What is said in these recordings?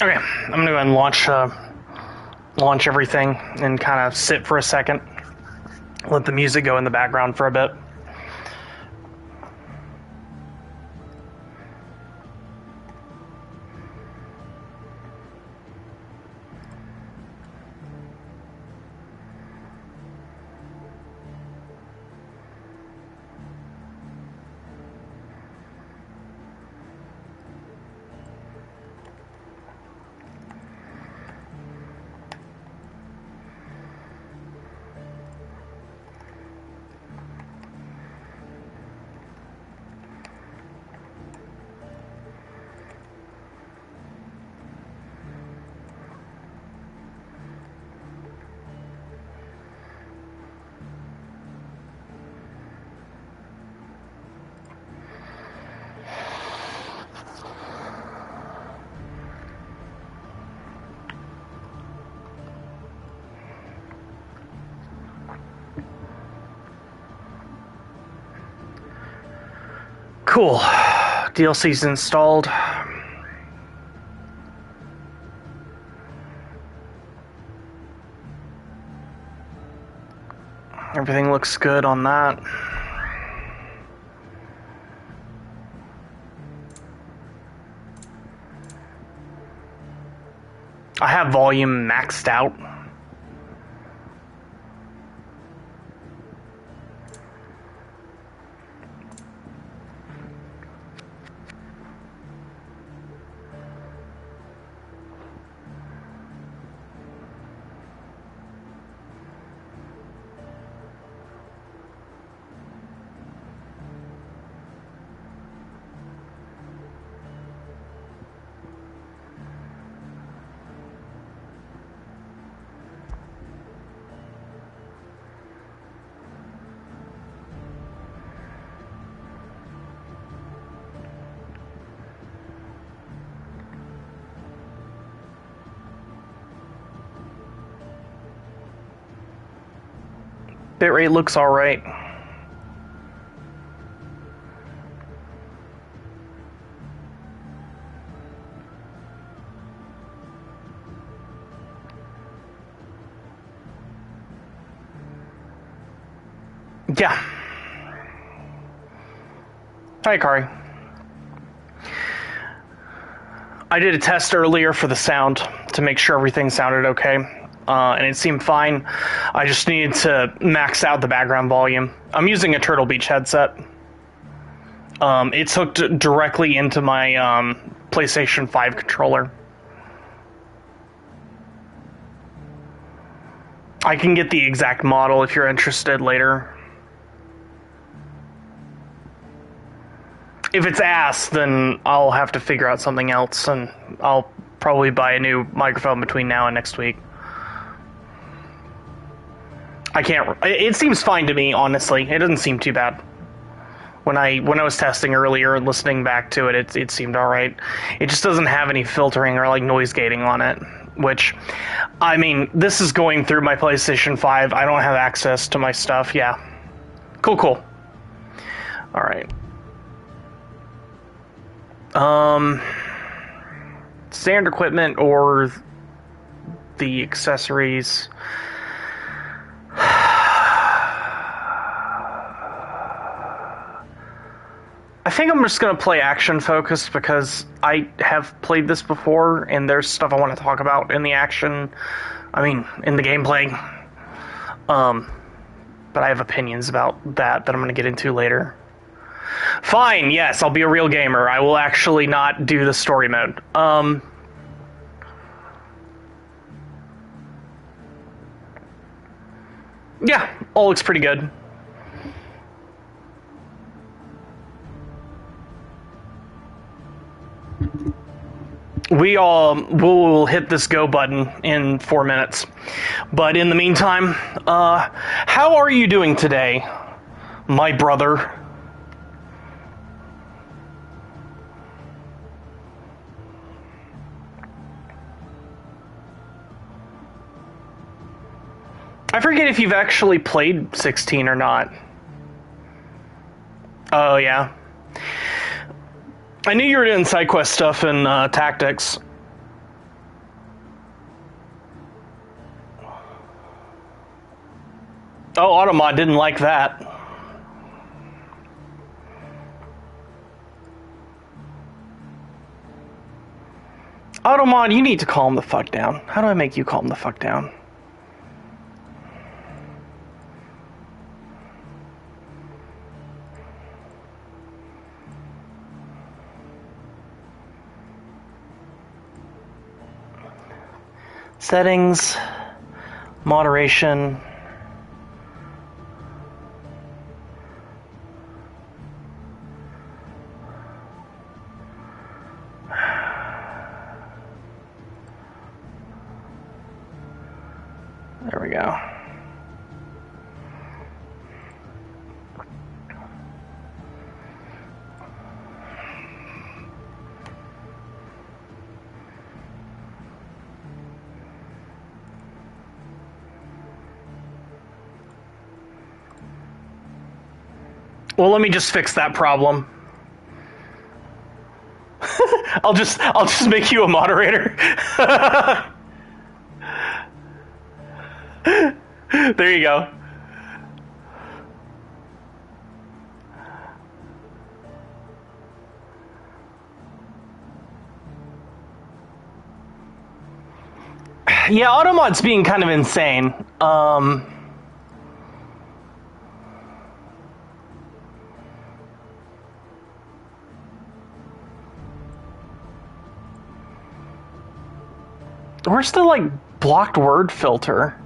Okay, I'm gonna go ahead and launch everything and kind of sit for a second. Let the music go in the background for a bit. Cool. DLC's installed. Everything looks good on that. I have volume maxed out. Bitrate looks alright. Yeah. Hi, Kari. I did a test earlier for the sound to make sure everything sounded okay. And it seemed fine. I just needed to max out the background volume. I'm using a Turtle Beach headset. It's hooked directly into my PlayStation 5 controller. I can get the exact model if you're interested later. If it's ass, then I'll have to figure out something else, and I'll probably buy a new microphone between now and next week. I can't. It seems fine to me, honestly. It doesn't seem too bad. When I was testing earlier and listening back to it, it seemed all right. It just doesn't have any filtering or like noise gating on it. Which, I mean, this is going through my PlayStation 5. I don't have access to my stuff. Yeah, cool. All right. Standard equipment or the accessories. I think I'm just going to play action focused because I have played this before and there's stuff I want to talk about in the action. I mean, in the gameplay. But I have opinions about that I'm going to get into later. Fine, yes, I'll be a real gamer. I will actually not do the story mode. Yeah, all looks pretty good. We'll hit this go button in 4 minutes. But in the meantime, how are you doing today, my brother? I forget if you've actually played 16 or not. Oh, yeah. I knew you were doing side quest stuff and tactics. Oh, Automod didn't like that. Automod, you need to calm the fuck down. How do I make you calm the fuck down? Settings, moderation. There we go. Well, let me just fix that problem. I'll just make you a moderator. There you go. Yeah, Automod's being kind of insane. Where's the, like, blocked word filter?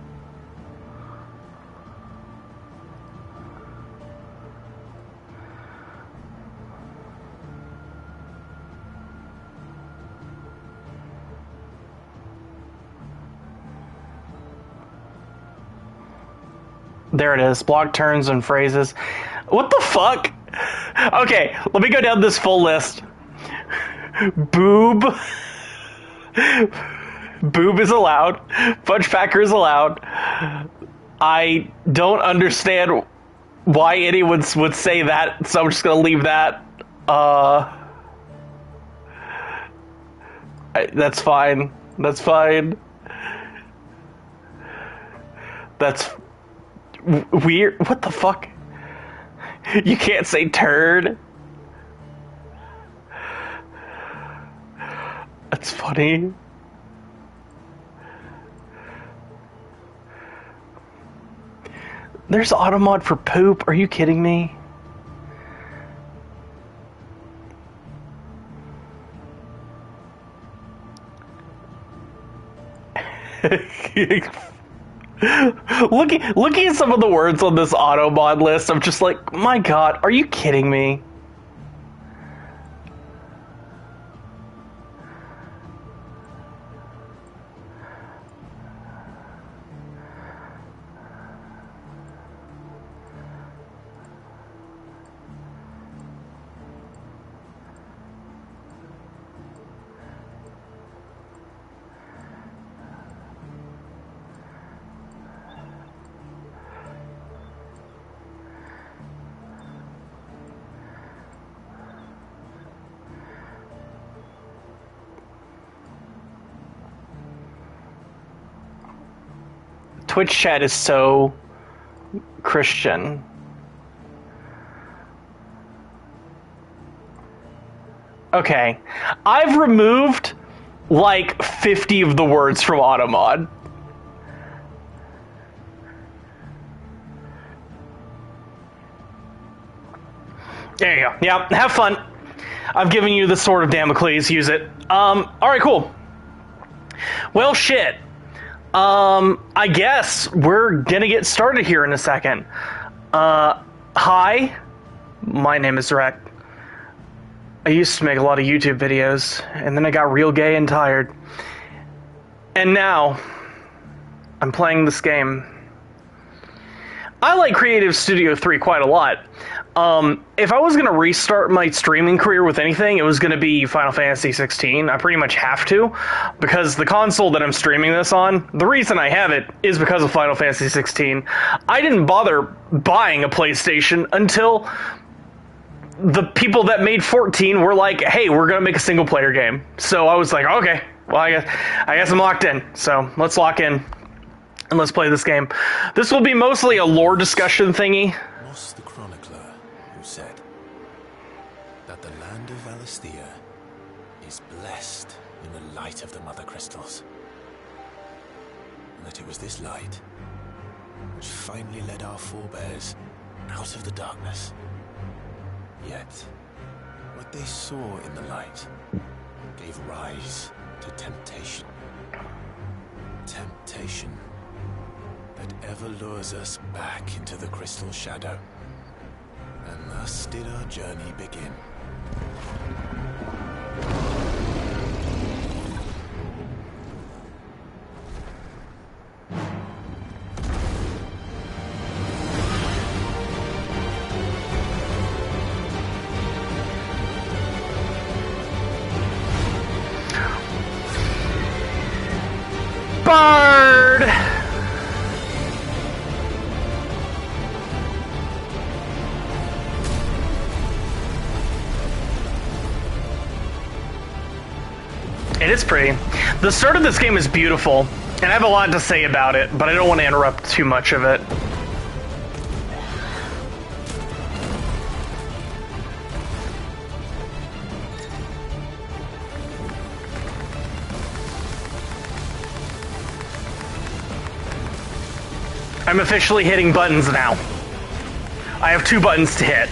There it is. Block terms and phrases. What the fuck? Okay, let me go down this full list. Boob. Boob is allowed. Fudge Packer is allowed. I don't understand why anyone would say that, so I'm just gonna leave that. That's fine. That's fine. That's weird. What the fuck? You can't say turd. That's funny. There's Automod for poop. Are you kidding me? Looking at some of the words on this Automod list, I'm just like, my god, are you kidding me? Twitch chat is so Christian. Okay, I've removed like 50 of the words from Automod. There you go. Yeah, have fun. I've given you the sword of Damocles. Use it. Alright, cool. Well, shit. I guess we're gonna get started here in a second. Hi. My name is Rek. I used to make a lot of YouTube videos, and then I got real gay and tired. And now, I'm playing this game. I like Creative Studio 3 quite a lot. If I was going to restart my streaming career with anything, it was going to be Final Fantasy 16. I pretty much have to, because the console that I'm streaming this on, the reason I have it is because of Final Fantasy 16. I didn't bother buying a PlayStation until the people that made 14 were like, hey, we're going to make a single-player game. So I was like, okay, well, I guess I'm locked in. So let's lock in. and let's play this game. This will be mostly a lore discussion thingy. Moss the Chronicler, who said that the land of Valisthea is blessed in the light of the Mother Crystals. And that it was this light which finally led our forebears out of the darkness. Yet, what they saw in the light gave rise to temptation. Temptation that ever lures us back into the crystal shadow. And thus did our journey begin. Bard! It is pretty. The start of this game is beautiful, and I have a lot to say about it, but I don't want to interrupt too much of it. I'm officially hitting buttons now. I have 2 buttons to hit.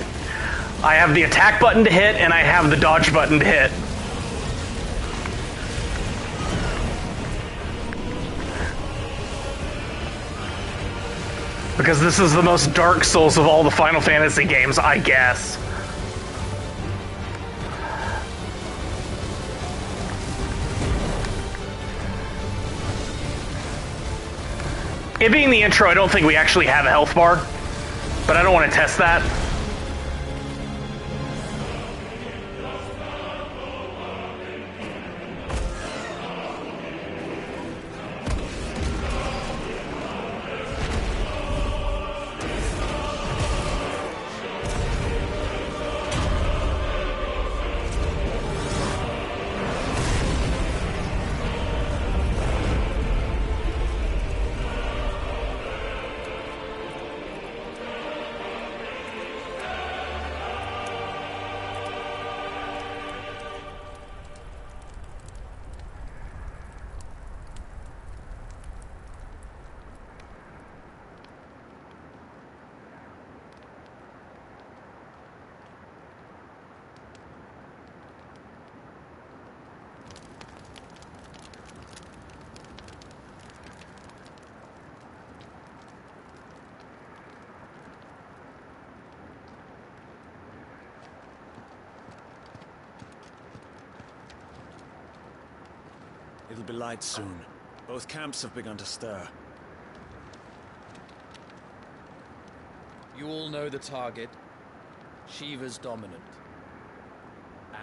I have the attack button to hit, and I have the dodge button to hit. Because this is the most Dark Souls of all the Final Fantasy games, I guess. It being the intro, I don't think we actually have a health bar, but I don't want to test that. It'll be light soon. Both camps have begun to stir. You all know the target. Shiva's dominant.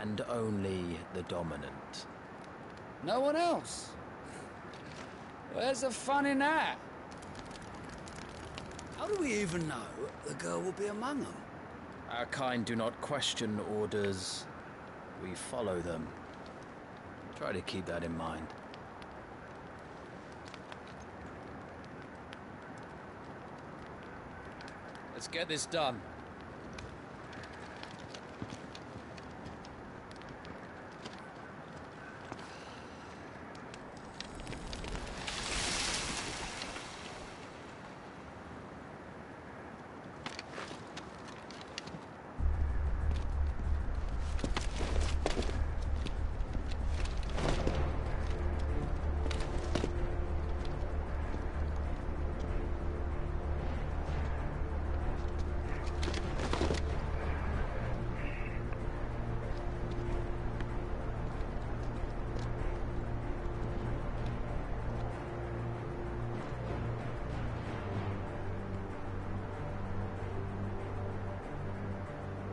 And only the dominant. No one else? Where's the fun in that? How do we even know the girl will be among them? Our kind do not question orders. We follow them. Try to keep that in mind. Let's get this done.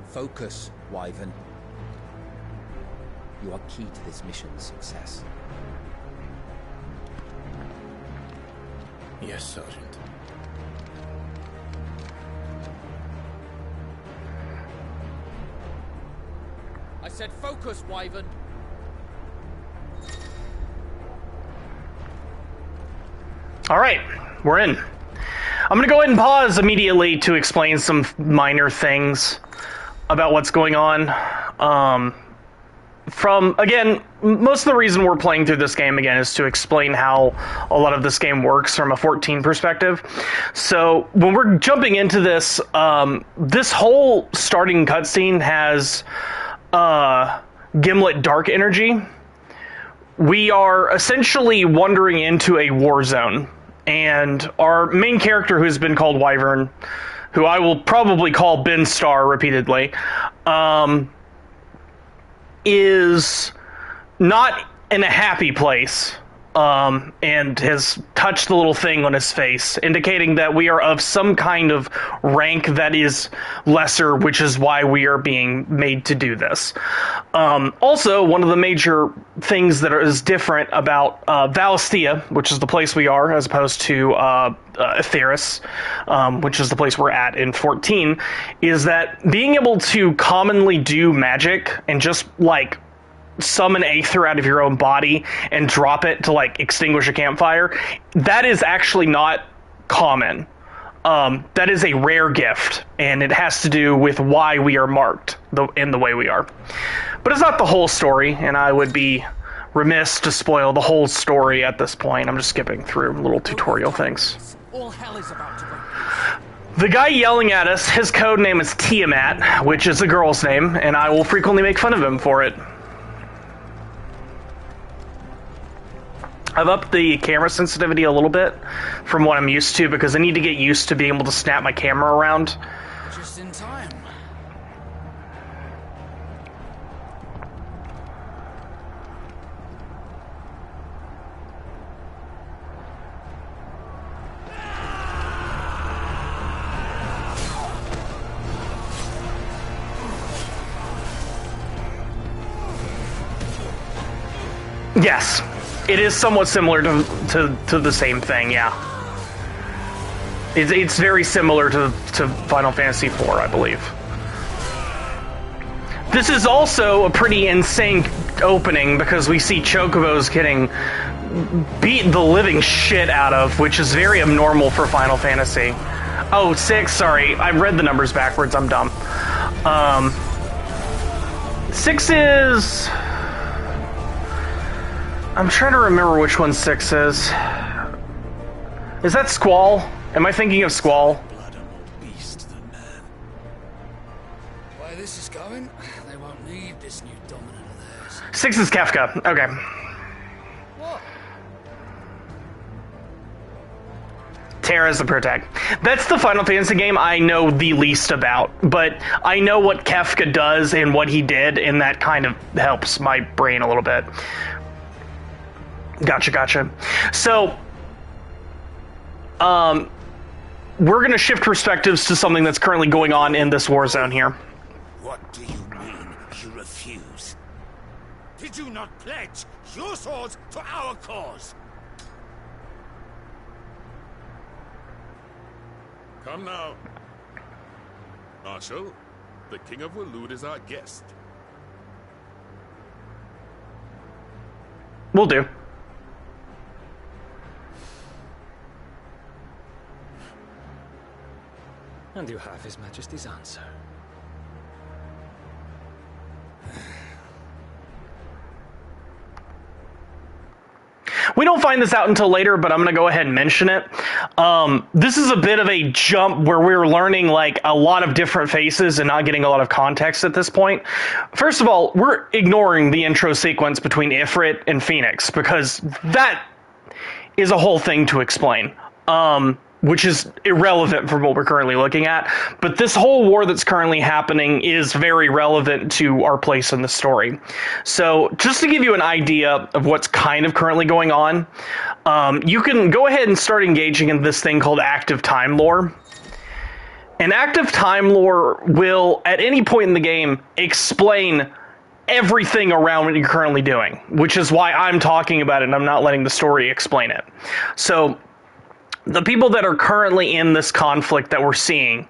Focus, Wyvern. You are key to this mission's success. Yes, Sergeant. I said focus, Wyvern. All right, we're in. I'm going to go ahead and pause immediately to explain some minor things about what's going on. Again, most of the reason we're playing through this game again is to explain how a lot of this game works from a 14 perspective. So when we're jumping into this, this whole starting cutscene has Gimlet Dark Energy. We are essentially wandering into a war zone. And our main character, who's been called Wyvern, who I will probably call Ben Starr repeatedly, is not in a happy place, and has touched the little thing on his face, indicating that we are of some kind of rank that is lesser, which is why we are being made to do this. Also, one of the major things that is different about Valisthea, which is the place we are, as opposed to Etheris, which is the place we're at in 14, is that being able to commonly do magic and just, like, summon Aether out of your own body and drop it to, like, extinguish a campfire, that is actually not common. That is a rare gift, and it has to do with why we are marked in the way we are. But it's not the whole story, and I would be remiss to spoil the whole story at this point. I'm just skipping through little tutorial things. All hell is about to break. The guy yelling at us, his code name is Tiamat, which is a girl's name, and I will frequently make fun of him for it. I've upped the camera sensitivity a little bit from what I'm used to because I need to get used to being able to snap my camera around. Just in time. Yes, it is somewhat similar to the same thing, yeah. It's very similar to Final Fantasy IV, I believe. This is also a pretty insane opening because we see Chocobos getting beat the living shit out of, which is very abnormal for Final Fantasy. Oh, 6, sorry. I read the numbers backwards, I'm dumb. 6 is... I'm trying to remember which one 6 is. Is that Squall? Am I thinking of Squall? Blood and more beast than man. The way this is going, they won't need this new dominant of theirs. 6 is Kefka. Okay. What? Terra's the protag. That's the Final Fantasy game I know the least about, but I know what Kefka does and what he did, and that kind of helps my brain a little bit. Gotcha. So, we're going to shift perspectives to something that's currently going on in this war zone here. What do you mean you refuse? Did you not pledge your swords to our cause? Come now. Marshal, the King of Waloed is our guest. Will do. And you have His Majesty's answer. We don't find this out until later, but I'm going to go ahead and mention it. This is a bit of a jump where we're learning like a lot of different faces and not getting a lot of context at this point. First of all, we're ignoring the intro sequence between Ifrit and Phoenix because that is a whole thing to explain. Which is irrelevant from what we're currently looking at. But this whole war that's currently happening is very relevant to our place in the story. So just to give you an idea of what's kind of currently going on, you can go ahead and start engaging in this thing called active time lore. And active time lore will, at any point in the game, explain everything around what you're currently doing, which is why I'm talking about it and I'm not letting the story explain it. So the people that are currently in this conflict that we're seeing,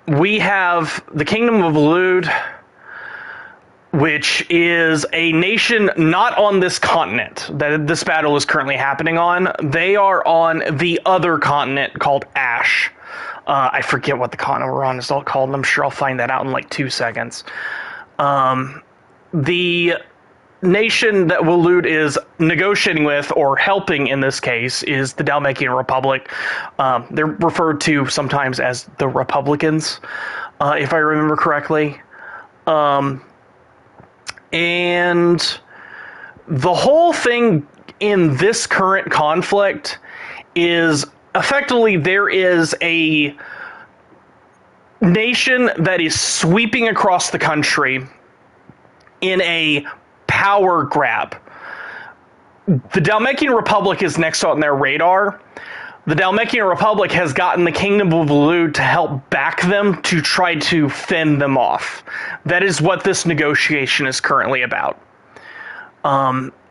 we have the Kingdom of Waloed, which is a nation not on this continent that this battle is currently happening on. They are on the other continent called Ash. I forget what the continent we're on is all called, and I'm sure I'll find that out in like 2 seconds. The nation that Waloed is negotiating with, or helping in this case, is the Dalmekian Republic. They're referred to sometimes as the Republicans, if I remember correctly. And the whole thing in this current conflict is effectively there is a nation that is sweeping across the country in a power grab. The Dalmekian Republic is next on their radar. The Dalmekian Republic has gotten the Kingdom of Waloed to help back them to try to fend them off. That is what this negotiation is currently about.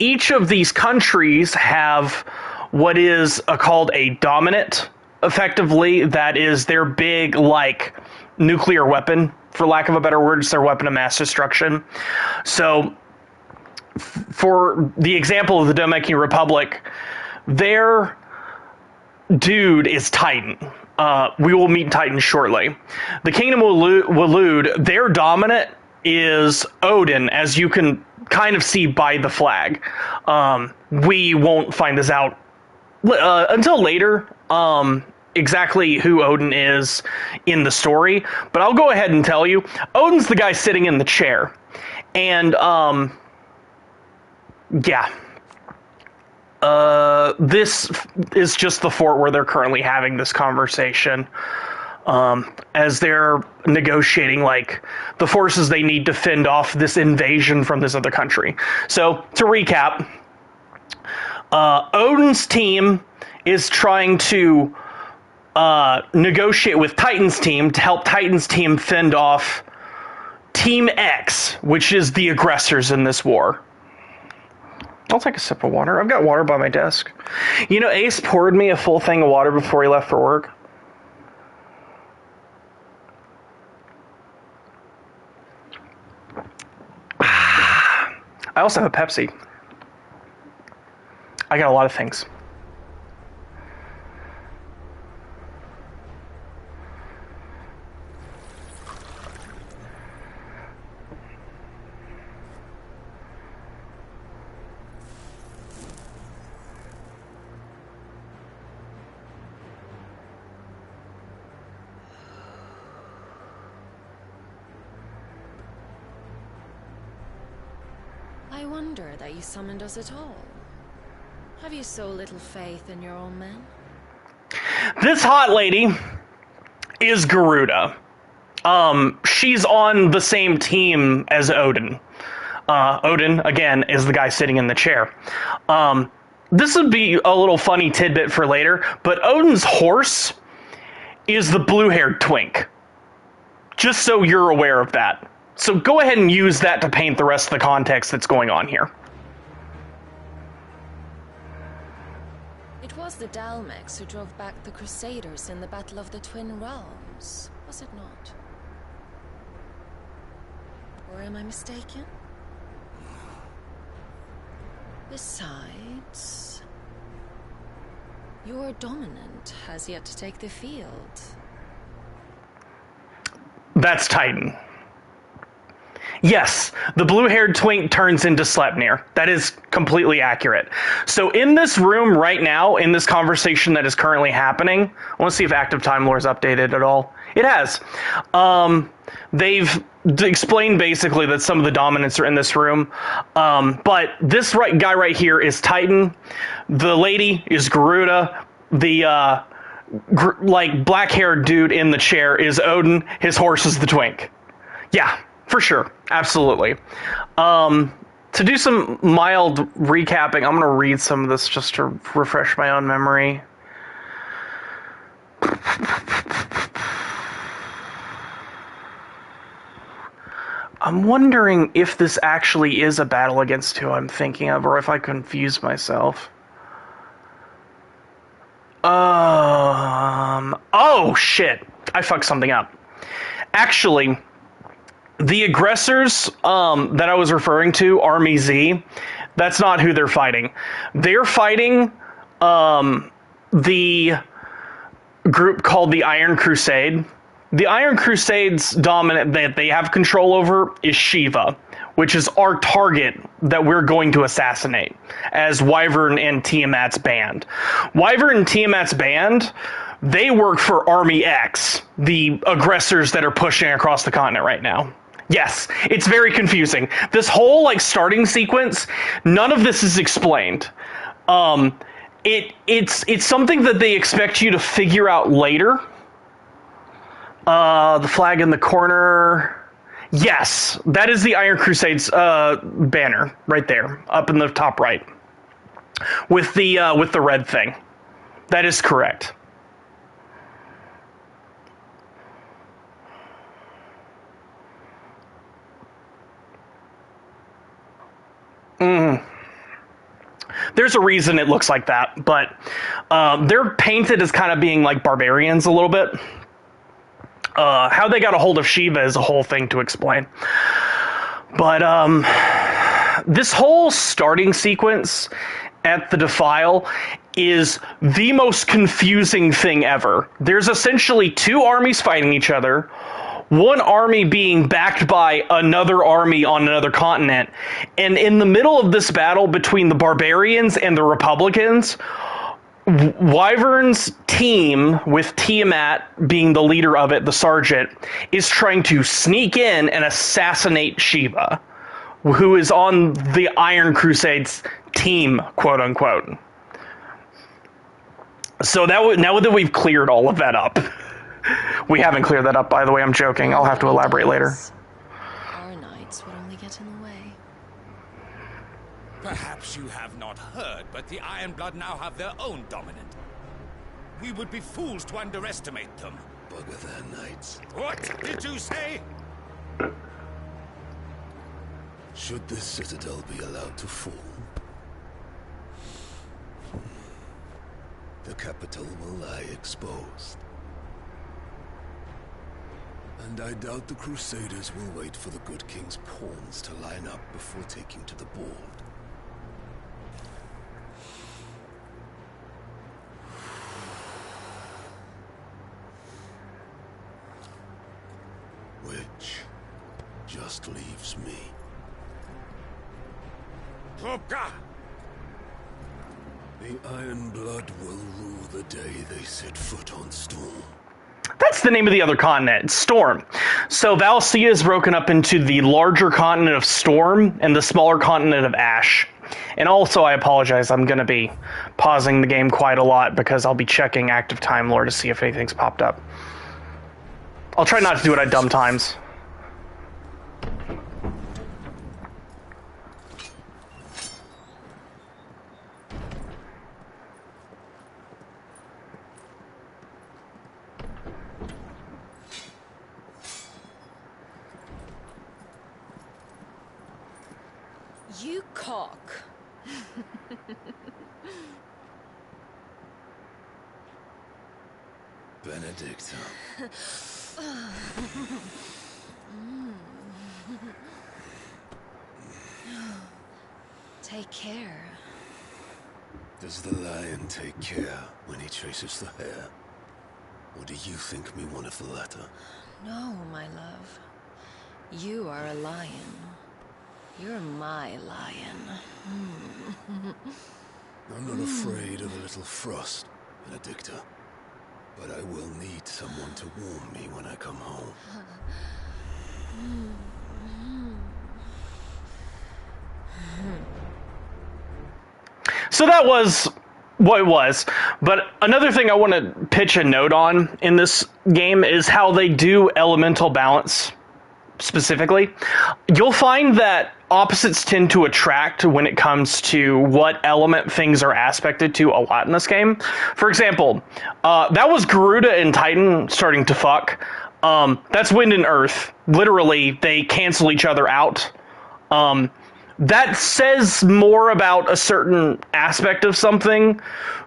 Each of these countries have what is called a dominant, effectively. That is their big, like, nuclear weapon, for lack of a better word. It's their weapon of mass destruction. So, for the example of the Dalmekian Republic, their dude is Titan. We will meet Titan shortly. The Kingdom of Waloed, their dominant is Odin, as you can kind of see by the flag. We won't find this out until later, exactly who Odin is in the story, but I'll go ahead and tell you. Odin's the guy sitting in the chair. And, yeah. This is just the fort where they're currently having this conversation, as they're negotiating, like, the forces they need to fend off this invasion from this other country. So, to recap, Odin's team is trying to negotiate with Titan's team to help Titan's team fend off Team X, which is the aggressors in this war. I'll take a sip of water. I've got water by my desk. You know, Ace poured me a full thing of water before he left for work. I also have a Pepsi. I got a lot of things. I wonder that you summoned us at all. Have you so little faith in your own men? This hot lady is Garuda. She's on the same team as Odin. Odin, again, is the guy sitting in the chair. This would be a little funny tidbit for later, but Odin's horse is the blue-haired twink. Just so you're aware of that. So go ahead and use that to paint the rest of the context that's going on here. It was the Dalmeks who drove back the Crusaders in the Battle of the Twin Realms, was it not? Or am I mistaken? Besides, your dominant has yet to take the field. That's Titan. Yes, the blue-haired twink turns into Sleipnir. That is completely accurate. So in this room right now, in this conversation that is currently happening, I want to see if Active Time Lore is updated at all. It has. They've explained basically that some of the dominants are in this room. But this guy right here is Titan. The lady is Garuda. The black-haired dude in the chair is Odin. His horse is the twink. Yeah. For sure. Absolutely. To do some mild recapping, I'm going to read some of this just to refresh my own memory. I'm wondering if this actually is a battle against who I'm thinking of, or if I confuse myself. Oh, shit. I fucked something up. Actually, The aggressors that I was referring to, Army Z, that's not who they're fighting. They're fighting the group called the Iron Crusade. The Iron Crusade's dominant that they have control over is Shiva, which is our target that we're going to assassinate as Wyvern and Tiamat's band. Wyvern and Tiamat's band, they work for Army X, the aggressors that are pushing across the continent right now. Yes, it's very confusing. This whole starting sequence, none of this is explained. It's something that they expect you to figure out later. The flag in the corner. Yes, that is the Iron Crusade's banner right there, up in the top right, with the red thing. That is correct. There's a reason it looks like that, but they're painted as kind of being like barbarians a little bit. How they got a hold of Shiva is a whole thing to explain. But this whole starting sequence at the Defile is the most confusing thing ever. There's essentially two armies fighting each other, one army being backed by another army on another continent, and in the middle of this battle between the barbarians and the Republicans, Wyvern's team, with Tiamat being the leader of it, the sergeant, is trying to sneak in and assassinate Shiva, who is on the Iron Crusade's team, quote unquote. So now that we've cleared all of that up, we haven't cleared that up, by the way, I'm joking. I'll have to elaborate later. Our knights would only get in the way. Perhaps you have not heard, but the Ironblood now have their own dominant. We would be fools to underestimate them. Bugger their knights. What did you say? Should this citadel be allowed to fall, the capital will lie exposed. And I doubt the Crusaders will wait for the good king's pawns to line up before taking to the board. Which just leaves me. Hopka! The Ironblood will rule the day they set foot on Storm. That's the name of the other continent, Storm. So Valsia is broken up into the larger continent of Storm and the smaller continent of Ash. And also, I apologize, I'm going to be pausing the game quite a lot because I'll be checking active time lore to see if anything's popped up. I'll try not to do it at dumb times. You cock. Benedicta. Take care. Does the lion take care when he chases the hare? Or do you think me one of the latter? No, my love. You are a lion. You're my lion. I'm not afraid of a little frost, Benedicta. But I will need someone to warm me when I come home. So that was what it was. But another thing I want to pitch a note on in this game is how they do elemental balance specifically. You'll find that opposites tend to attract when it comes to what element things are aspected to a lot in this game. For example, that was Garuda and Titan starting to fuck. That's wind and earth. Literally, they cancel each other out. That says more about a certain aspect of something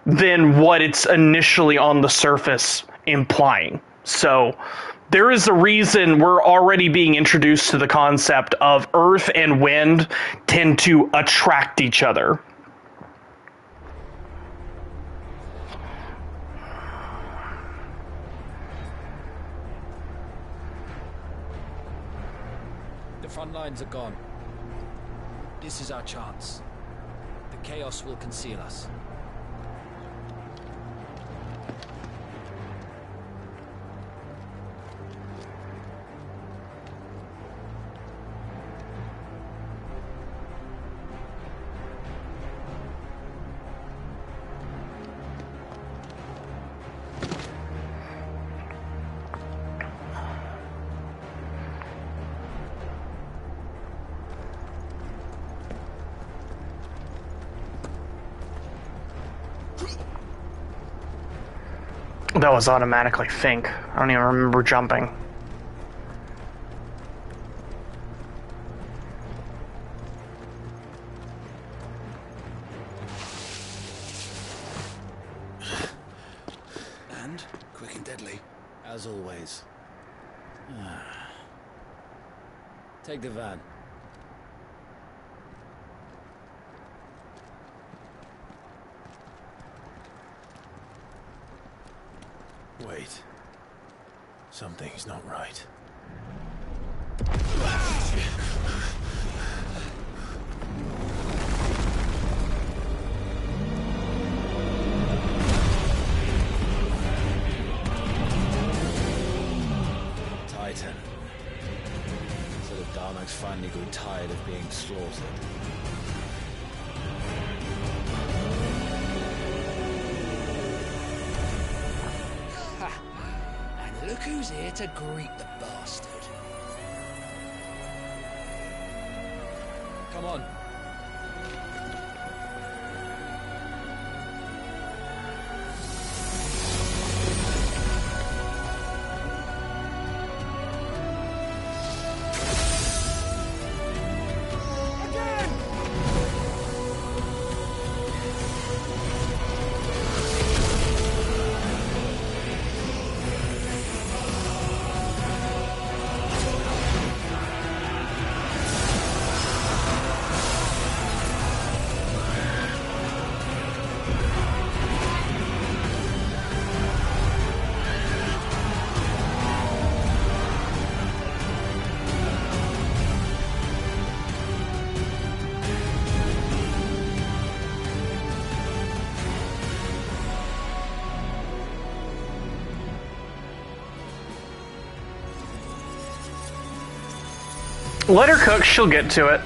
than what it's initially on the surface implying. So There is a reason we're already being introduced to the concept of earth and wind tend to attract each other. The front lines are gone. This is our chance. The chaos will conceal us. That was automatically think. I don't even remember jumping. And quick and deadly. As always. Take the van. Wait. Something's not right. Titan. So the Daleks finally grew tired of being slaughtered. And look who's here to greet the bastard. Come on. Let her cook, she'll get to it.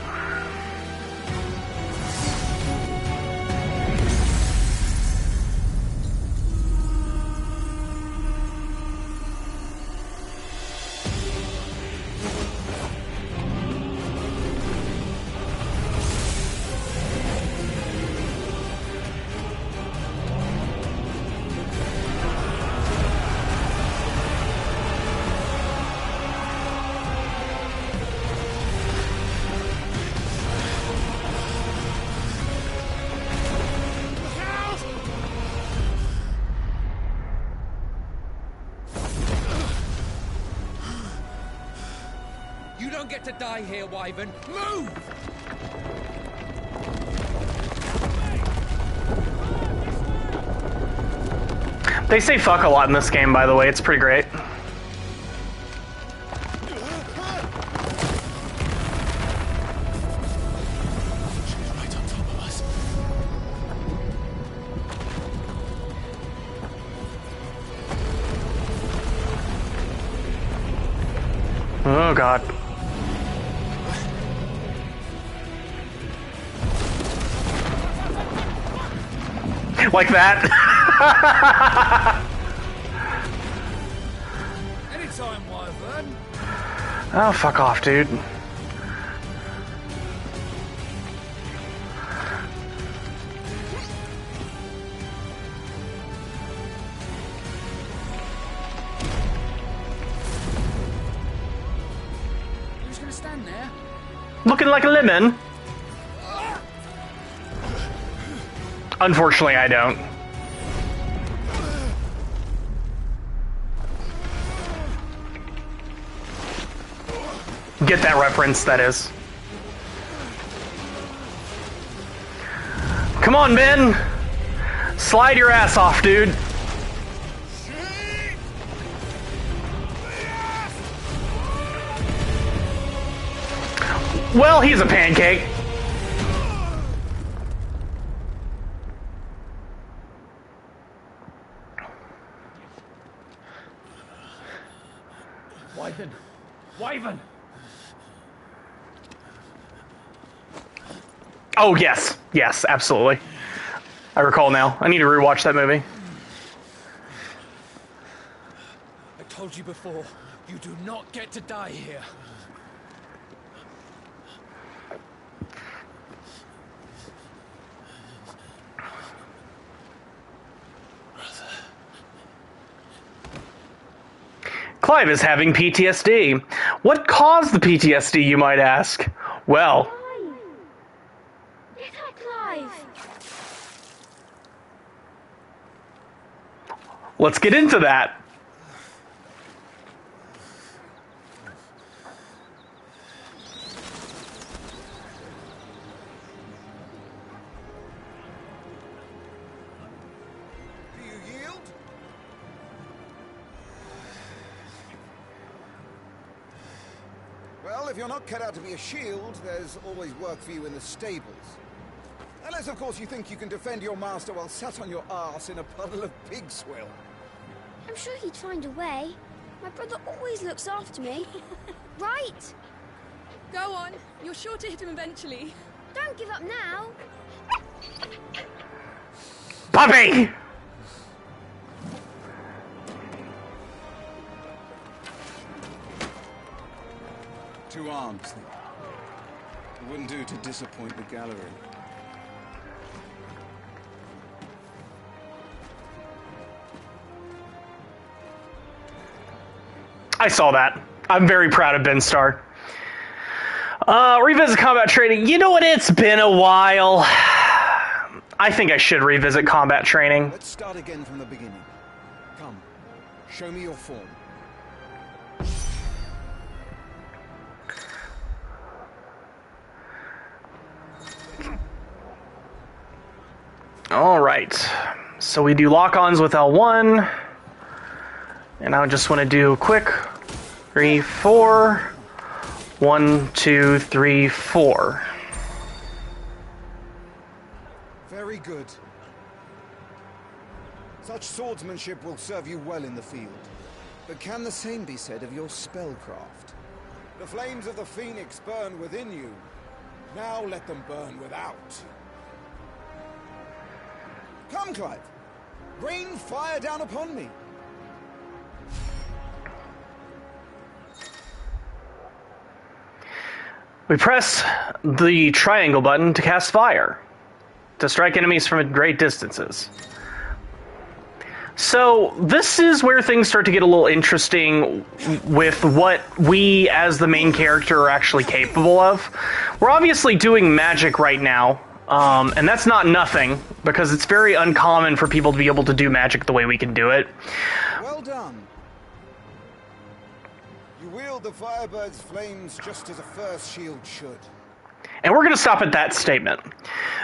You don't get to die here, Wyvern. Move! They say fuck a lot in this game, by the way. It's pretty great. Right on top of us. Oh, God. Like that? Anytime, Wyvern. Oh, fuck off, dude. Who's gonna stand there? Looking like a lemon. Unfortunately, I don't. get that reference, that is. Come on, Ben! Slide your ass off, dude. Well, he's a pancake. Wyvern! Wyvern! Oh, yes. Yes, absolutely. I recall now. I need to rewatch that movie. I told you before, you do not get to die here. Clive is having PTSD. What caused the PTSD, you might ask? Well, Is that Clive? let's get into that. Do you yield? Well, if you're not cut out to be a shield, there's always work for you in the stables. Unless, of course, you think you can defend your master while sat on your arse in a puddle of pig swill. I'm sure he'd find a way. My brother always looks after me. Right? Go on. You're sure to hit him eventually. Don't give up now. Puppy! Two arms, then. It wouldn't do to disappoint the gallery. I saw that. I'm very proud of Ben Starr. Revisit combat training. You know what? It's been a while. I think I should revisit combat training. Let's start again from the beginning. Come, show me your form. All right. So we do lock-ons with L1. And I just want to do quick 3, 4. 1, 2, 3, 4. Very good. Such swordsmanship will serve you well in the field. But can the same be said of your spellcraft? The flames of the phoenix burn within you. Now let them burn without. Come, Clive. Rain fire down upon me. We press the triangle button to cast fire, to strike enemies from great distances. So this is where things start to get a little interesting with what we as the main character are actually capable of. We're obviously doing magic right now, and that's not nothing, because it's very uncommon for people to be able to do magic the way we can do it. Well done. You wield the Firebird's flames just as a first shield should. And we're going to stop at that statement.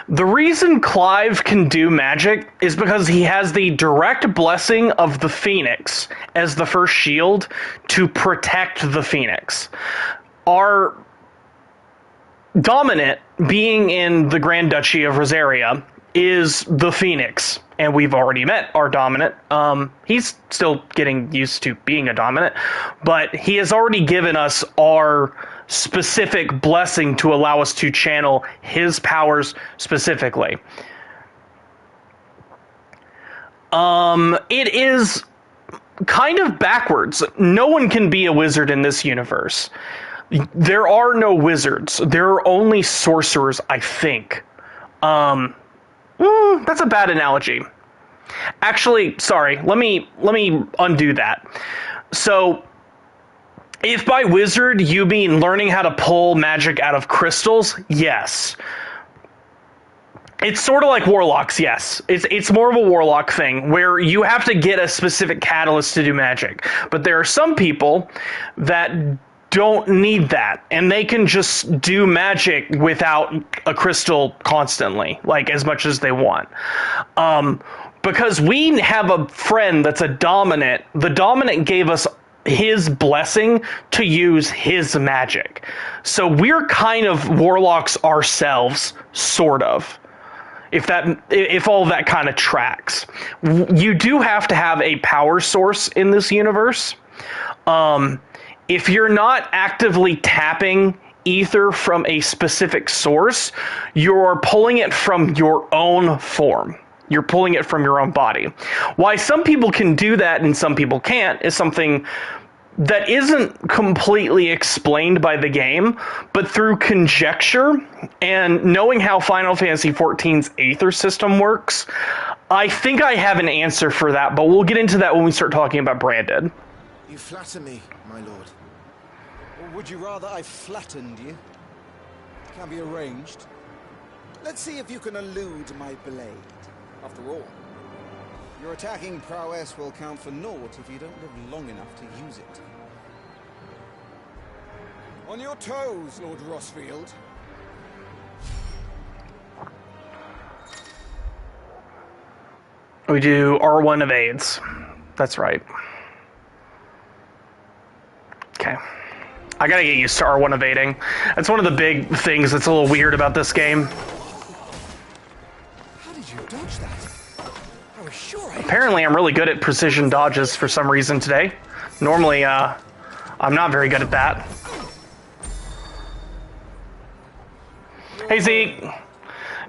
The reason Clive can do magic is because he has the direct blessing of the Phoenix as the first shield to protect the Phoenix. Our dominant, being in the Grand Duchy of Rosaria, is the Phoenix. And we've already met our dominant. He's still getting used to being a dominant, but he has already given us our specific blessing to allow us to channel his powers specifically. It is kind of backwards. No one can be a wizard in this universe. There are no wizards. There are only sorcerers, I think. That's a bad analogy. Actually, sorry, let me undo that. So, if by wizard you mean learning how to pull magic out of crystals, yes. It's sort of like warlocks, yes. It's more of a warlock thing, where you have to get a specific catalyst to do magic. But there are some people that don't need that, and they can just do magic without a crystal constantly, like as much as they want. Because we have a friend that's a dominant. The dominant gave us his blessing to use his magic. So we're kind of warlocks ourselves, sort of. If all that kind of tracks. You do have to have a power source in this universe. If you're not actively tapping ether from a specific source, you're pulling it from your own form. You're pulling it from your own body. Why some people can do that and some people can't is something that isn't completely explained by the game, but through conjecture and knowing how Final Fantasy XIV's Aether system works, I think I have an answer for that, but we'll get into that when we start talking about Branded. You flatter me, my lord. Or would you rather I flattened you? It can be arranged. Let's see if you can elude my blade. After all, your attacking prowess will count for naught if you don't live long enough to use it. On your toes, Lord Rossfield. We do R1 evades. That's right. Okay. I gotta get used to R1 evading. That's one of the big things that's a little weird about this game. How did you dodge that? I was sure Apparently I'm really good at precision dodges for some reason today. Normally, I'm not very good at that. Hey Zeke.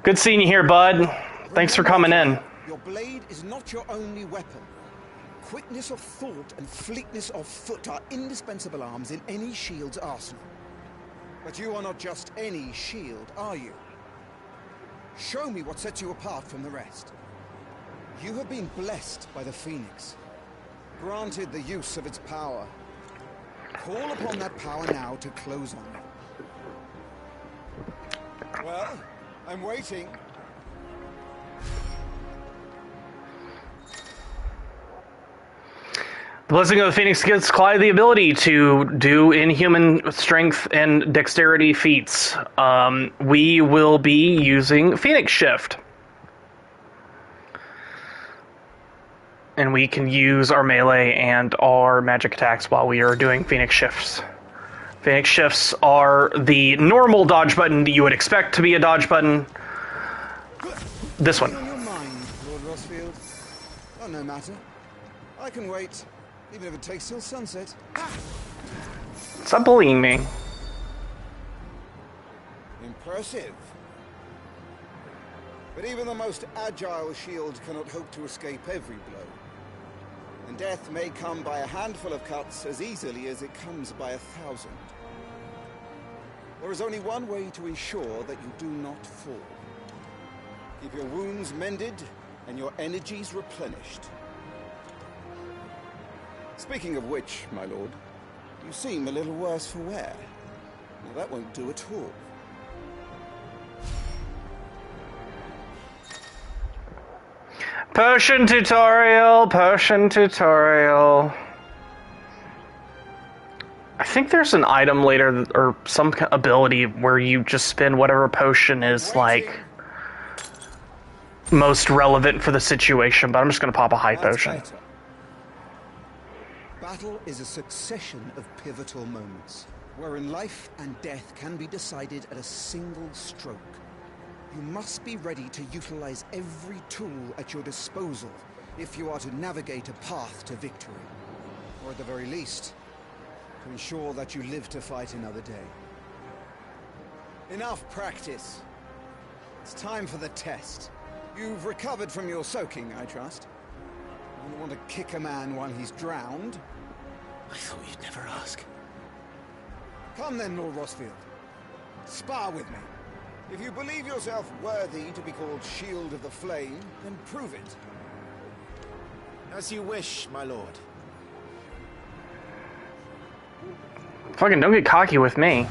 Good seeing you here, bud. Thanks for coming in. Your blade is not your only weapon. Quickness of thought and fleetness of foot are indispensable arms in any shield's arsenal. But you are not just any shield, are you? Show me what sets you apart from the rest. You have been blessed by the Phoenix, granted the use of its power. Call upon that power now to close on it. Well, I'm waiting. The Blessing of the Phoenix gives Clyde the ability to do inhuman strength and dexterity feats. We will be using Phoenix Shift. And we can use our melee and our magic attacks while we are doing Phoenix Shifts. Phoenix Shifts are the normal dodge button that you would expect to be a dodge button. This one. On your mind, Lord Rossfield? Oh, no matter. I can wait, even if it takes till sunset. Stop bullying me. Impressive. But even the most agile shield cannot hope to escape every blow. And death may come by a handful of cuts as easily as it comes by 1,000. There is only one way to ensure that you do not fall. Keep your wounds mended and your energies replenished. Speaking of which, my lord, you seem a little worse for wear. Now that won't do at all. Potion tutorial, potion tutorial. I think there's an item later, or some ability where you just spin whatever potion is, like, most relevant for the situation, but I'm just going to pop a high potion. Better. Battle is a succession of pivotal moments, wherein life and death can be decided at a single stroke. You must be ready to utilize every tool at your disposal if you are to navigate a path to victory. Or at the very least, to ensure that you live to fight another day. Enough practice. It's time for the test. You've recovered from your soaking, I trust. You don't want to kick a man while he's drowned. I thought you'd never ask. Come then, Lord Rossfield. Spar with me. If you believe yourself worthy to be called Shield of the Flame, then prove it. As you wish, my lord. Fucking don't get cocky with me.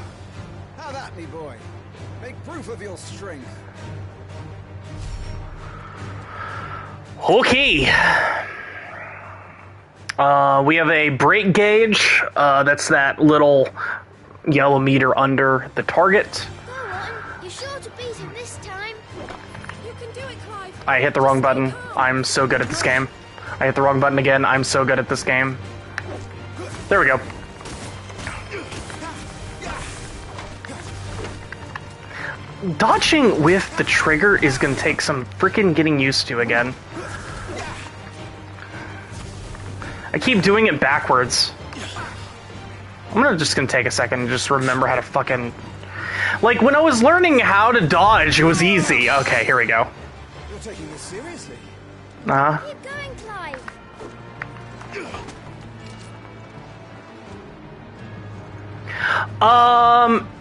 How that, me boy? Make proof of your strength. Okay. We have a break gauge. That's that little yellow meter under the target. Go on. You're sure to beat him this time. You can do it, Clive. I hit the wrong button. I'm so good at this game. I hit the wrong button again. I'm so good at this game. There we go. Dodging with the trigger is going to take some freaking getting used to again. I keep doing it backwards. I'm just going to take a second and just remember how to fucking... Like, when I was learning how to dodge, it was easy. Okay, here we go. You're taking this seriously. Keep going, Clive.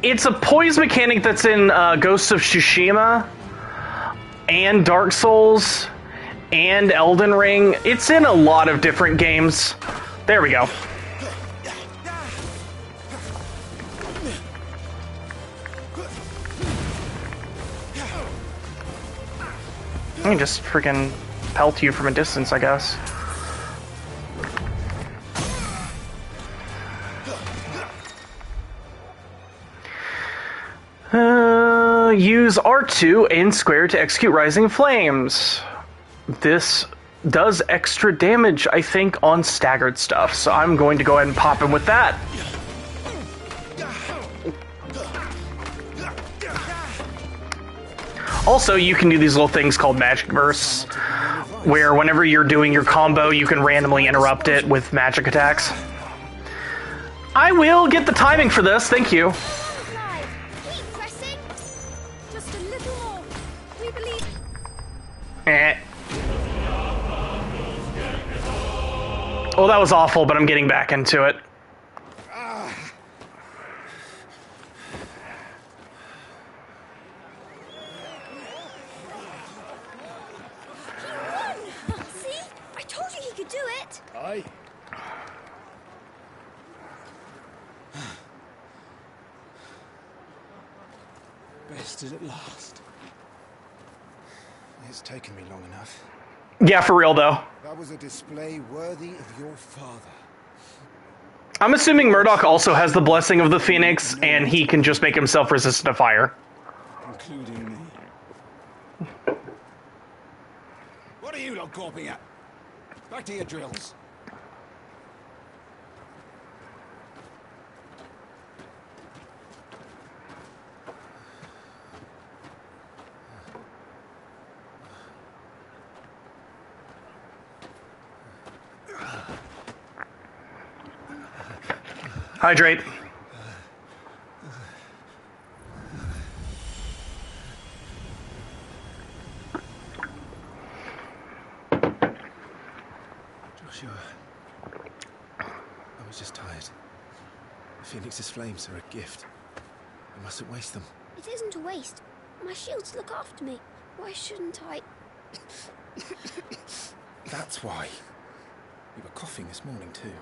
It's a poise mechanic that's in Ghost of Tsushima and Dark Souls and Elden Ring. It's in a lot of different games. There we go. I can just freaking pelt you from a distance, I guess. Use R2 and square to execute Rising Flames. This does extra damage, I think, on staggered stuff, so I'm going to go ahead and pop him with that. Also, you can do these little things called magic bursts, where whenever you're doing your combo, you can randomly interrupt it with magic attacks. I will get the timing for this, thank you. Keep pressing. Just a little more. We believe. Oh, that was awful, but I'm getting back into it. See? I told you he could do it. Aye. Bested at last. It's taken me long enough. Yeah, for real, though. That was a display worthy of your father. I'm assuming Murdoch also has the blessing of the Phoenix, and he can just make himself resistant to fire. Including me. What are you lot gawping at? Back to your drills. Hydrate. Joshua, I was just tired. The Phoenix's flames are a gift. We mustn't waste them. It isn't a waste. My shields look after me. Why shouldn't I? That's why. You were coughing this morning too.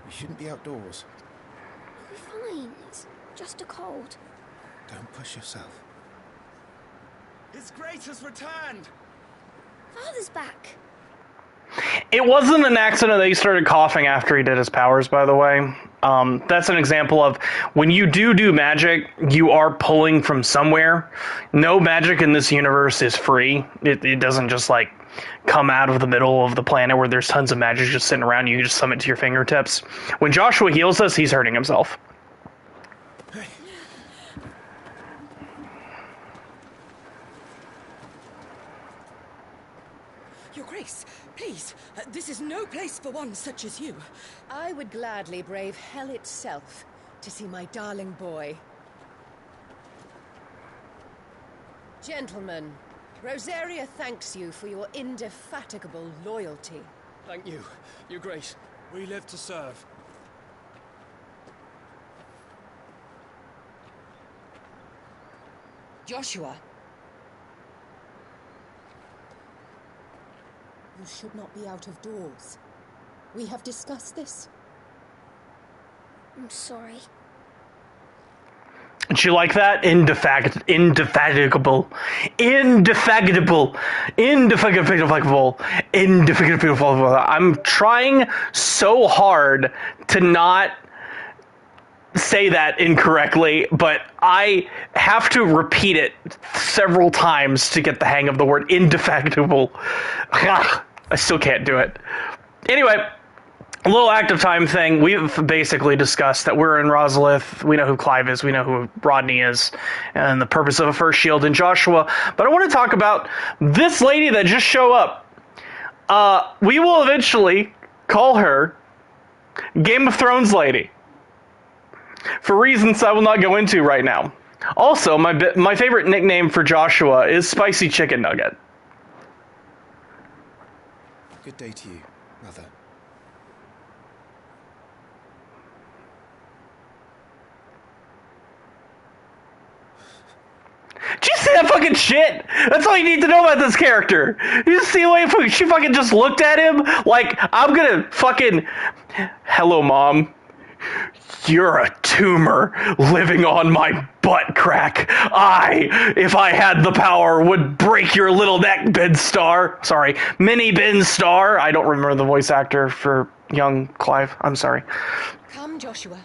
You shouldn't be outdoors. I'll be fine. It's just a cold. Don't push yourself. His Grace has returned! Father's back. It wasn't an accident that he started coughing after he did his powers, by the way. That's an example of when you do magic, you are pulling from somewhere. No magic in this universe is free. It doesn't just, like, come out of the middle of the planet where there's tons of magic just sitting around. You can just summon it to your fingertips. When Joshua heals us, he's hurting himself. Your Grace, please. This is no place for one such as you. I would gladly brave hell itself to see my darling boy. Gentlemen, Rosaria thanks you for your indefatigable loyalty. Thank you, Your Grace. We live to serve. Joshua. You should not be out of doors. We have discussed this. I'm sorry. Did you like that? Indefatigable. I'm trying so hard to not say that incorrectly, but I have to repeat it several times to get the hang of the word indefectible. I still can't do it. Anyway, a little active time thing. We've basically discussed that we're in Rosalith. We know who Clive is. We know who Rodney is, and the purpose of a first shield in Joshua. But I want to talk about this lady that just showed up. We will eventually call her Game of Thrones lady, for reasons I will not go into right now. Also, my favorite nickname for Joshua is Spicy Chicken Nugget. Good day to you, Mother. Did you see that fucking shit? That's all you need to know about this character. You see the way she fucking just looked at him? Like, I'm gonna fucking... Hello, Mom. You're a tumor living on my butt crack. If I had the power, would break your little neck, Ben Starr. Sorry, Mini Ben Starr. I don't remember the voice actor for young Clive. I'm sorry. Come, Joshua.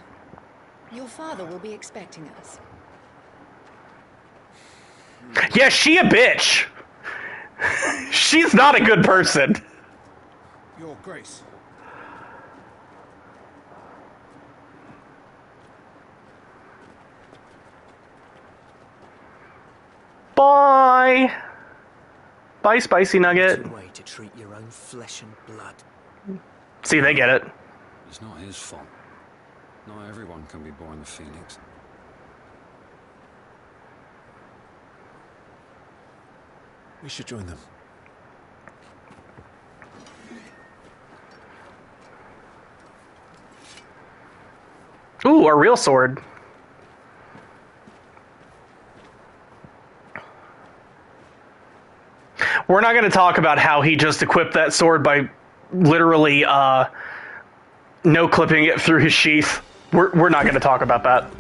Your father will be expecting us. Yeah, she a bitch. She's not a good person. Your Grace. Bye. Bye, Spicy Nugget. It's a way to treat your own flesh and blood. See, they get it. It's not his fault. Not everyone can be born the Phoenix. We should join them. Ooh, a real sword. We're not going to talk about how he just equipped that sword by literally no-clipping it through his sheath. We're not going to talk about that.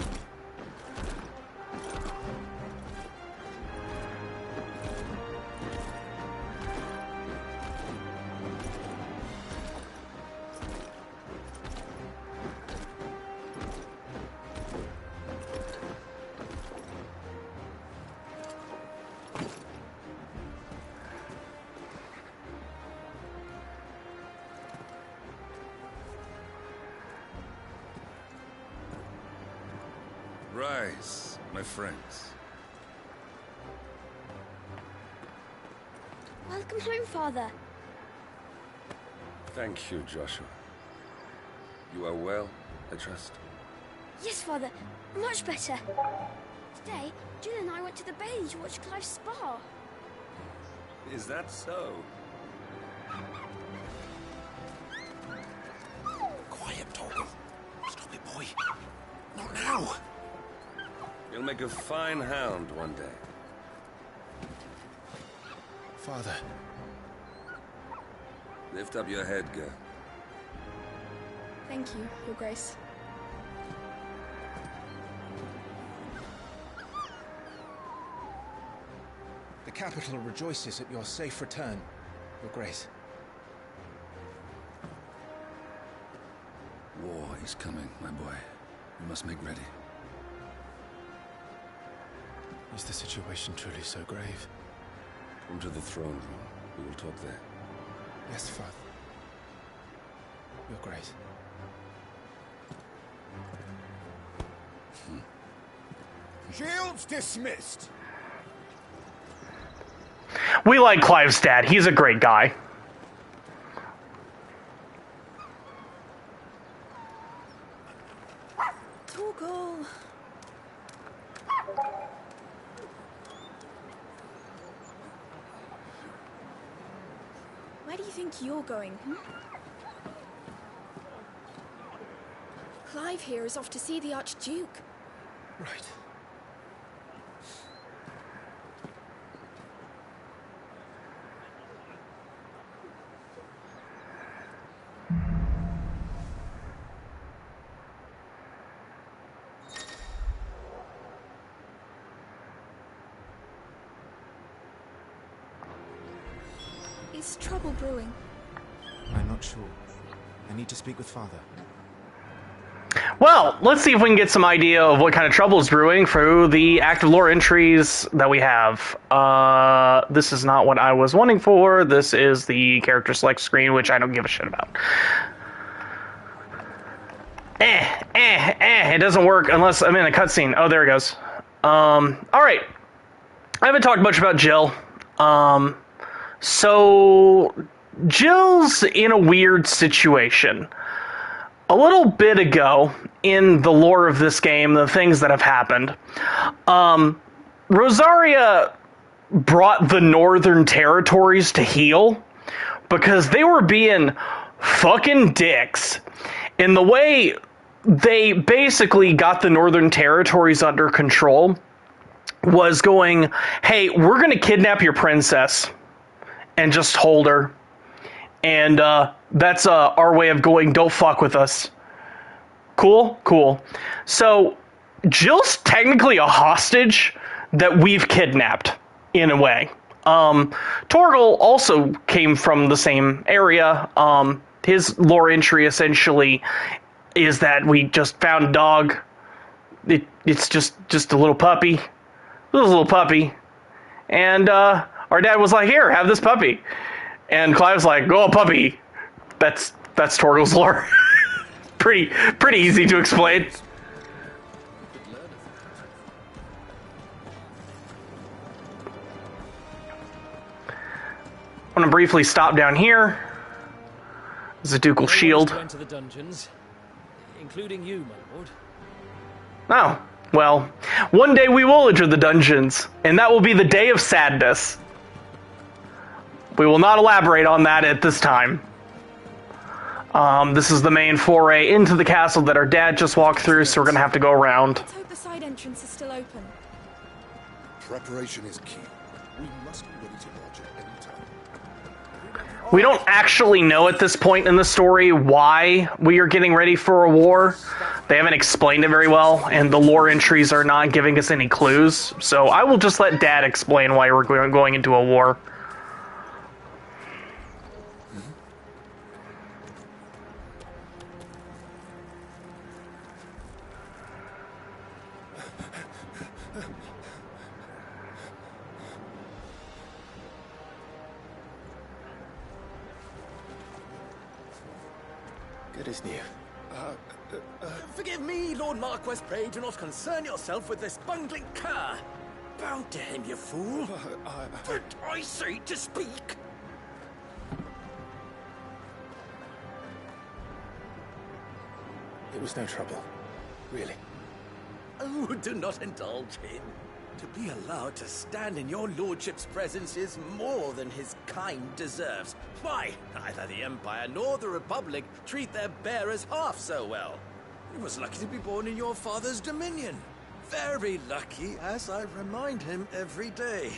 Rise, my friends. Welcome home, Father. Thank you, Joshua. You are well, I trust? Yes, Father. Much better. Today, Jill and I went to the bailey to watch Clive's spa. Is that so? Quiet, Torgal. Stop it, boy. Not now. You'll make a fine hound one day. Father. Lift up your head, girl. Thank you, Your Grace. The capital rejoices at your safe return, Your Grace. War is coming, my boy. We must make ready. Is the situation truly so grave? Come to the throne room. We will talk there. Yes, Father. Your Grace. Shields dismissed. We like Clive's dad. He's a great guy. Torgal. Where do you think you're going, Clive here is off to see the Archduke. Right. Is trouble brewing? I'm not sure. I need to speak with Father. Well, let's see if we can get some idea of what kind of trouble is brewing through the active lore entries that we have. This is not what I was wanting for. This is the character select screen, which I don't give a shit about. It doesn't work unless I'm in a cutscene. Oh, there it goes. Alright. I haven't talked much about Jill. So, Jill's in a weird situation. A little bit ago, in the lore of this game, the things that have happened, Rosaria brought the Northern Territories to heel because they were being fucking dicks. And the way they basically got the Northern Territories under control was going, hey, we're going to kidnap your princess and just hold her. And that's our way of going, don't fuck with us. Cool? Cool. So, Jill's technically a hostage that we've kidnapped, in a way. Torgal also came from the same area. His lore entry essentially is that we just found a dog. It's just a little puppy. It was a little puppy. And our dad was like, here, have this puppy. And Clive's like, oh, puppy. That's Torgal's lore. pretty easy to explain. I'm going to briefly stop down here. There's a ducal shield. Went to the dungeons, including you, my lord. Oh, well, one day we will enter the dungeons, and that will be the day of sadness. We will not elaborate on that at this time. This is the main foray into the castle that our dad just walked through, so we're going to have to go around. Let's hope the side entrance is still open. Preparation is key. We must be ready to launch at any time. We don't actually know at this point in the story why we are getting ready for a war. They haven't explained it very well, and the lore entries are not giving us any clues. So I will just let Dad explain why we're going into a war. Good as new. Forgive me, Lord Marquess. Pray do not concern yourself with this bungling cur. Bow to him, you fool. Did I say to speak? It was no trouble. Really. Oh, do not indulge him. To be allowed to stand in your lordship's presence is more than his kind deserves. Why, neither the Empire nor the Republic treat their bearers half so well. He was lucky to be born in your father's dominion. Very lucky, as I remind him every day.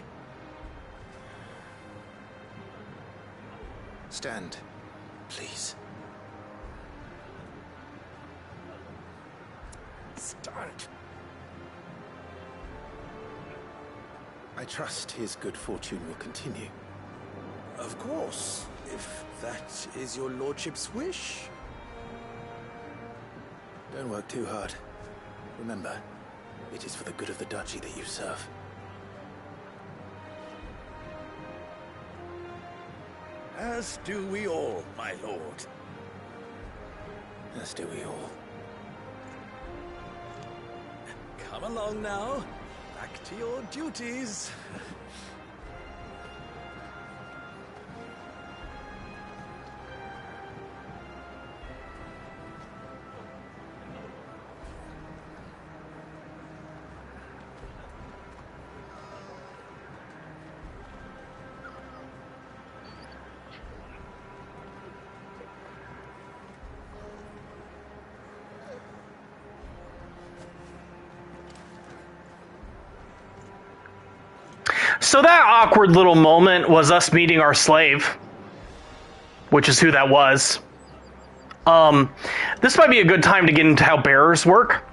Stand, please. Stand. I trust his good fortune will continue. Of course, if that is your lordship's wish. Don't work too hard. Remember, it is for the good of the duchy that you serve. As do we all, my lord. As do we all. Come along now. Back to your duties. So that awkward little moment was us meeting our slave, which is who that was. This might be a good time to get into how bearers work.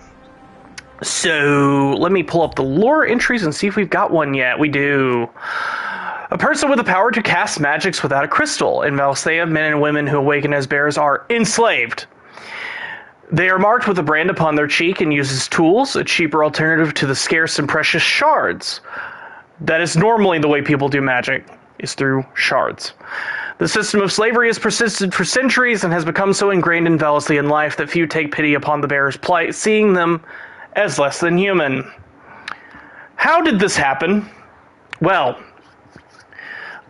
So let me pull up the lore entries and see if we've got one yet. We do. A person with the power to cast magics without a crystal. In Valsea, men and women who awaken as bearers are enslaved. They are marked with a brand upon their cheek and use as tools, a cheaper alternative to the scarce and precious shards. That is normally the way people do magic, is through shards. The system of slavery has persisted for centuries and has become so ingrained in Valisian life that few take pity upon the bearers' plight, seeing them as less than human. How did this happen? Well,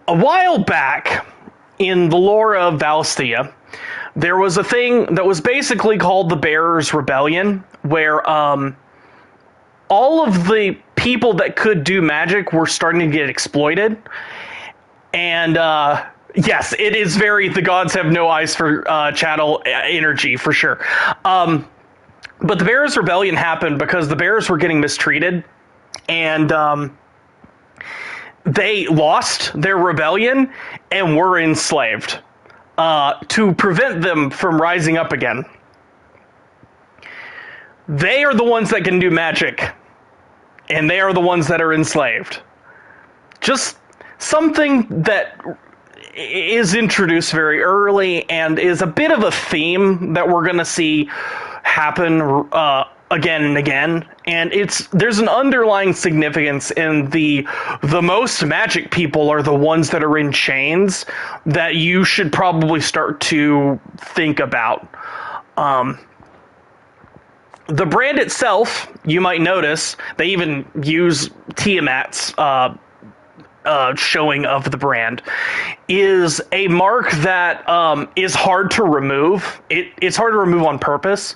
a while back, in the lore of Valisthea, there was a thing that was basically called the Bearers' Rebellion, where all of the people that could do magic were starting to get exploited. And yes, it is very the gods have no eyes for chattel energy, for sure. But the Bearers' Rebellion happened because the bears were getting mistreated, and they lost their rebellion and were enslaved to prevent them from rising up again. They are the ones that can do magic, and they are the ones that are enslaved. Just something that is introduced very early and is a bit of a theme that we're going to see happen again and again. And there's an underlying significance in the most magic people are the ones that are in chains that you should probably start to think about. The brand itself, you might notice, they even use Tiamat's showing of the brand, is a mark that is hard to remove. It's hard to remove on purpose.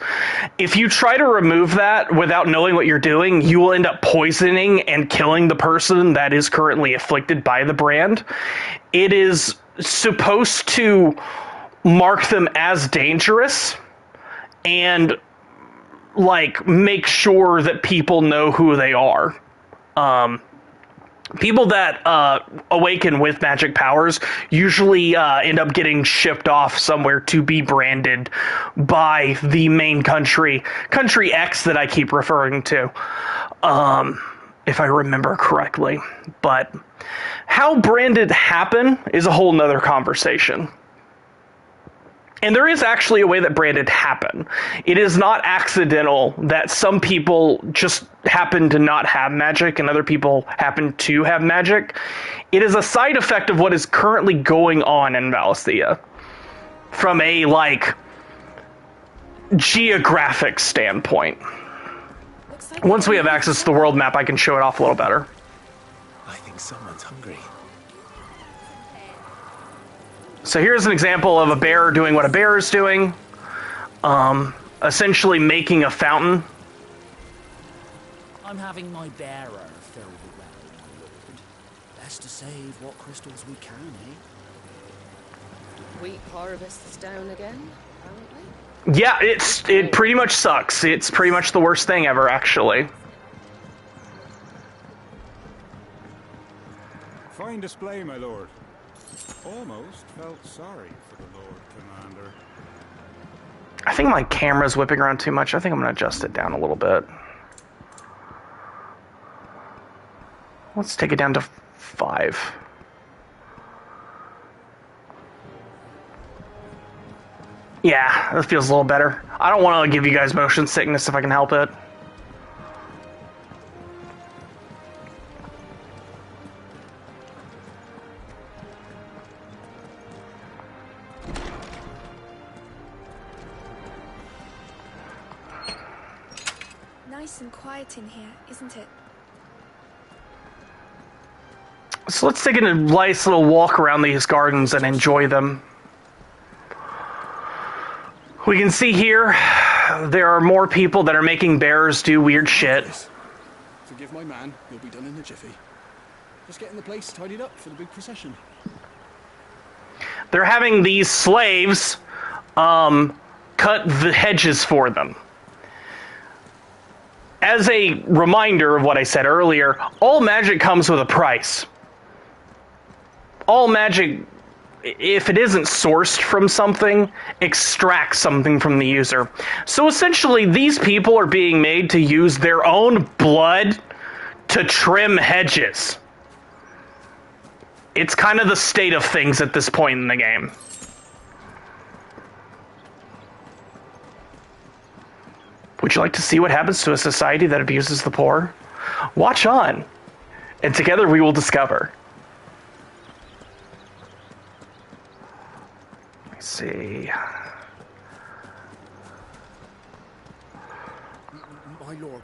If you try to remove that without knowing what you're doing, you will end up poisoning and killing the person that is currently afflicted by the brand. It is supposed to mark them as dangerous and make sure that people know who they are. People that awaken with magic powers usually end up getting shipped off somewhere to be branded by the main country X that I keep referring to, if I remember correctly. But how branded happen is a whole nother conversation. And there is actually a way that branded happen. It is not accidental that some people just happen to not have magic and other people happen to have magic. It is a side effect of what is currently going on in Valisthea from a, geographic standpoint. Once we have access to the world map, I can show it off a little better. I think someone's hungry. So here's an example of a bear doing what a bear is doing. Essentially making a fountain. I'm having my bearer fill the well, my lord. Best to save what crystals we can, eh? Wheat harvest's down again, apparently. Yeah, it pretty much sucks. It's pretty much the worst thing ever, actually. Fine display, my lord. Almost felt sorry for the Lord Commander. I think my camera's whipping around too much. I think I'm going to adjust it down a little bit. Let's take it down to 5. Yeah, that feels a little better. I don't want to give you guys motion sickness if I can help it. Nice and quiet in here, isn't it? So let's take a nice little walk around these gardens and enjoy them. We can see here there are more people that are making bears do weird shit. Forgive my man, he'll be done in a jiffy. Just getting the place tidied up for the big procession. They're having these slaves cut the hedges for them. As a reminder of what I said earlier, all magic comes with a price. All magic, if it isn't sourced from something, extracts something from the user. So essentially, these people are being made to use their own blood to trim hedges. It's kind of the state of things at this point in the game. Would you like to see what happens to a society that abuses the poor? Watch on, and together we will discover. Let's see. My lord,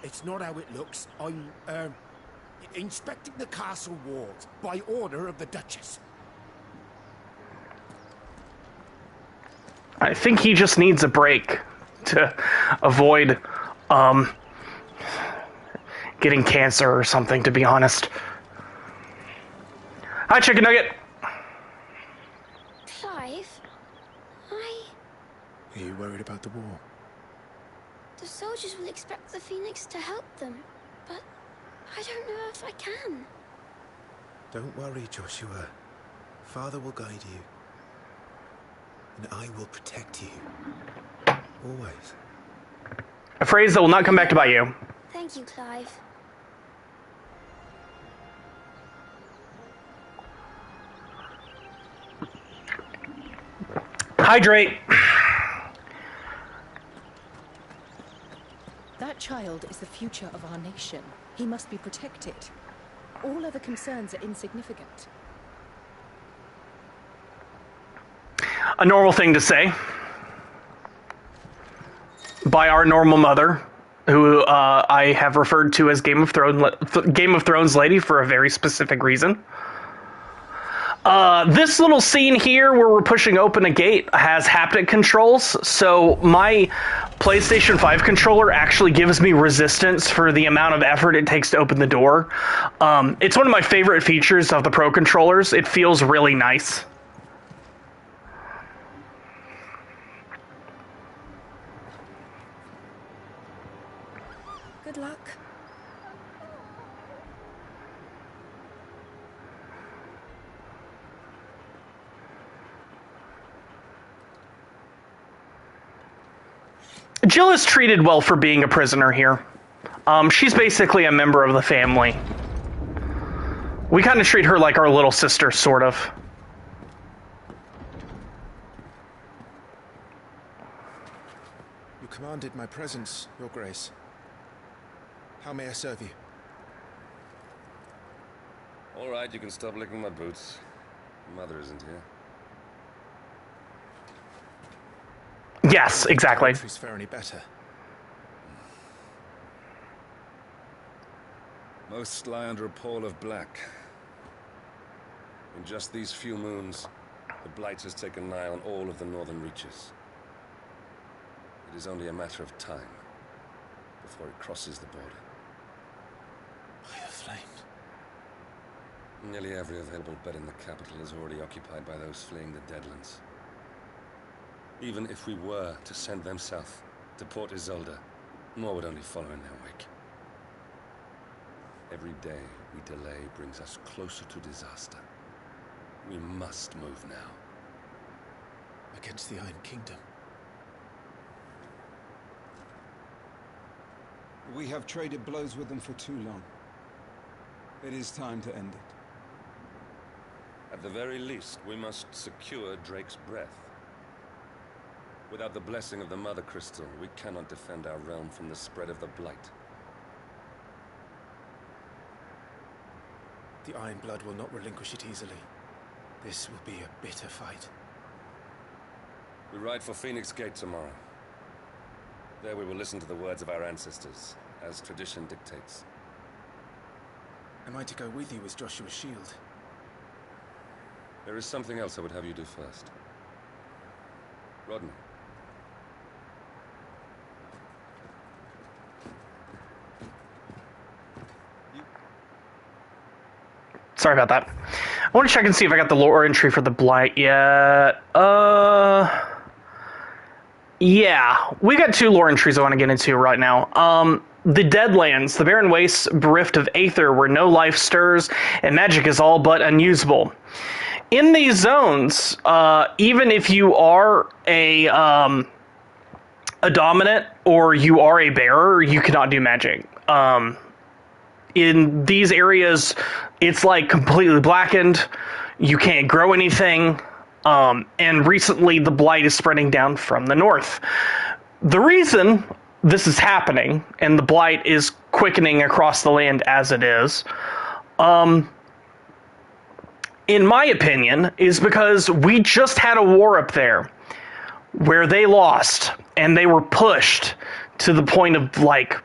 it's not how it looks. I'm, inspecting the castle walls by order of the Duchess. I think he just needs a break to avoid, getting cancer or something, to be honest. Hi, Chicken Nugget! Clive, Are you worried about the war? the soldiers will expect the Phoenix to help them, but I don't know if I can. Don't worry, Joshua. Father will guide you. And I will protect you. Always. A phrase that will not come back to bite you. Thank you, Clive. Hydrate! That child is the future of our nation. He must be protected. All other concerns are insignificant. A normal thing to say. By our normal mother, who I have referred to as Game of Thrones lady for a very specific reason. This little scene here where we're pushing open a gate has haptic controls, so my PlayStation 5 controller actually gives me resistance for the amount of effort it takes to open the door. It's one of my favorite features of the Pro controllers. It feels really nice. Good luck. Jill is treated well for being a prisoner here. She's basically a member of the family. We kind of treat her like our little sister, sort of. You commanded my presence, Your Grace. How may I serve you? All right, you can stop licking my boots. Mother isn't here. Yes, exactly. Countries fare any better? Most lie under a pall of black. In just these few moons, the Blight has taken nigh on all of the northern reaches. It is only a matter of time before it crosses the border. By the flames. Nearly every available bed in the capital is already occupied by those fleeing the Deadlands. Even if we were to send them south, to Port Isolde, more would only follow in their wake. Every day we delay brings us closer to disaster. We must move now. Against the Iron Kingdom. We have traded blows with them for too long. It is time to end it. At the very least, we must secure Drake's breath. Without the blessing of the Mother Crystal, we cannot defend our realm from the spread of the Blight. The Iron Blood will not relinquish it easily. This will be a bitter fight. We ride for Phoenix Gate tomorrow. There we will listen to the words of our ancestors, as tradition dictates. Am I to go with you as Joshua's shield? There is something else I would have you do first. Rodney. Sorry about that. I want to check and see if I got the lore entry for the Blight yet. Yeah. We got 2 lore entries I want to get into right now. The Deadlands, the barren wastes bereft of aether where no life stirs and magic is all but unusable. In these zones, even if you are a dominant or you are a bearer, you cannot do magic. In these areas, it's like completely blackened. You can't grow anything. And recently, the Blight is spreading down from the north. The reason this is happening, and the blight is quickening across the land as it is, in my opinion, is because we just had a war up there where they lost, and they were pushed to the point of, like,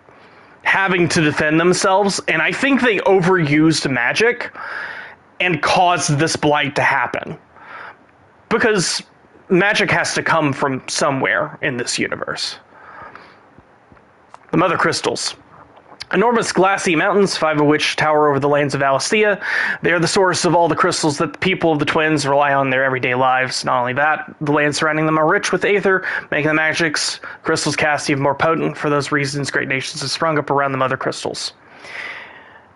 having to defend themselves, and I think they overused magic and caused this blight to happen. Because magic has to come from somewhere in this universe. The Mother Crystals. Enormous glassy mountains, 5 of which tower over the lands of Alastia. They are the source of all the crystals that the people of the Twins rely on in their everyday lives. Not only that, the lands surrounding them are rich with aether, making the magics crystals cast even more potent. For those reasons, great nations have sprung up around the Mother Crystals.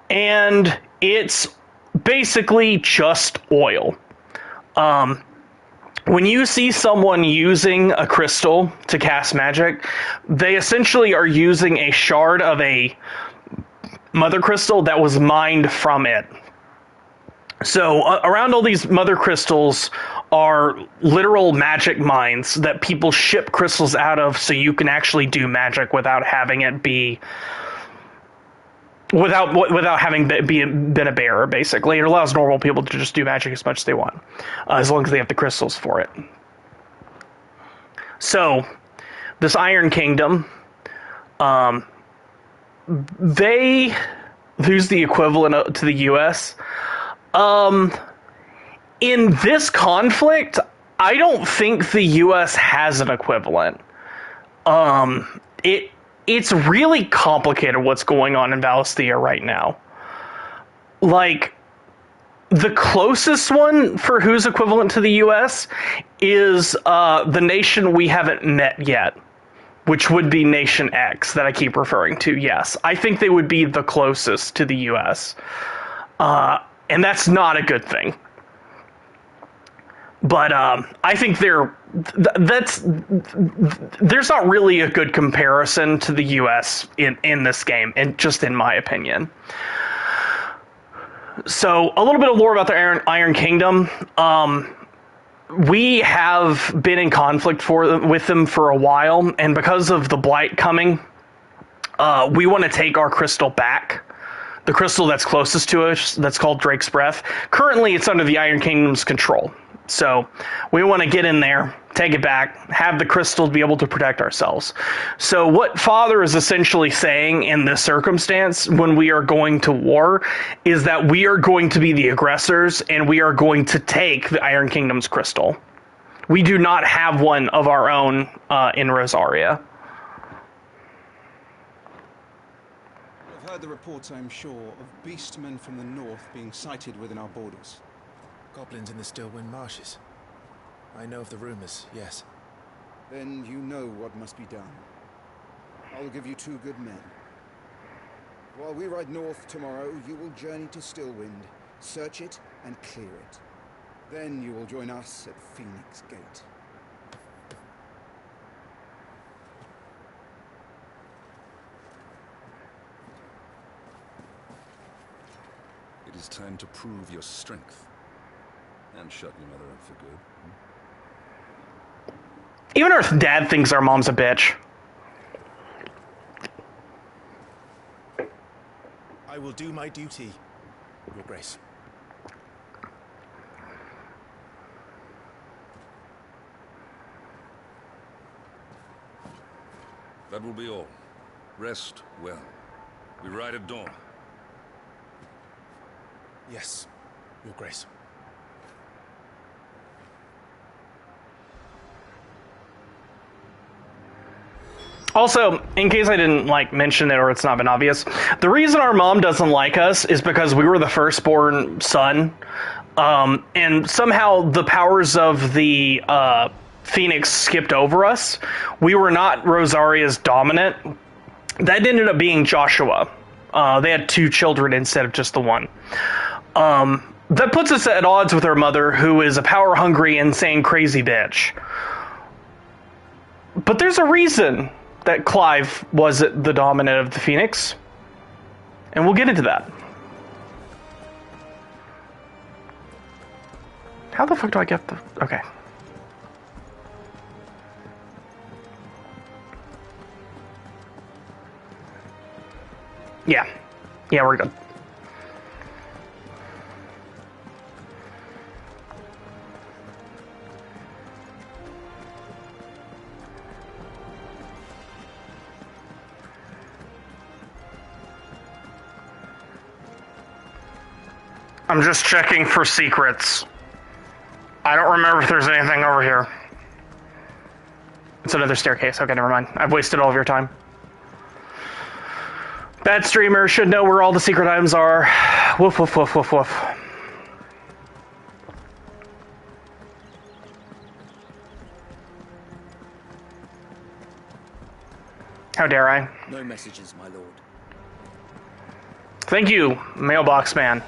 And it's basically just oil. When you see someone using a crystal to cast magic, they essentially are using a shard of a mother crystal that was mined from it. So around all these mother crystals are literal magic mines that people ship crystals out of so you can actually do magic without having it be... Without having been a bearer, basically. It allows normal people to just do magic as much as they want, as long as they have the crystals for it. So, this Iron Kingdom, who's the equivalent to the U.S., in this conflict, I don't think the U.S. has an equivalent. It's really complicated what's going on in Valisthea right now. Like, the closest one for who's equivalent to the US is the nation we haven't met yet, which would be Nation X that I keep referring to, yes. I think they would be the closest to the US. And that's not a good thing. But I think there's not really a good comparison to the U.S. in this game, and just in my opinion. So a little bit of lore about the Iron Kingdom. We have been in conflict with them for a while, and because of the blight coming, we want to take our crystal back. The crystal that's closest to us, that's called Drake's Breath. Currently, it's under the Iron Kingdom's control. So we want to get in there, take it back, have the crystal to be able to protect ourselves. So what Father is essentially saying in this circumstance when we are going to war is that we are going to be the aggressors and we are going to take the Iron Kingdom's crystal. We do not have one of our own in Rosaria. I've heard the reports, I'm sure, of beastmen from the north being sighted within our borders. Goblins in the Stillwind Marshes. I know of the rumors, yes. Then you know what must be done. I'll give you 2 good men. While we ride north tomorrow, you will journey to Stillwind, search it, and clear it. Then you will join us at Phoenix Gate. It is time to prove your strength. And shut your mother up for good. Even our dad thinks our mom's a bitch. I will do my duty, Your Grace. That will be all. Rest well. We ride at dawn. Yes, Your Grace. Also, in case I didn't mention it or it's not been obvious, the reason our mom doesn't like us is because we were the firstborn son, and somehow the powers of the Phoenix skipped over us. We were not Rosaria's dominant. That ended up being Joshua. They had 2 children instead of just the one. That puts us at odds with our mother, who is a power-hungry, insane, crazy bitch. But there's a reason that Clive was the dominant of the Phoenix. And we'll get into that. How the fuck do I get the... Okay. Yeah. Yeah, we're good. I'm just checking for secrets. I don't remember if there's anything over here. It's another staircase. Okay, never mind. I've wasted all of your time. Bad streamer should know where all the secret items are. Woof, woof, woof, woof, woof. How dare I? No messages, my lord. Thank you, mailbox man.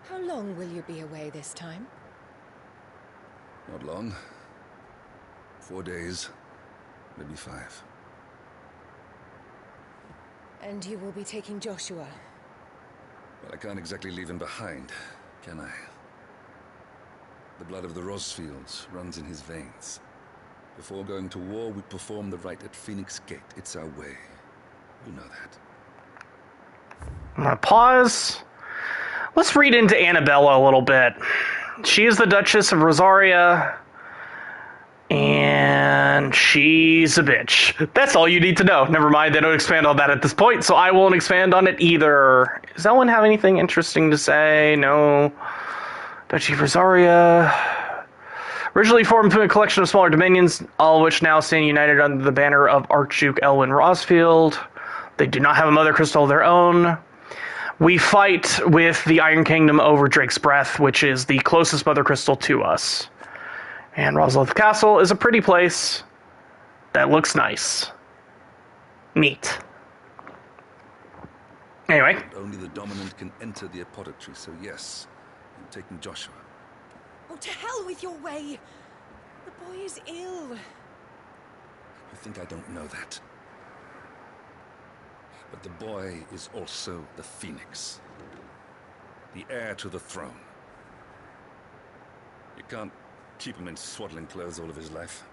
How long will you be away this time? Not long. 4 days, maybe 5. And you will be taking Joshua? Well, I can't exactly leave him behind, can I? The blood of the Rosfields runs in his veins. Before going to war, we perform the rite at Phoenix Gate. It's our way. You know that. I'm gonna pause. Let's read into Annabella a little bit. She is the Duchess of Rosaria, and she's a bitch. That's all you need to know. Never mind, they don't expand on that at this point, so I won't expand on it either. Does anyone have anything interesting to say? No. Duchy of Rosaria. Originally formed from a collection of smaller dominions, all of which now stand united under the banner of Archduke Elwyn Rosfield. They do not have a mother crystal of their own. We fight with the Iron Kingdom over Drake's Breath, which is the closest mother crystal to us. And Roslith Castle is a pretty place that looks nice. Neat. Anyway. Only the dominant can enter the apothecary, so yes, I'm taking Joshua. Oh, to hell with your way! The boy is ill. You think I don't know that? But the boy is also the Phoenix. The heir to the throne. You can't keep him in swaddling clothes all of his life.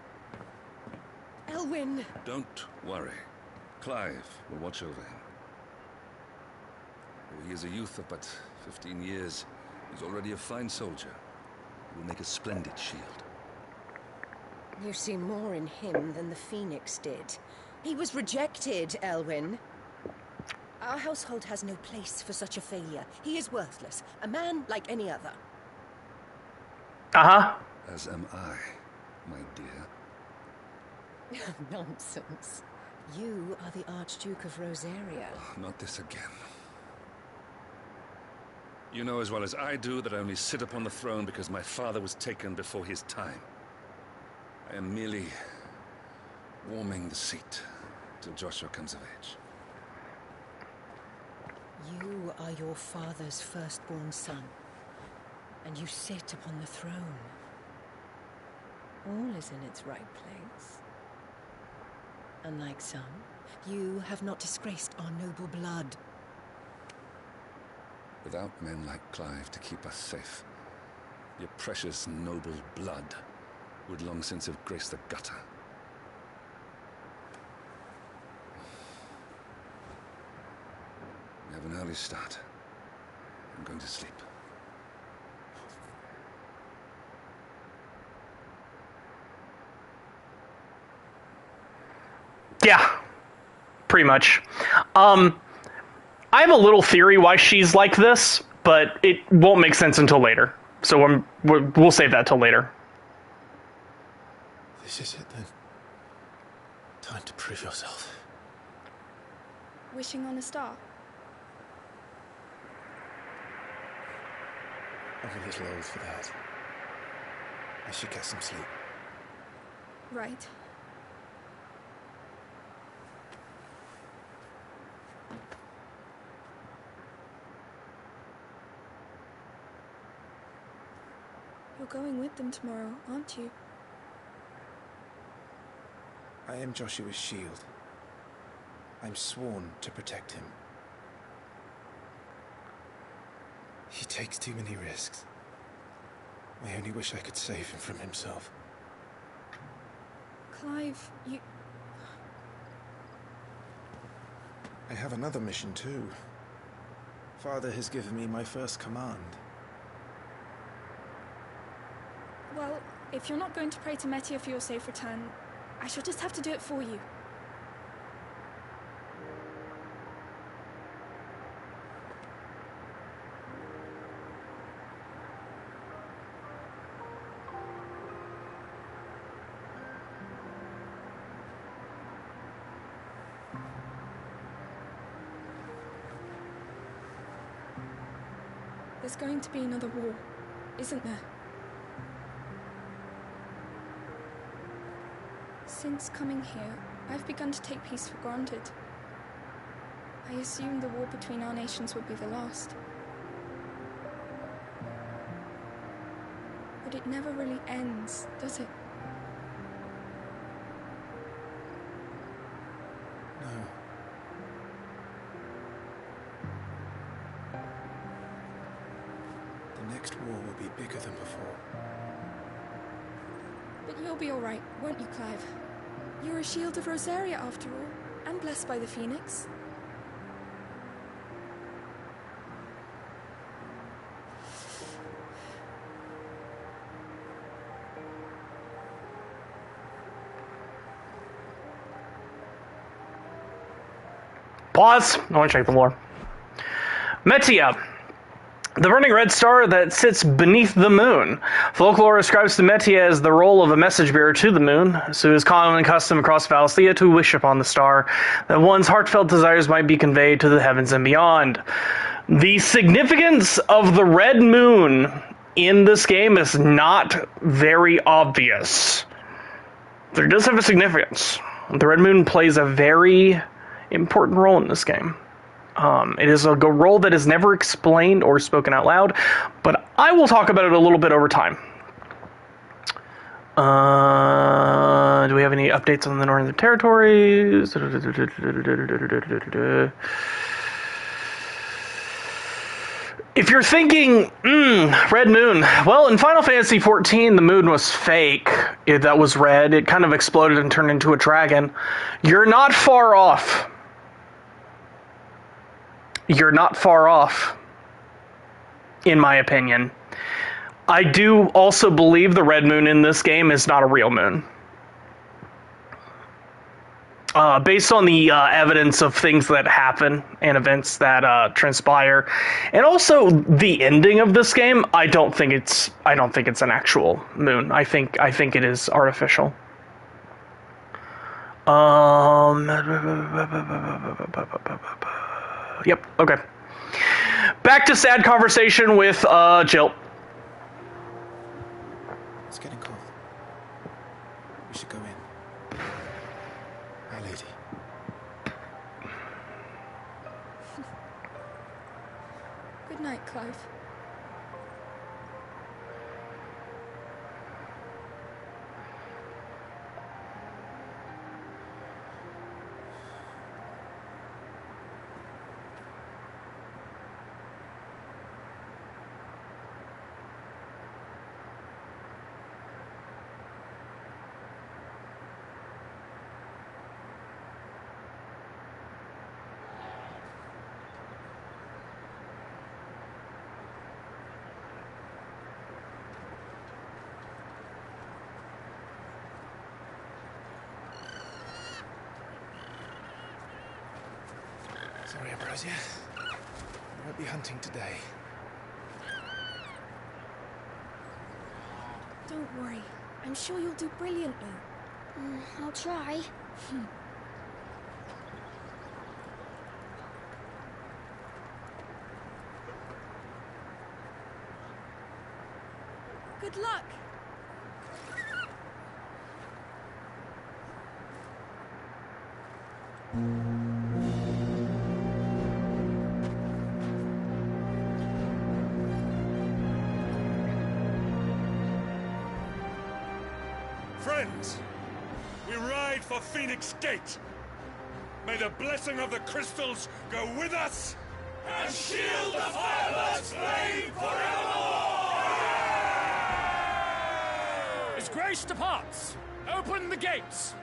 Elwyn! Don't worry. Clive will watch over him. Though he is a youth of but 15 years, he's already a fine soldier. He will make a splendid shield. You see more in him than the Phoenix did. He was rejected, Elwyn. Our household has no place for such a failure. He is worthless. A man like any other. Uh-huh. As am I, my dear. Nonsense. You are the Archduke of Rosaria. Oh, not this again. You know as well as I do that I only sit upon the throne because my father was taken before his time. I am merely warming the seat till Joshua comes of age. You are your father's firstborn son, and you sit upon the throne. All is in its right place. Unlike some, you have not disgraced our noble blood. Without men like Clive to keep us safe, your precious noble blood would long since have graced the gutter. We have an early start. I'm going to sleep. Yeah, pretty much. I have a little theory why she's like this, but it won't make sense until later. So we'll save that till later. This is it then. Time to prove yourself. Wishing on a star? I'm a little old for that. I should get some sleep. Right. You're going with them tomorrow, aren't you? I am Joshua's shield. I'm sworn to protect him. He takes too many risks. I only wish I could save him from himself. Clive, you... I have another mission too. Father has given me my first command. Well, if you're not going to pray to Metia for your safe return, I shall just have to do it for you. There's going to be another war, isn't there? Since coming here, I've begun to take peace for granted. I assumed the war between our nations would be the last. But it never really ends, does it? No. The next war will be bigger than before. But you'll be all right, won't you, Clive? You're a shield of Rosaria, after all, and blessed by the Phoenix. Pause. I want to check the lore. Metia. The burning red star that sits beneath the moon. Folklore ascribes to Metia as the role of a message bearer to the moon, so it is common and custom across Valisthea to wish upon the star, that one's heartfelt desires might be conveyed to the heavens and beyond. The significance of the red moon in this game is not very obvious. There does have a significance. The red moon plays a very important role in this game. It is a role that is never explained or spoken out loud, but I will talk about it a little bit over time. Do we have any updates on the Northern Territories? If you're thinking, red moon, well, in Final Fantasy XIV, the moon was fake. That was red. It kind of exploded and turned into a dragon. You're not far off. You're not far off, in my opinion. I do also believe the red moon in this game is not a real moon. Based on the evidence of things that happen and events that transpire, and also the ending of this game, I don't think it's an actual moon. I think it is artificial. Yep, okay. Back to sad conversation with Jill. It's getting cold. We should go in. Our Lady. Good night, Clive. Sorry, Ambrosia. I won't be hunting today. Don't worry. I'm sure you'll do brilliantly. I'll try. Good luck! friends, we ride for Phoenix Gate. May the blessing of the crystals go with us and shield the Firebird's flame forevermore! His Grace departs! Open the gates!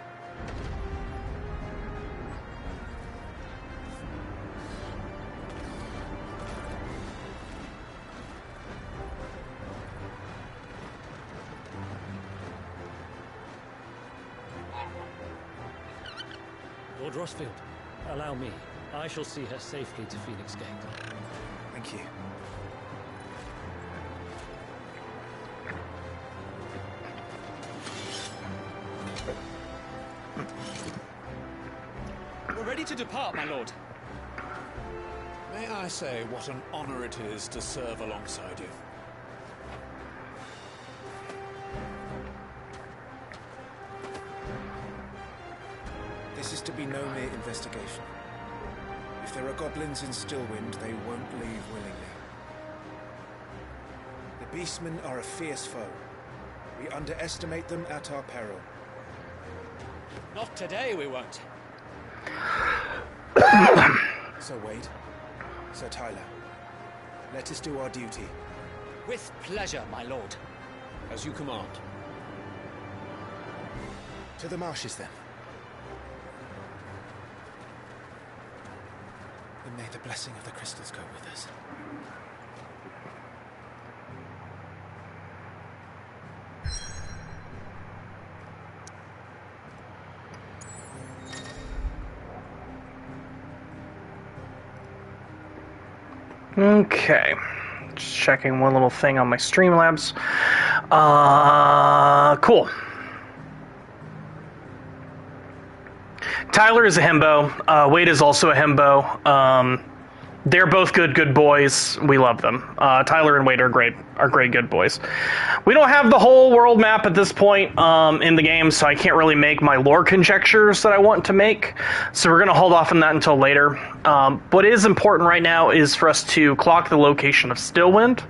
Lord Rossfield, allow me. I shall see her safely to Phoenix Gate. Thank you. We're ready to depart, my lord. May I say what an honor it is to serve alongside you? This is to be no mere investigation. If there are goblins in Stillwind, they won't leave willingly. The Beastmen are a fierce foe. We underestimate them at our peril. Not today, we won't. Sir Wade, Sir Tyler, let us do our duty. With pleasure, my lord. As you command. To the marshes, then. And may the blessing of the crystals go with us. Okay. Just checking one little thing on my Streamlabs. Cool. Tyler is a himbo. Wade is also a himbo. They're both good boys. We love them. Tyler and Wade are great good boys. We don't have the whole world map at this point in the game, so I can't really make my lore conjectures that I want to make. So we're going to hold off on that until later. What is important right now is for us to clock the location of Stillwind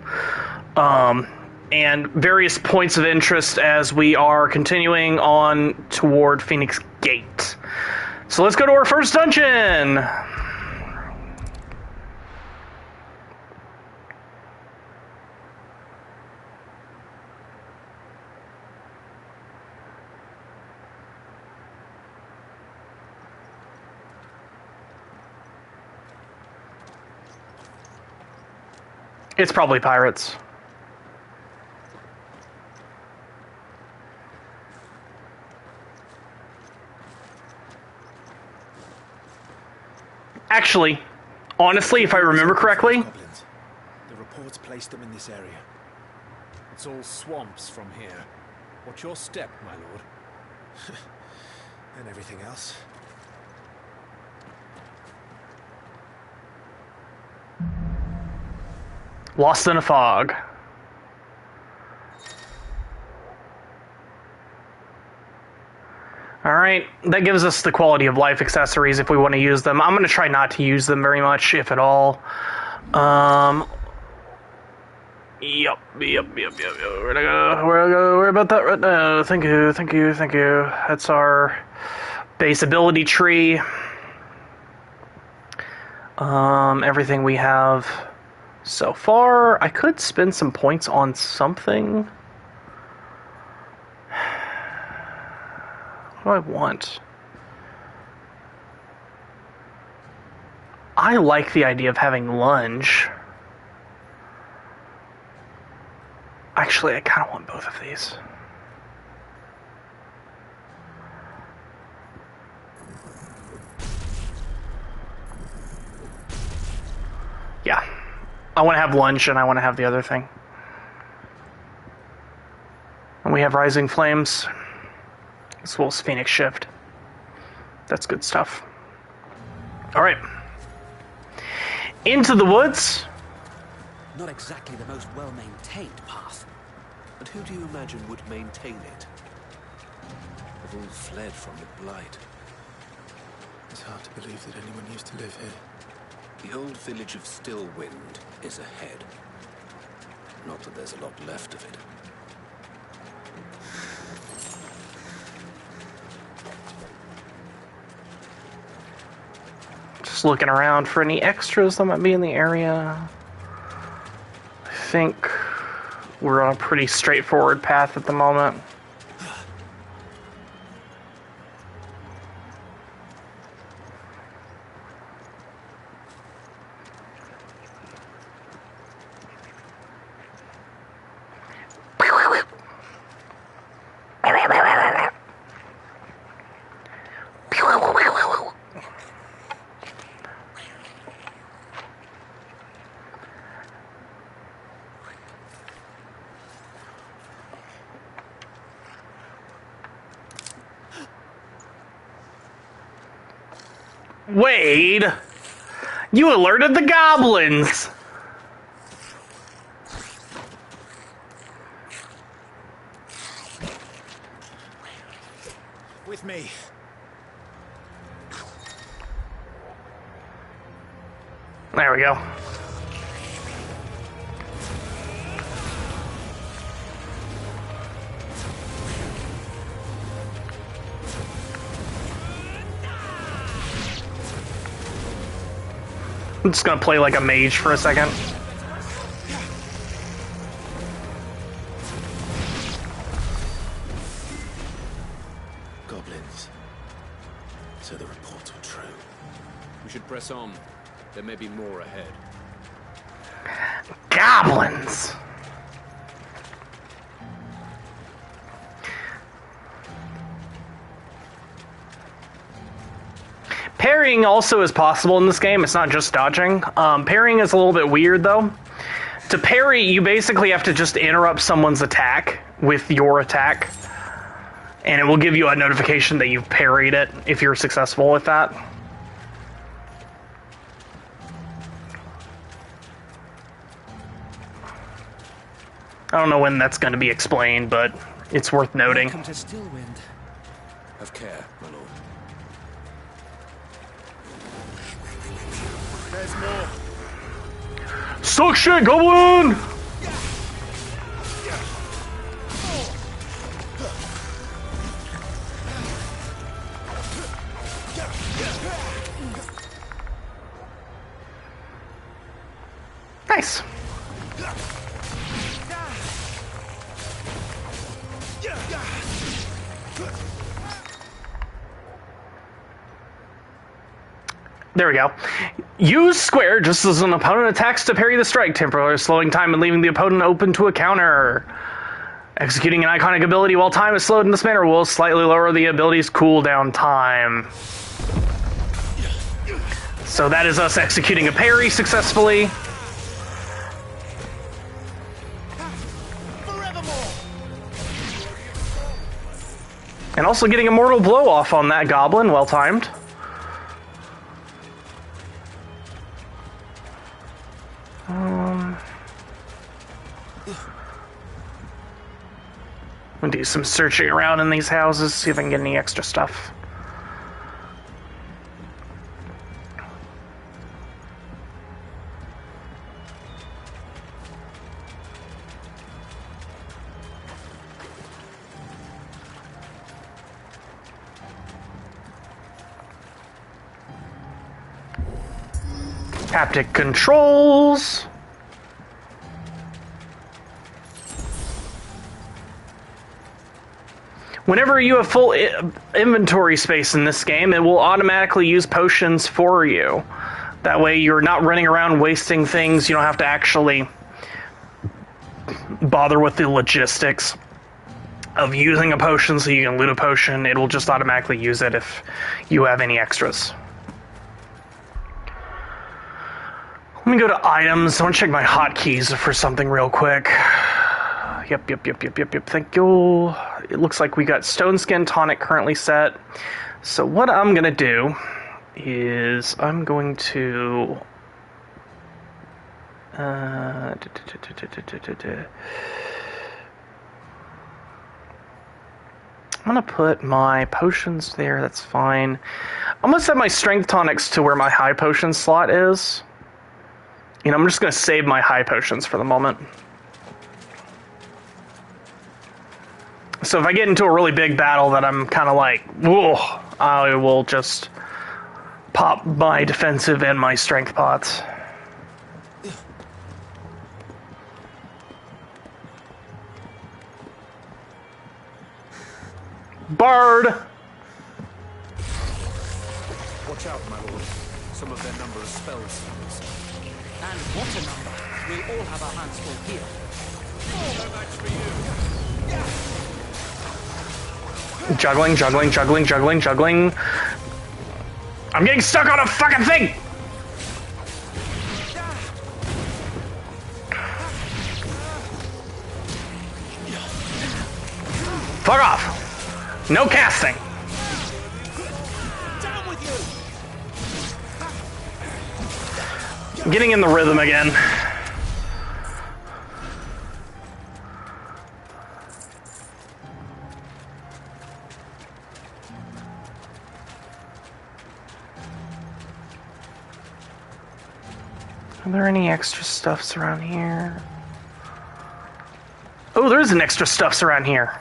and various points of interest as we are continuing on toward Phoenix Gate. So let's go to our first dungeon! It's probably pirates. Actually, honestly, if I remember correctly... The reports placed them in this area. It's all swamps from here. What's your step, my lord? And everything else. Lost in a fog. Alright, that gives us the quality of life accessories if we want to use them. I'm going to try not to use them very much, if at all. Yep. We're gonna go worry about that right now. Thank you. That's our base ability tree. Everything we have so far. I could spend some points on something. What do I want? I like the idea of having lunge. Actually, I kind of want both of these. Yeah. I want to have lunge and I want to have the other thing. And we have Rising Flames. As well as Phoenix Shift. That's good stuff. Alright. Into the woods. Not exactly the most well-maintained path. And who do you imagine would maintain it? They've all fled from the Blight. It's hard to believe that anyone used to live here. The old village of Stillwind is ahead. Not that there's a lot left of it. Just looking around for any extras that might be in the area. I think we're on a pretty straightforward path at the moment. Wade, you alerted the goblins! With me. There we go. I'm just gonna play like a mage for a second. Goblins. So the reports were true. We should press on. There may be more ahead. Goblins! Parrying also is possible in this game. It's not just dodging. Parrying is a little bit weird, though. To parry, you basically have to just interrupt someone's attack with your attack, and it will give you a notification that you've parried it if you're successful with that. I don't know when that's going to be explained, but it's worth noting. Welcome to Stillwind. Have care, my lord. There's more. Suck shit, goblin! Nice. There we go. Use square just as an opponent attacks to parry the strike, temporarily slowing time and leaving the opponent open to a counter. Executing an iconic ability while time is slowed in this manner will slightly lower the ability's cooldown time. So that is us executing a parry successfully. And also getting a mortal blow off on that goblin, well timed. I'm gonna do some searching around in these houses, see if I can get any extra stuff. Haptic controls. Whenever you have full inventory space in this game, it will automatically use potions for you. That way you're not running around wasting things. You don't have to actually bother with the logistics of using a potion so you can loot a potion. It will just automatically use it if you have any extras. Let me go to items. I want to check my hotkeys for something real quick. Yep. Thank you. It looks like we got Stone Skin Tonic currently set. So what I'm going to do is I'm going to... I'm going to put my potions there. That's fine. I'm going to set my Strength Tonics to where my high potion slot is. You know, I'm just going to save my high potions for the moment. So if I get into a really big battle that I'm kind of like, whoa, I will just pop my defensive and my strength pots. Bard! Watch out, my lord. Some of their number are spell sealers. And what a number! We'll all have our hands full here. No match for you. Juggling, juggling, juggling, juggling, juggling. I'm getting stuck on a fucking thing! Fuck off! No casting! Down with you! I'm getting in the rhythm again. Are there any extra stuffs around here? Oh, there is an extra stuffs around here.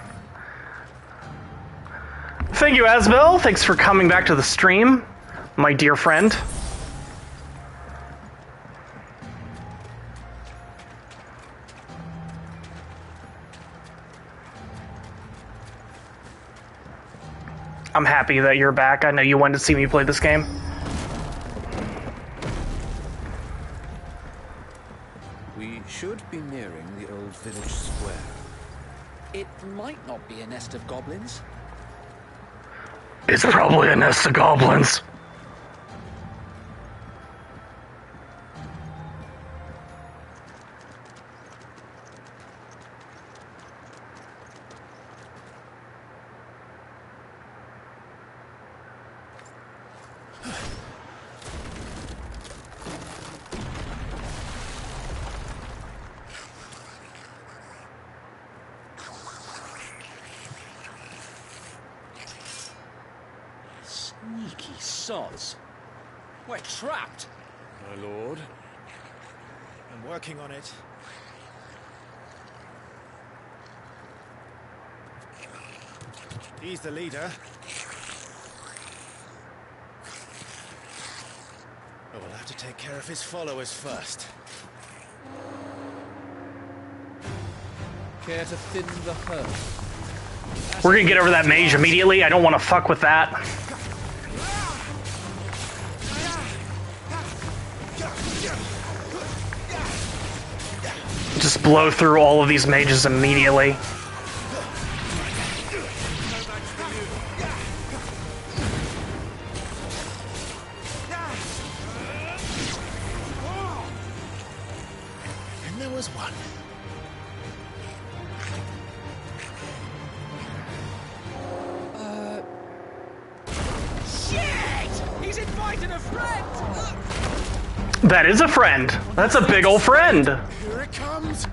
Thank you, Asbel. Thanks for coming back to the stream, my dear friend. I'm happy that you're back. I know you wanted to see me play this game. We should be nearing the old village square. It might not be a nest of goblins. It's probably a nest of goblins. Sneaky sods. We're trapped. My lord. I'm working on it. He's the leader. But we'll have to take care of his followers first. Care to thin the herd? We're gonna get over that mage immediately. I don't want to fuck with that. Just blow through all of these mages immediately. And there was one. Shit! He's invited a friend! That is a friend. That's a big old friend. Here it comes.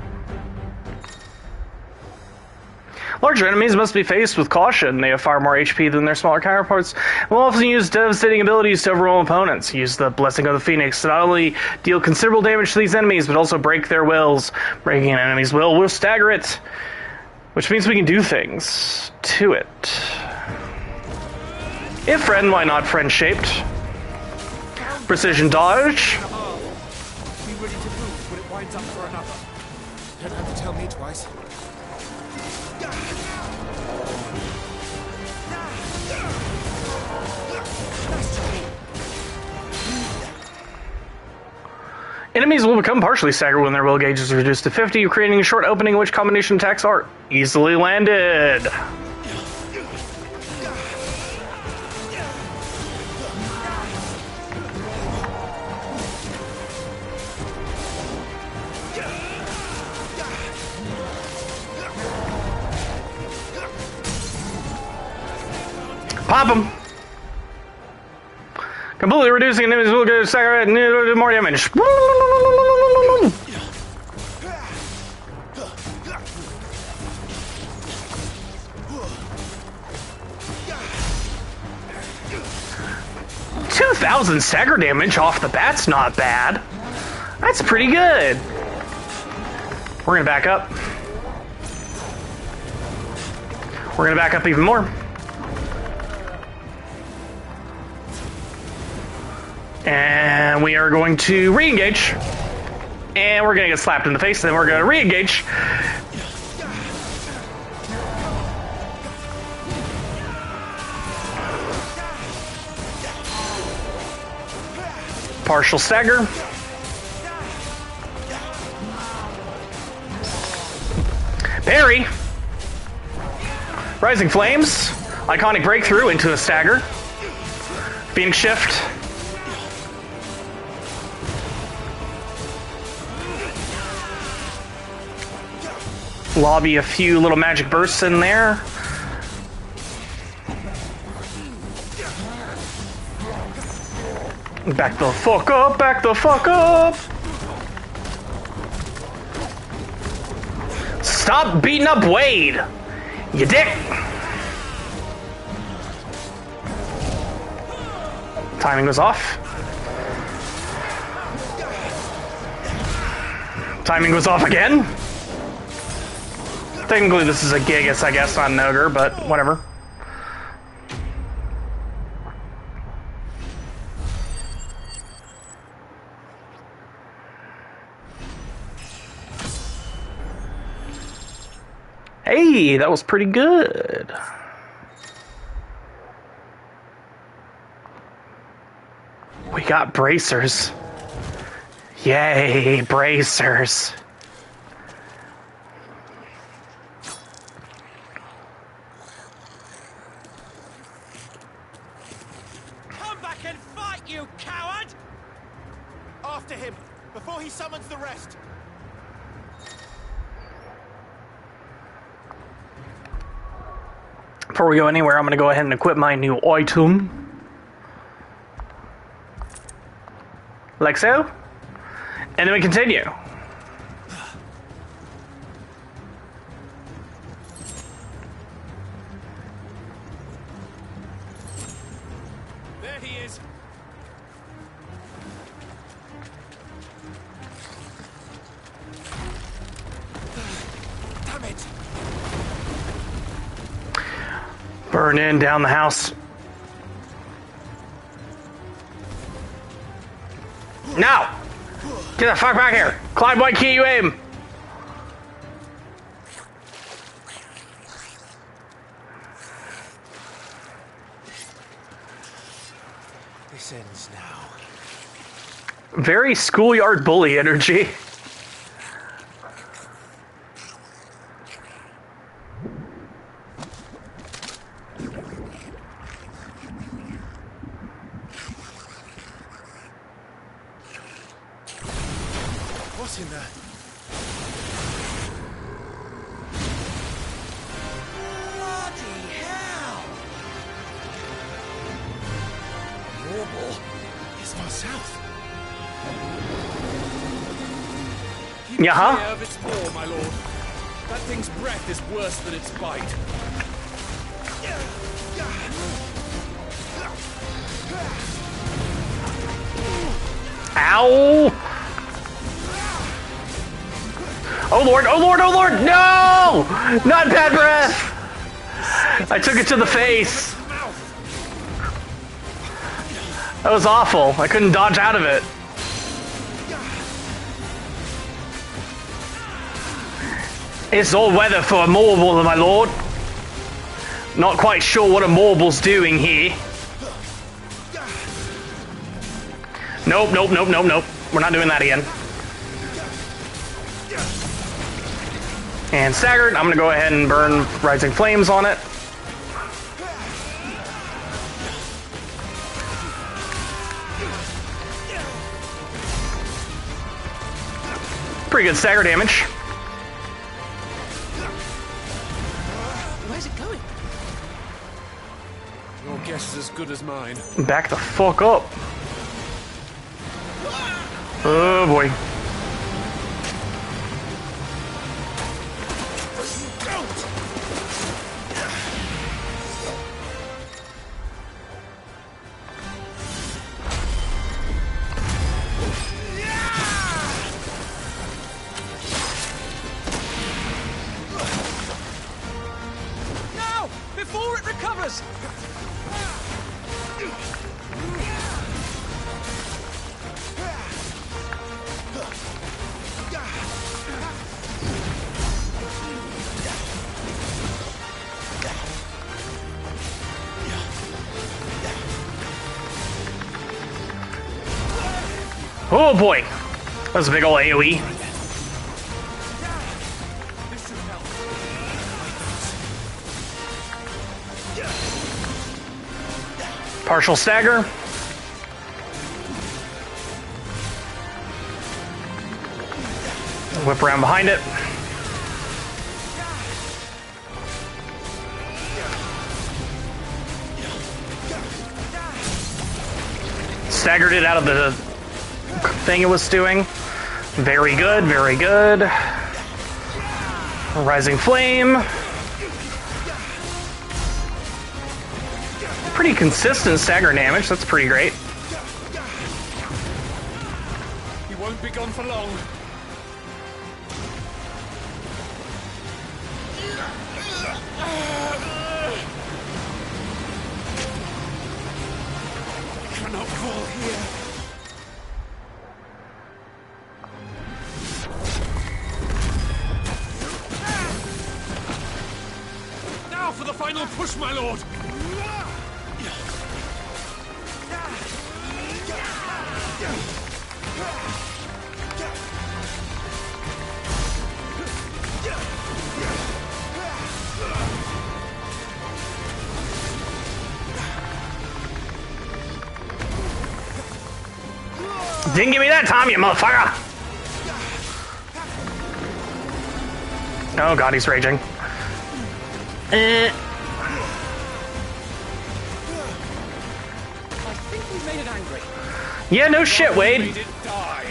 Larger enemies must be faced with caution. They have far more HP than their smaller counterparts and will often use devastating abilities to overwhelm opponents. Use the Blessing of the Phoenix to not only deal considerable damage to these enemies, but also break their wills. Breaking an enemy's will stagger it, which means we can do things to it. If friend, why not friend-shaped? Precision dodge. Be ready to move when it winds up for another. Don't have to tell me twice. Enemies will become partially staggered when their will gauge is reduced to 50, creating a short opening in which combination attacks are easily landed. Pop him! Completely reducing enemies will get staggered and more damage. 2,000 stagger damage off the bat's not bad. That's pretty good. We're gonna back up. We're gonna back up even more. And we are going to re-engage. And we're going to get slapped in the face, and then we're going to re-engage. Partial stagger. Parry. Rising Flames. Iconic breakthrough into a stagger. Phoenix Shift. Lobby a few little magic bursts in there. Back the fuck up, back the fuck up! Stop beating up Wade, you dick! Timing was off. Timing was off again. Technically this is a Gigas, I guess, not an ogre, but whatever. Hey, that was pretty good. We got bracers. Yay, bracers. Come back and fight, you coward! After him, before he summons the rest. Before we go anywhere, I'm going to go ahead and equip my new item. Like so. And then we continue. There he is. Damn it. Burn in down the house. Now! Get the fuck back here! Clyde White key, you aim! This ends now. Very schoolyard bully energy. What's in there? Bloody hell! Warble is far south. Keep Yeah. clear of its maw, my lord. That thing's breath is worse than its bite. Ow! Oh lord, oh lord, oh lord! No! Not bad breath! I took it to the face. That was awful. I couldn't dodge out of it. It's all weather for a Morble, my lord. Not quite sure what a Morble's doing here. Nope, nope, nope, nope, nope. We're not doing that again. And staggered. I'm gonna go ahead and burn Rising Flames on it. Pretty good stagger damage. Where's it going? Your guess is as good as mine. Back the fuck up. Oh boy. No! Before it recovers! Oh boy! That was a big ol' AoE. Partial stagger. Whip around behind it. Staggered it out of the thing it was doing. Very good, very good. Rising flame. Pretty consistent stagger damage, that's pretty great. He won't be gone for long. Cannot fall here. Now for the final push, my lord! Didn't give me that time, you motherfucker! Oh god, he's raging. I think we made it angry. Yeah, no shit, Wade. Made it die.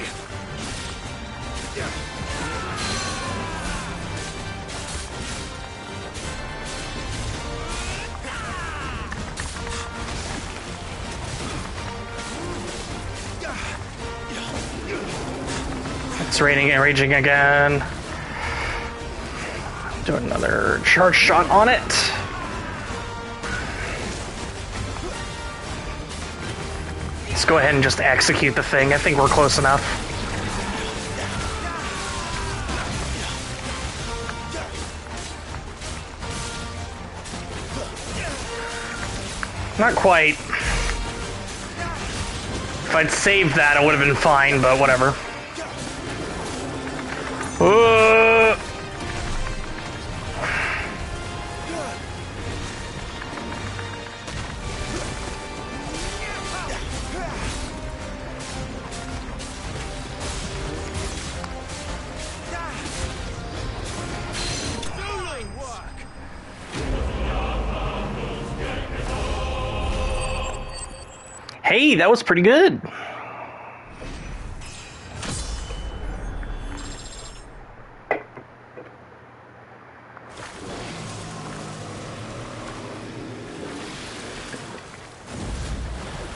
It's raining and raging again. Do another charge shot on it. Let's go ahead and just execute the thing. I think we're close enough. Not quite. If I'd saved that, it would have been fine, but whatever. Hey, that was pretty good.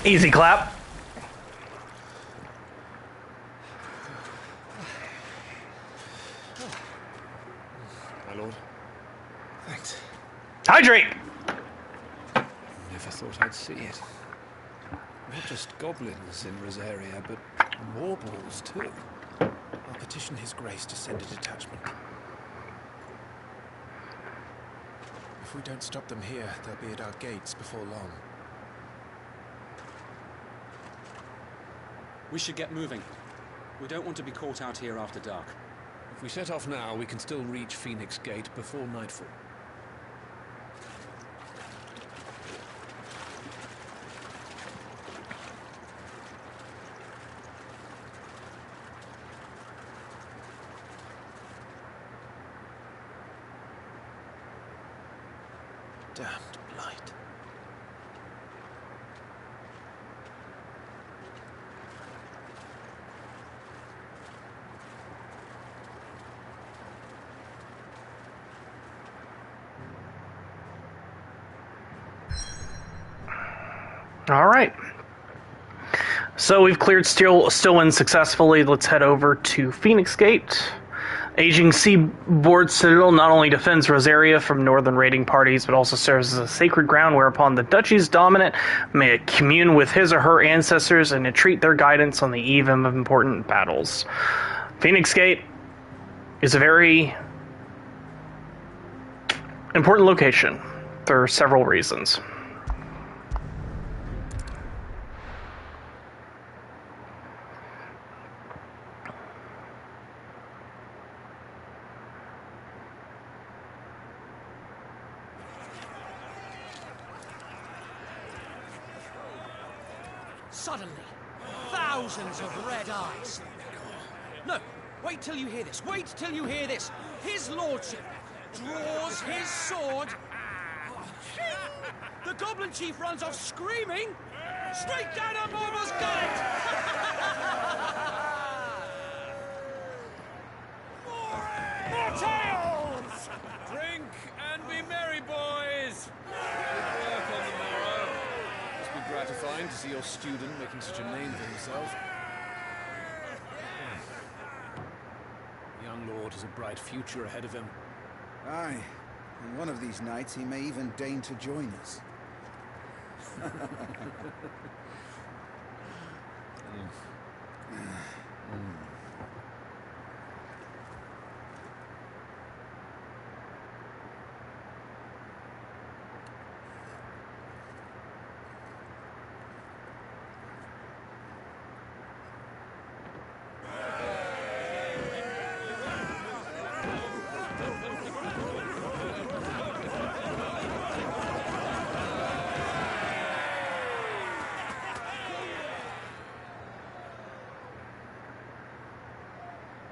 Easy clap. My lord. Thanks. Hydrate! Never thought I'd see it. Not just goblins in Rosaria, but morbals too. I'll petition His Grace to send a detachment. If we don't stop them here, they'll be at our gates before long. We should get moving. We don't want to be caught out here after dark. If we set off now, we can still reach Phoenix Gate before nightfall. Damned blight. All right. So we've cleared Stillwind successfully. Let's head over to Phoenix Gate. Aging seaboard citadel not only defends Rosaria from northern raiding parties, but also serves as a sacred ground whereupon the duchy's dominant may commune with his or her ancestors and entreat their guidance on the eve of important battles. Phoenix Gate is a very important location for several reasons. Suddenly, thousands of red eyes. No, wait till you hear this. Wait till you hear this. His lordship draws his sword. The goblin chief runs off screaming straight down a Mordor's gullet. More tales! Drink and be merry, boys! Good work on the morrow. Must be gratifying to see your student making such a name for himself. The young lord has a bright future ahead of him. Aye, and one of these nights he may even deign to join us.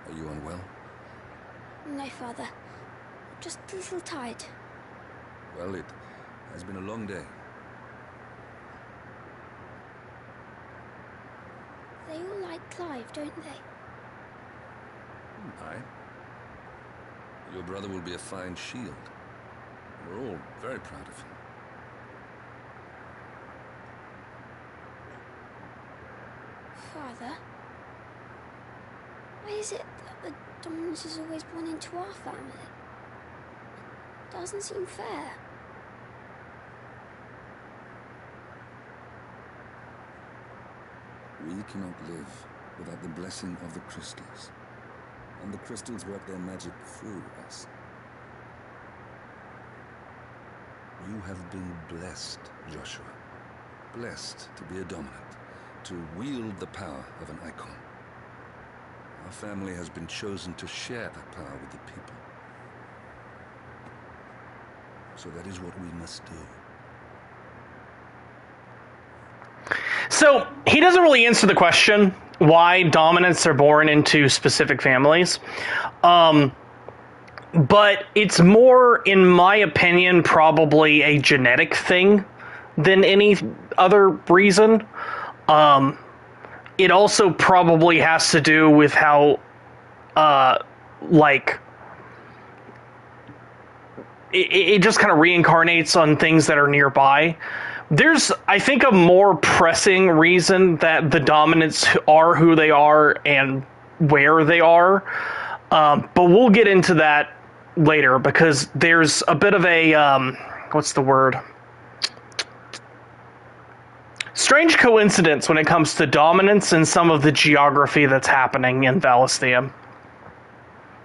Are you unwell? No, Father. Just a little tired. Well, it has been a long day. They all like Clive, don't they? Aye. Your brother will be a fine shield. We're all very proud of him. Father? Why is it that the Dominus is always born into our family? It doesn't seem fair. We cannot live without the blessing of the crystals. And the crystals work their magic through us. You have been blessed, Joshua. Blessed to be a dominant, to wield the power of an icon. Our family has been chosen to share that power with the people. So that is what we must do. So, he doesn't really answer the question why dominants are born into specific families. But it's more, in my opinion, probably a genetic thing than any other reason. It also probably has to do with how, it just kind of reincarnates on things that are nearby. There's, I think, a more pressing reason that the dominants are who they are and where they are. But we'll get into that later, because there's a bit of a, what's the word? Strange coincidence when it comes to dominance and some of the geography that's happening in Valisthea.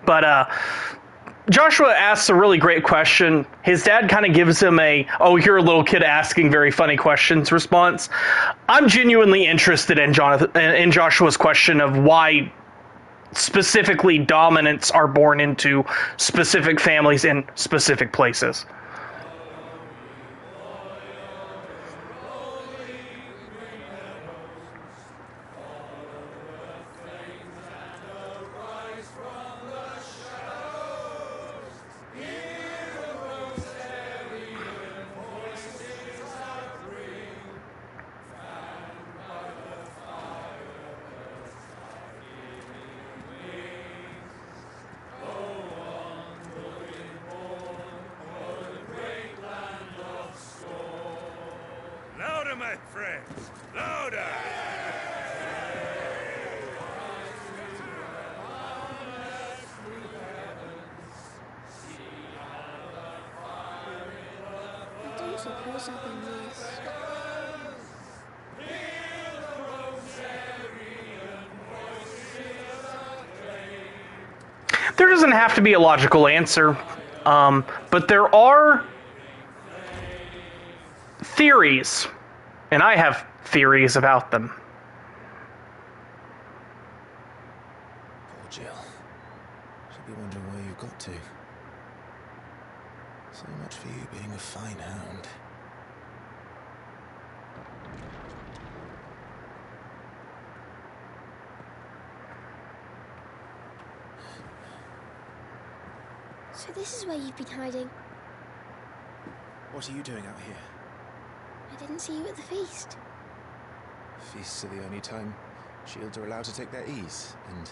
But, Joshua asks a really great question. His dad kind of gives him a, oh, you're a little kid asking very funny questions response. I'm genuinely interested in Joshua's question of why specifically dominants are born into specific families in specific places. Louder, my friends! Louder! I don't suppose I've been missed. There doesn't have to be a logical answer, but there are theories, and I have theories about them. Poor Jill. She'll be wondering where you got to. So much for you being a fine hound. So this is where you've been hiding. What are you doing out here? I didn't see you at the feast. Feasts are the only time shields are allowed to take their ease, and...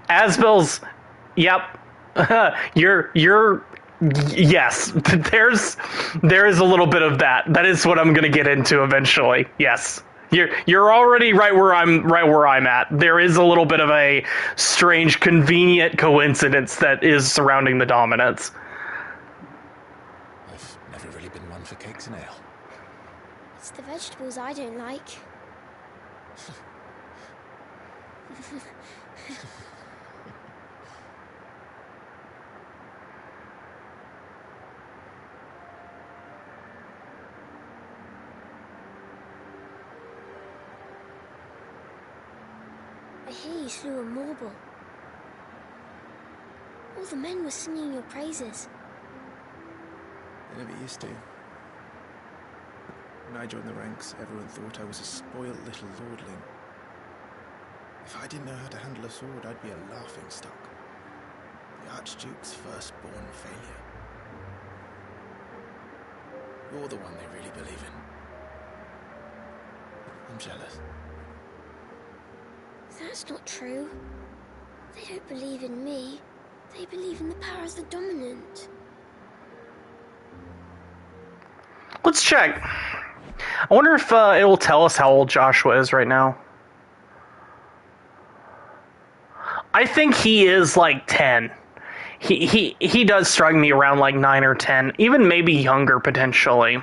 Asbel's... Yep. Yes. There is a little bit of that. That is what I'm gonna get into eventually. Yes. You're already right where I'm at. There is a little bit of a strange, convenient coincidence that is surrounding the dominance. I've never really been one for cakes and ale. It's the vegetables I don't like. I hear you slew a Morble. All the men were singing your praises. They never used to. When I joined the ranks, everyone thought I was a spoilt little lordling. If I didn't know how to handle a sword, I'd be a laughingstock. The Archduke's firstborn failure. You're the one they really believe in. I'm jealous. That's not true. They don't believe in me. They believe in the power of the dominant. Let's check. I wonder if it will tell us how old Joshua is right now. I think he is like 10. He does strike me around like 9 or 10, even maybe younger potentially.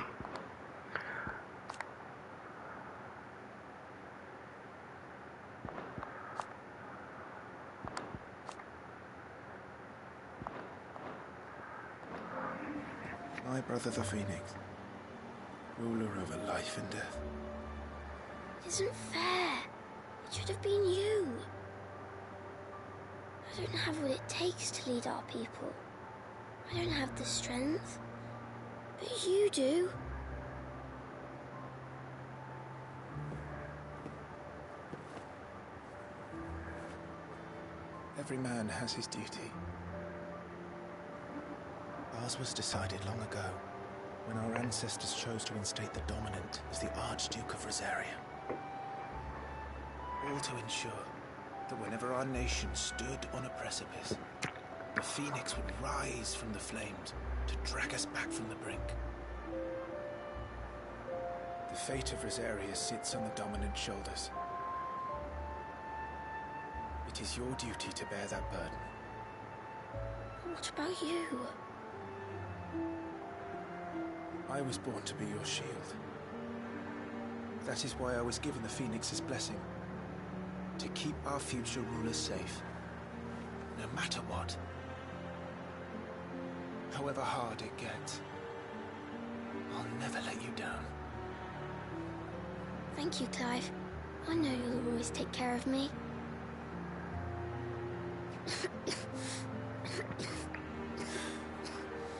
My brother the Phoenix, ruler over life and death. It isn't fair. It should have been you. I don't have what it takes to lead our people. I don't have the strength. But you do. Every man has his duty. Ours was decided long ago, when our ancestors chose to instate the dominant as the Archduke of Rosaria. All to ensure that whenever our nation stood on a precipice, the Phoenix would rise from the flames to drag us back from the brink. The fate of Rosaria sits on the dominant's shoulders. It is your duty to bear that burden. What about you? I was born to be your shield. That is why I was given the Phoenix's blessing. To keep our future rulers safe. No matter what. However hard it gets. I'll never let you down. Thank you, Clive. I know you'll always take care of me.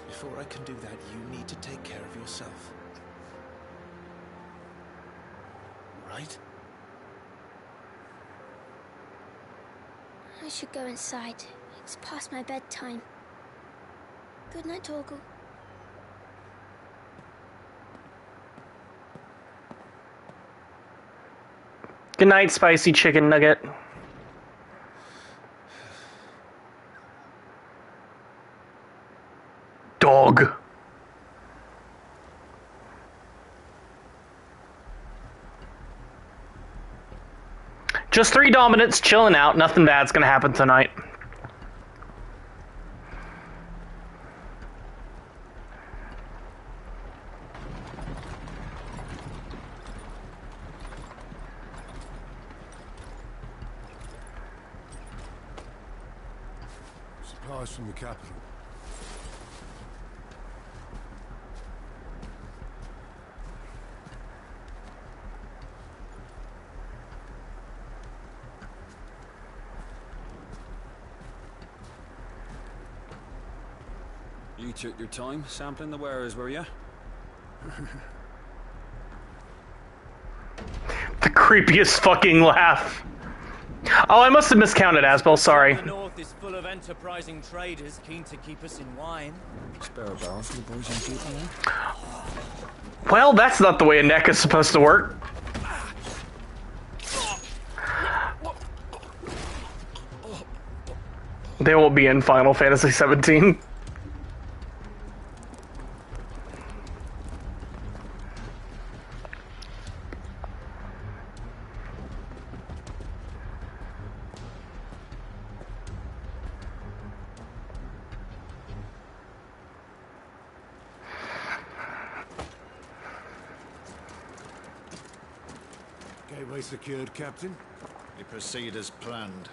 Before I can do that, you need to take care of yourself. Right? I should go inside. It's past my bedtime. Good night, Torgal. Good night, spicy chicken nugget. Dog. Just 3 dominants chilling out. Nothing bad's gonna happen tonight. Supplies from the capital. You took your time sampling the wares, were you? The creepiest fucking laugh. Oh, I must have miscounted, Asbel, sorry. The north is full of enterprising traders keen to keep us in wine. Spare a barrel for the boys and people, then? Well, that's not the way a neck is supposed to work. They won't be in Final Fantasy 17. Gateway secured, Captain. We proceed as planned.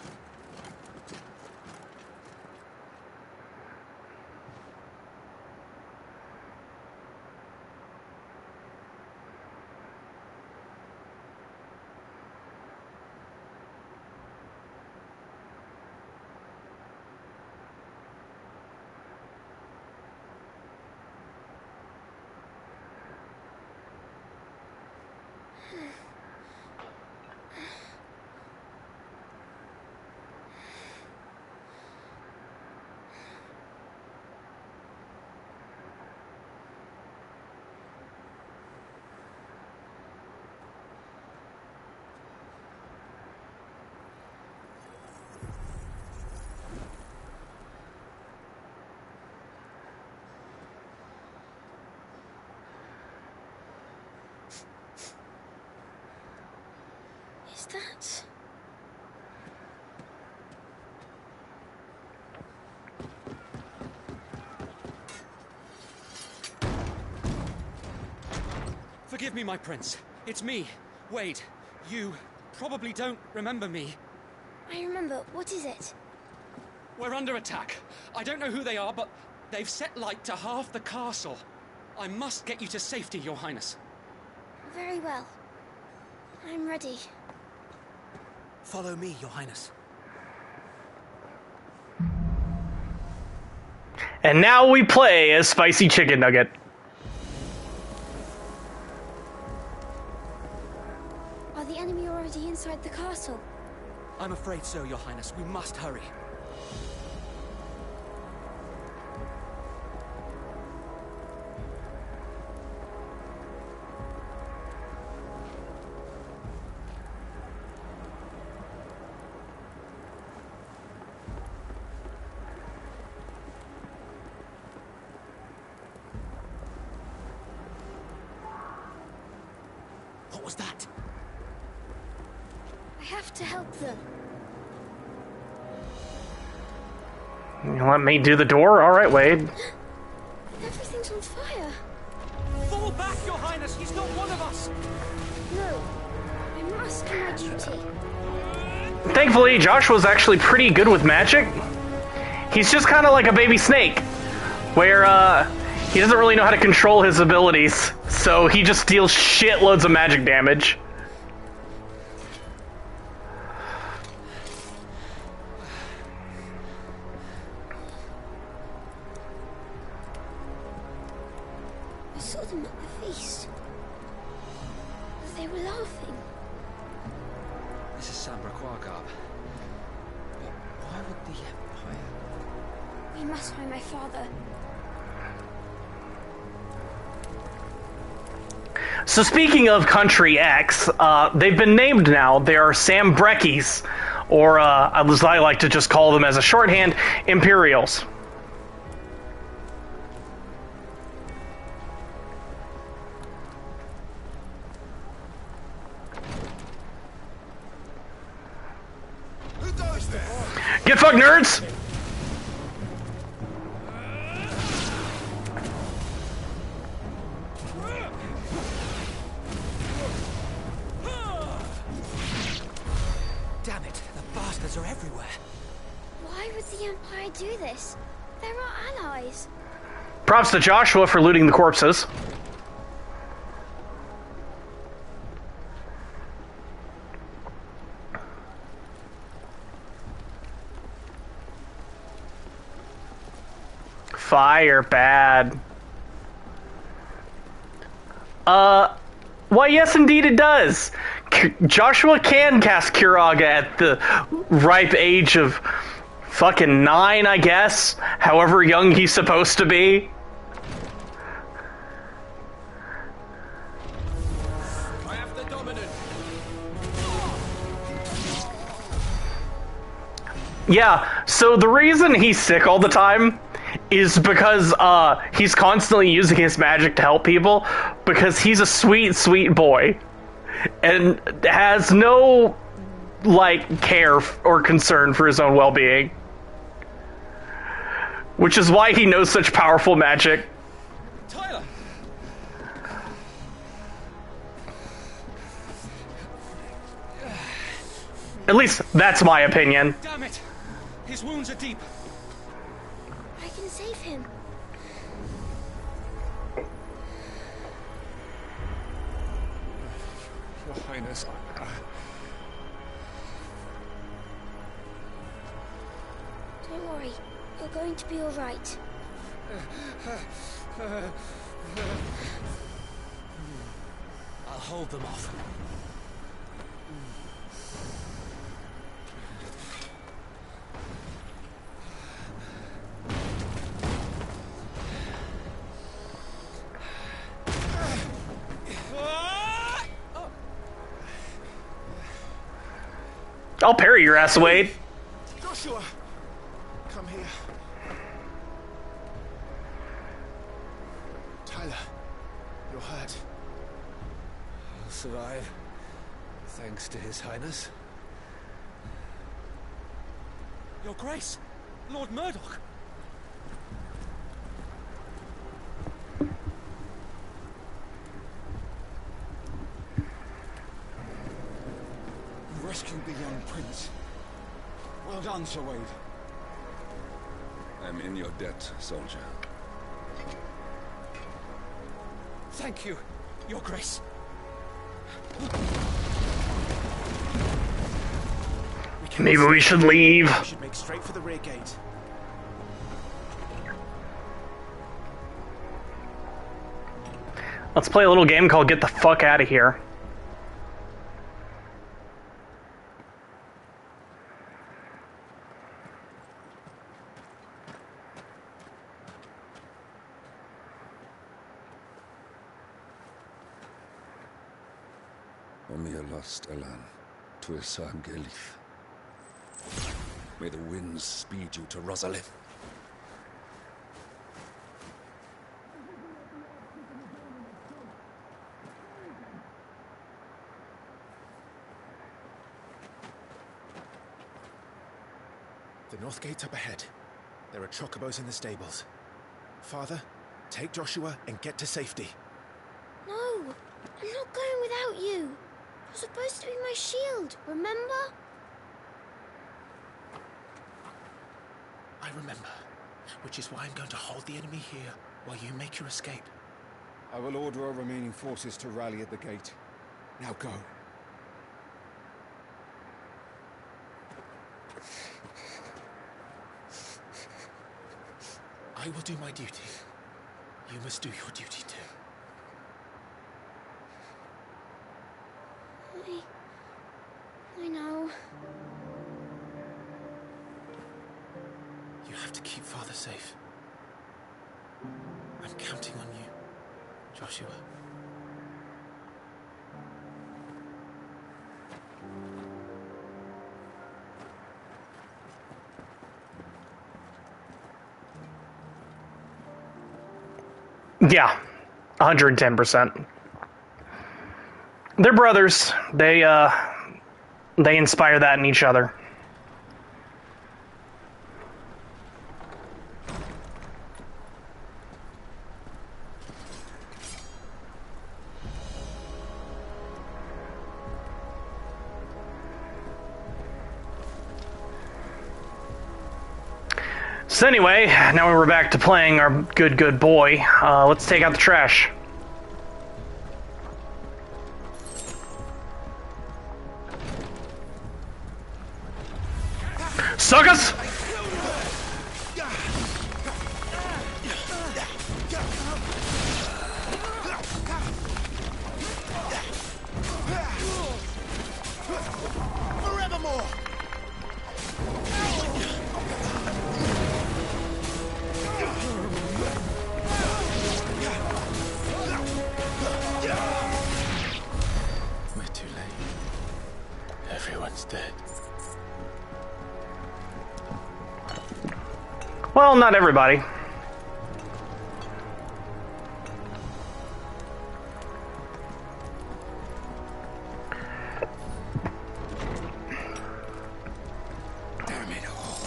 Is that... Forgive me, my prince. It's me, Wade. You probably don't remember me. I remember. What is it? We're under attack. I don't know who they are, but they've set light to half the castle. I must get you to safety, Your Highness. Very well. I'm ready. Follow me, Your Highness. And now we play as Spicy Chicken Nugget. Are the enemy already inside the castle? I'm afraid so, Your Highness. We must hurry. What was that? I have to help them. You let me do the door? Alright, Wade. Everything's on fire. Fall back, Your Highness! He's not one of us! No. I must do my duty. Thankfully, Joshua's actually pretty good with magic. He's just kind of like a baby snake, where he doesn't really know how to control his abilities, so he just deals shitloads of magic damage. I saw them at the feast. They were laughing. This is Sambra Quargarb. But why would the Empire... We must find my father. So speaking of Country X, they've been named now. They are Sam Brekkies, or as I like to just call them as a shorthand, Imperials. Who goes there? Get fucked, nerds! Damn it, the bastards are everywhere. Why would the Empire do this? They're our allies. Props to Joshua for looting the corpses. Fire bad. Why, yes, indeed it does. Joshua can cast Kiraga at the ripe age of fucking 9, I guess. However young he's supposed to be. I have the dominant. Yeah, so the reason he's sick all the time is because he's constantly using his magic to help people, because he's a sweet, sweet boy and has no, like, care or concern for his own well-being. Which is why he knows such powerful magic. Tyler! At least, that's my opinion. Damn it! His wounds are deep. I can save him. Your Highness, Don't worry. You're going to be all right. I'll hold them off. I'll parry your ass, Wade. Joshua! Come here. Tyler, you're hurt. I'll survive. Thanks to His Highness. Your Grace, Lord Murdoch. You rescued the young prince. Well done, Sir Wade. I'm in your debt, soldier. Thank you, Your Grace. Maybe we should leave. We should make straight for the rear gate. Let's play a little game called Get the Fuck Out of Here. Omnia lost Elan, Tuisa Gelith. May the winds speed you to Rosalith. The north gate's up ahead. There are chocobos in the stables. Father, take Joshua and get to safety. No, I'm not going without you. You're supposed to be my shield, remember? I remember, which is why I'm going to hold the enemy here while you make your escape. I will order our remaining forces to rally at the gate. Now go. I will do my duty. You must do your duty too. I know. You have to keep Father safe. I'm counting on you, Joshua. Yeah, 110%. They're brothers. They inspire that in each other. So anyway, now we're back to playing our good boy. Let's take out the trash. Suckers! Forevermore! is dead. Well, not everybody. Damn it all.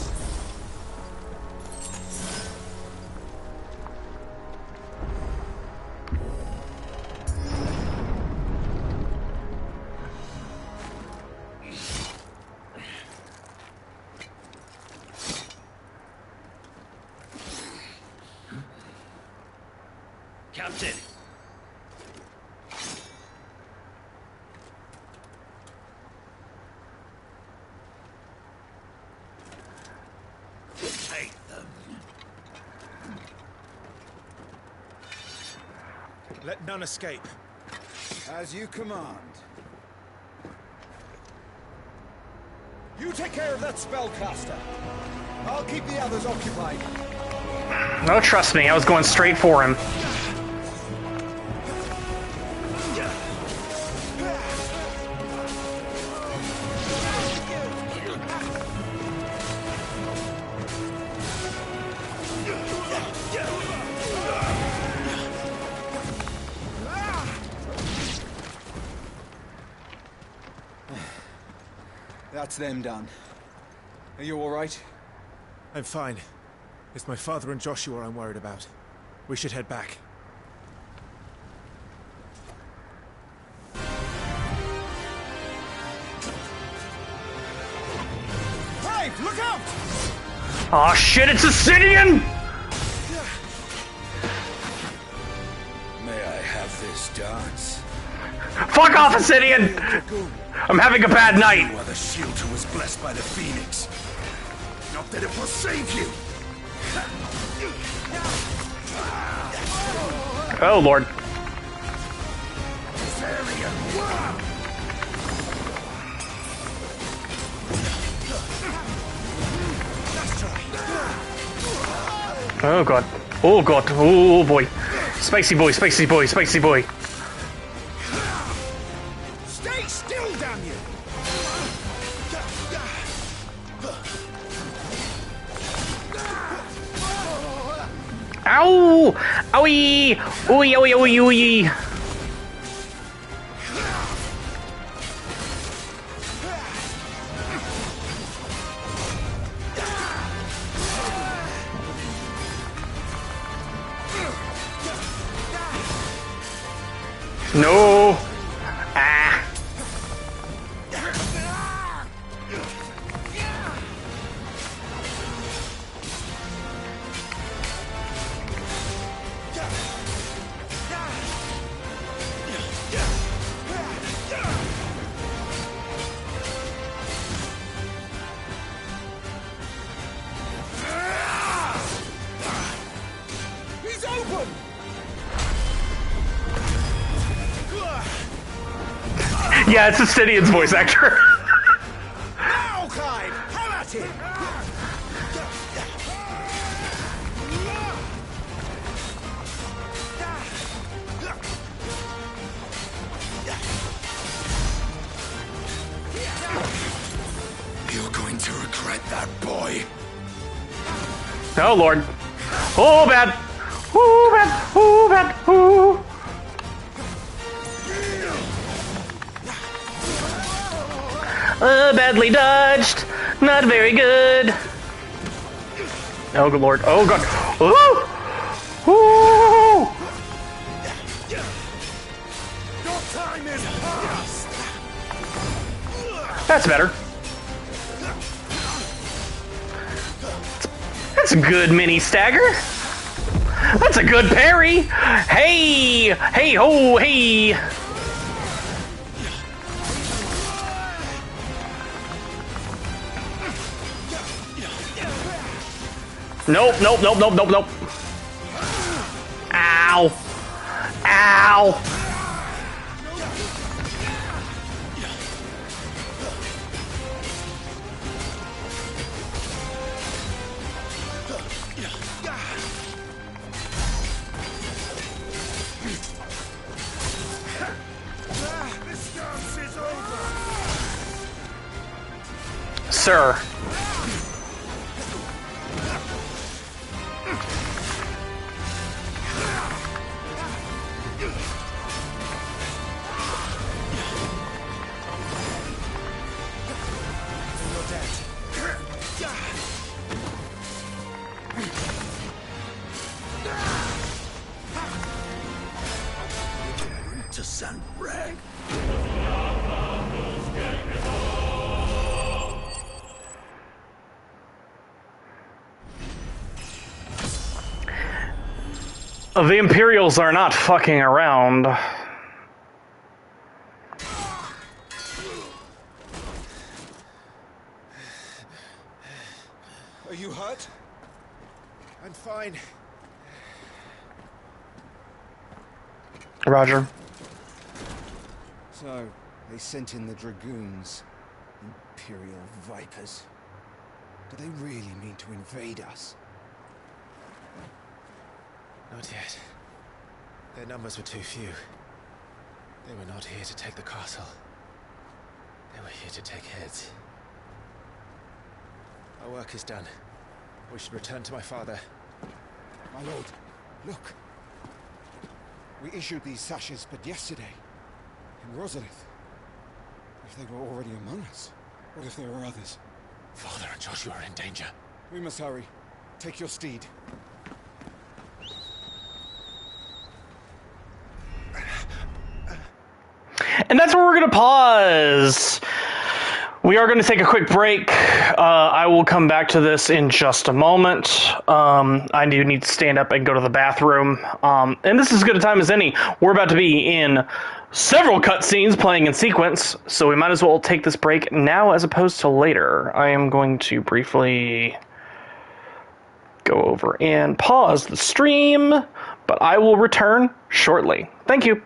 Captain! Take them. Let none escape. As you command. You take care of that spellcaster. I'll keep the others occupied. No, trust me, I was going straight for him. That's them done. Are you all right? I'm fine. It's my father and Joshua I'm worried about. We should head back. Hey, look out! Aw, shit, it's Obsidian! May I have this dance? Fuck off, Obsidian! I'm having a bad night. You are the shield who was blessed by the Phoenix. Not that it will save you. Oh, Lord. Oh, God. Oh, God. Oh, boy. Spicy boy, spicy boy, spicy boy. Stay still, damn you! Ow! Owie! Ooey, ooey, ooey, ooey. No! Ah! He's open! Yeah, it's Obsidian's voice actor. Now, Clive! Have at him! You're going to regret that, boy. Oh, Lord. Oh, bad. Oh, bad. Oh, bad. Oh. Badly dodged. Not very good. Oh, good Lord. Oh, God. Ooh. Ooh. Your time is past! That's better. That's a good mini stagger. That's a good parry. Hey. Hey, ho, hey. Nope, nope, nope, nope, nope, nope. Ow. Ow. This dance is over! sir. To send Reg. The Imperials are not fucking around. Are you hurt? I'm fine. Roger. So, they sent in the Dragoons. Imperial vipers. Do they really mean to invade us? Not yet. Their numbers were too few. They were not here to take the castle. They were here to take heads. Our work is done. We should return to my father. My lord, look. We issued these sashes but yesterday. In Rosalith. If they were already among us. What if there were others? Father and Joshua are in danger. We must hurry. Take your steed. And that's where we're going to pause. We are going to take a quick break. I will come back to this in just a moment. I do need to stand up and go to the bathroom. And this is as good a time as any. We're about to be in several cutscenes playing in sequence, so we might as well take this break now as opposed to later. I am going to briefly go over and pause the stream, but I will return shortly. Thank you.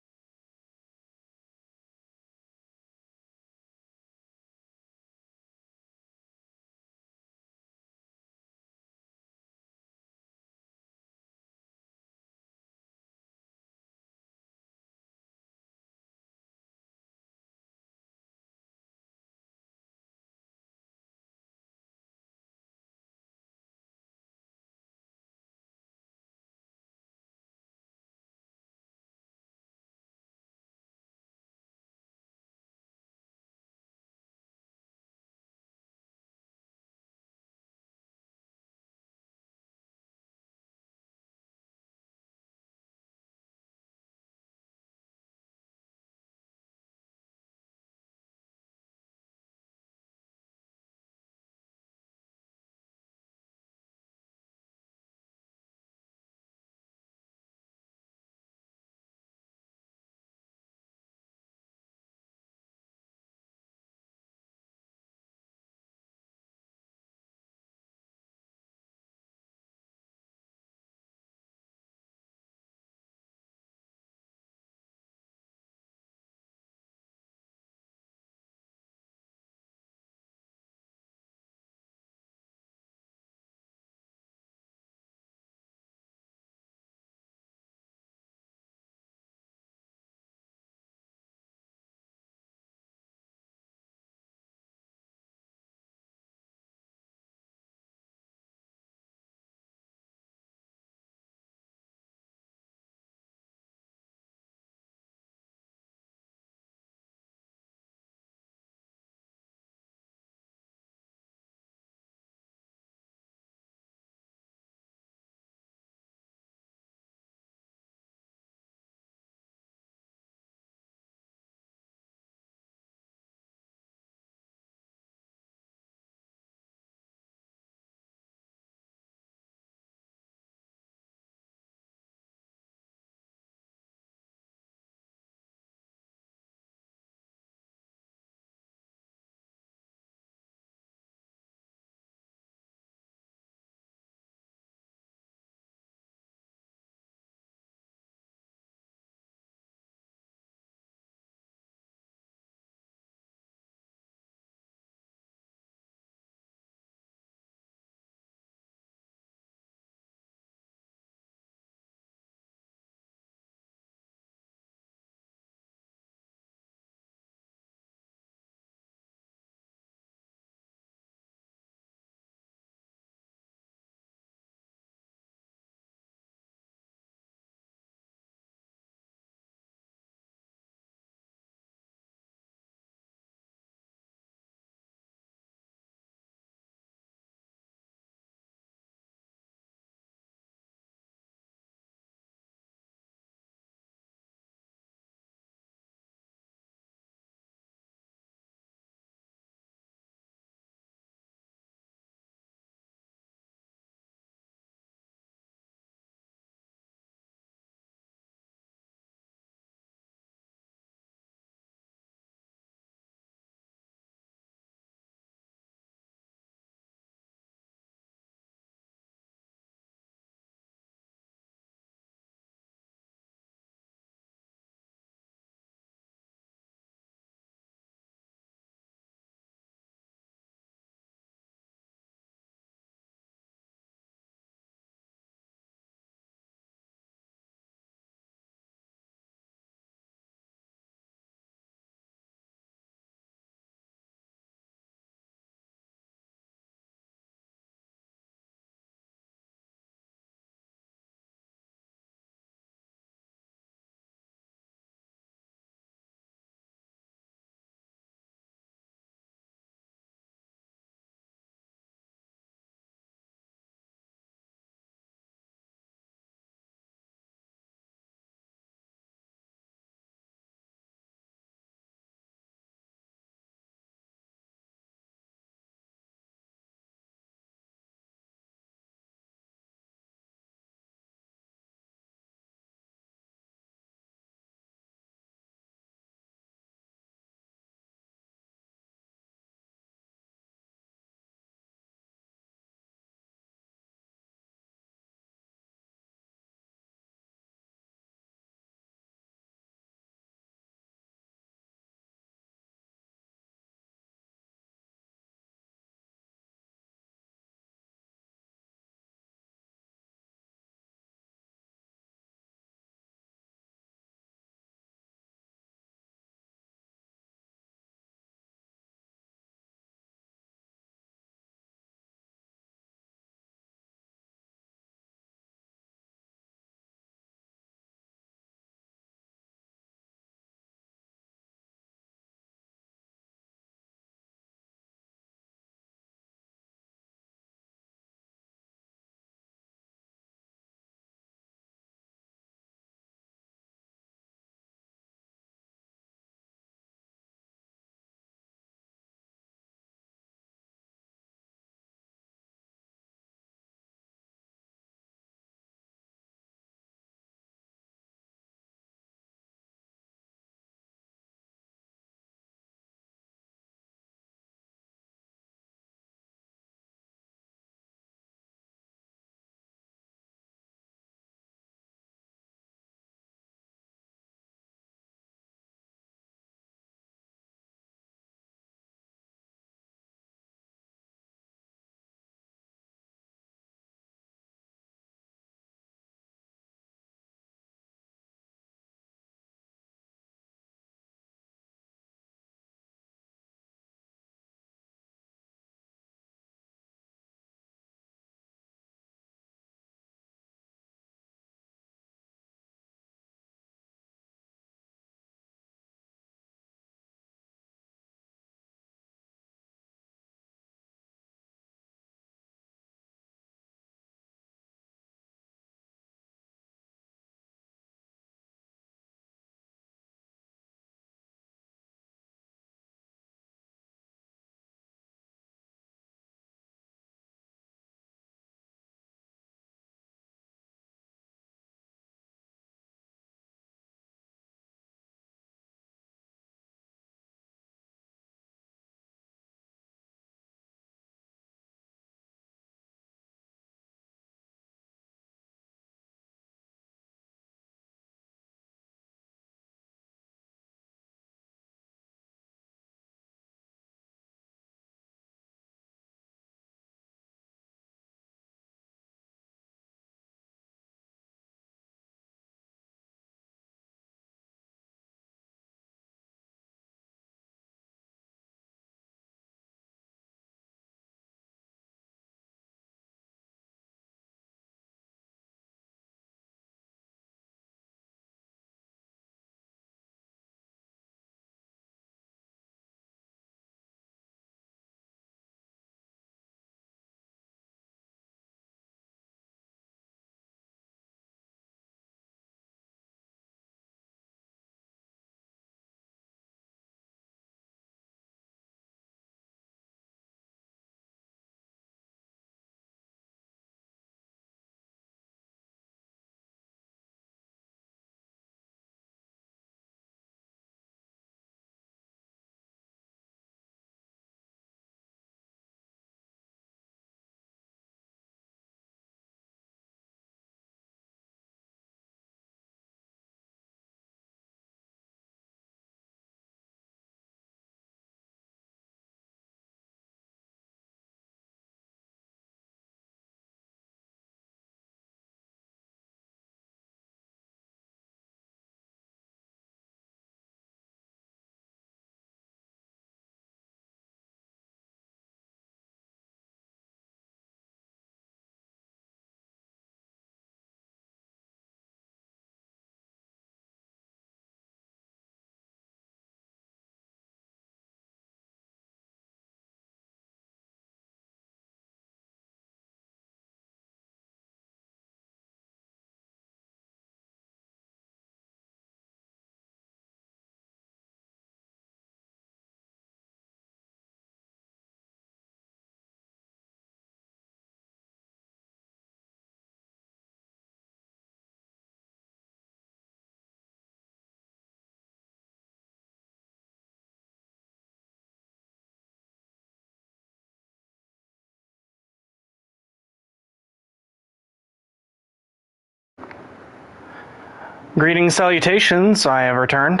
Greetings, salutations, I have returned.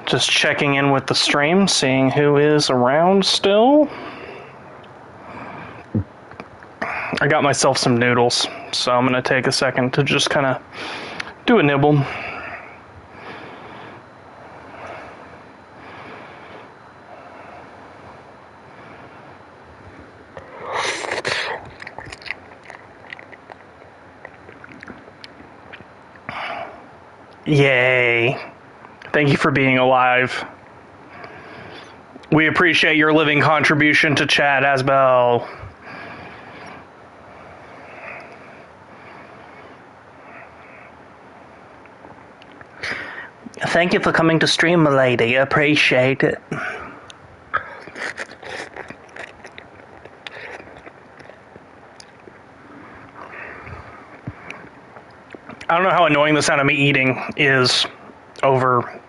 Just checking in with the stream, seeing who is around still. I got myself some noodles, so I'm going to take a second to just kind of do a nibble. Yay. Thank you for being alive. We appreciate your living contribution to chat, Asbel. Thank you for coming to stream, milady. I appreciate it. I don't know how annoying the sound of me eating is over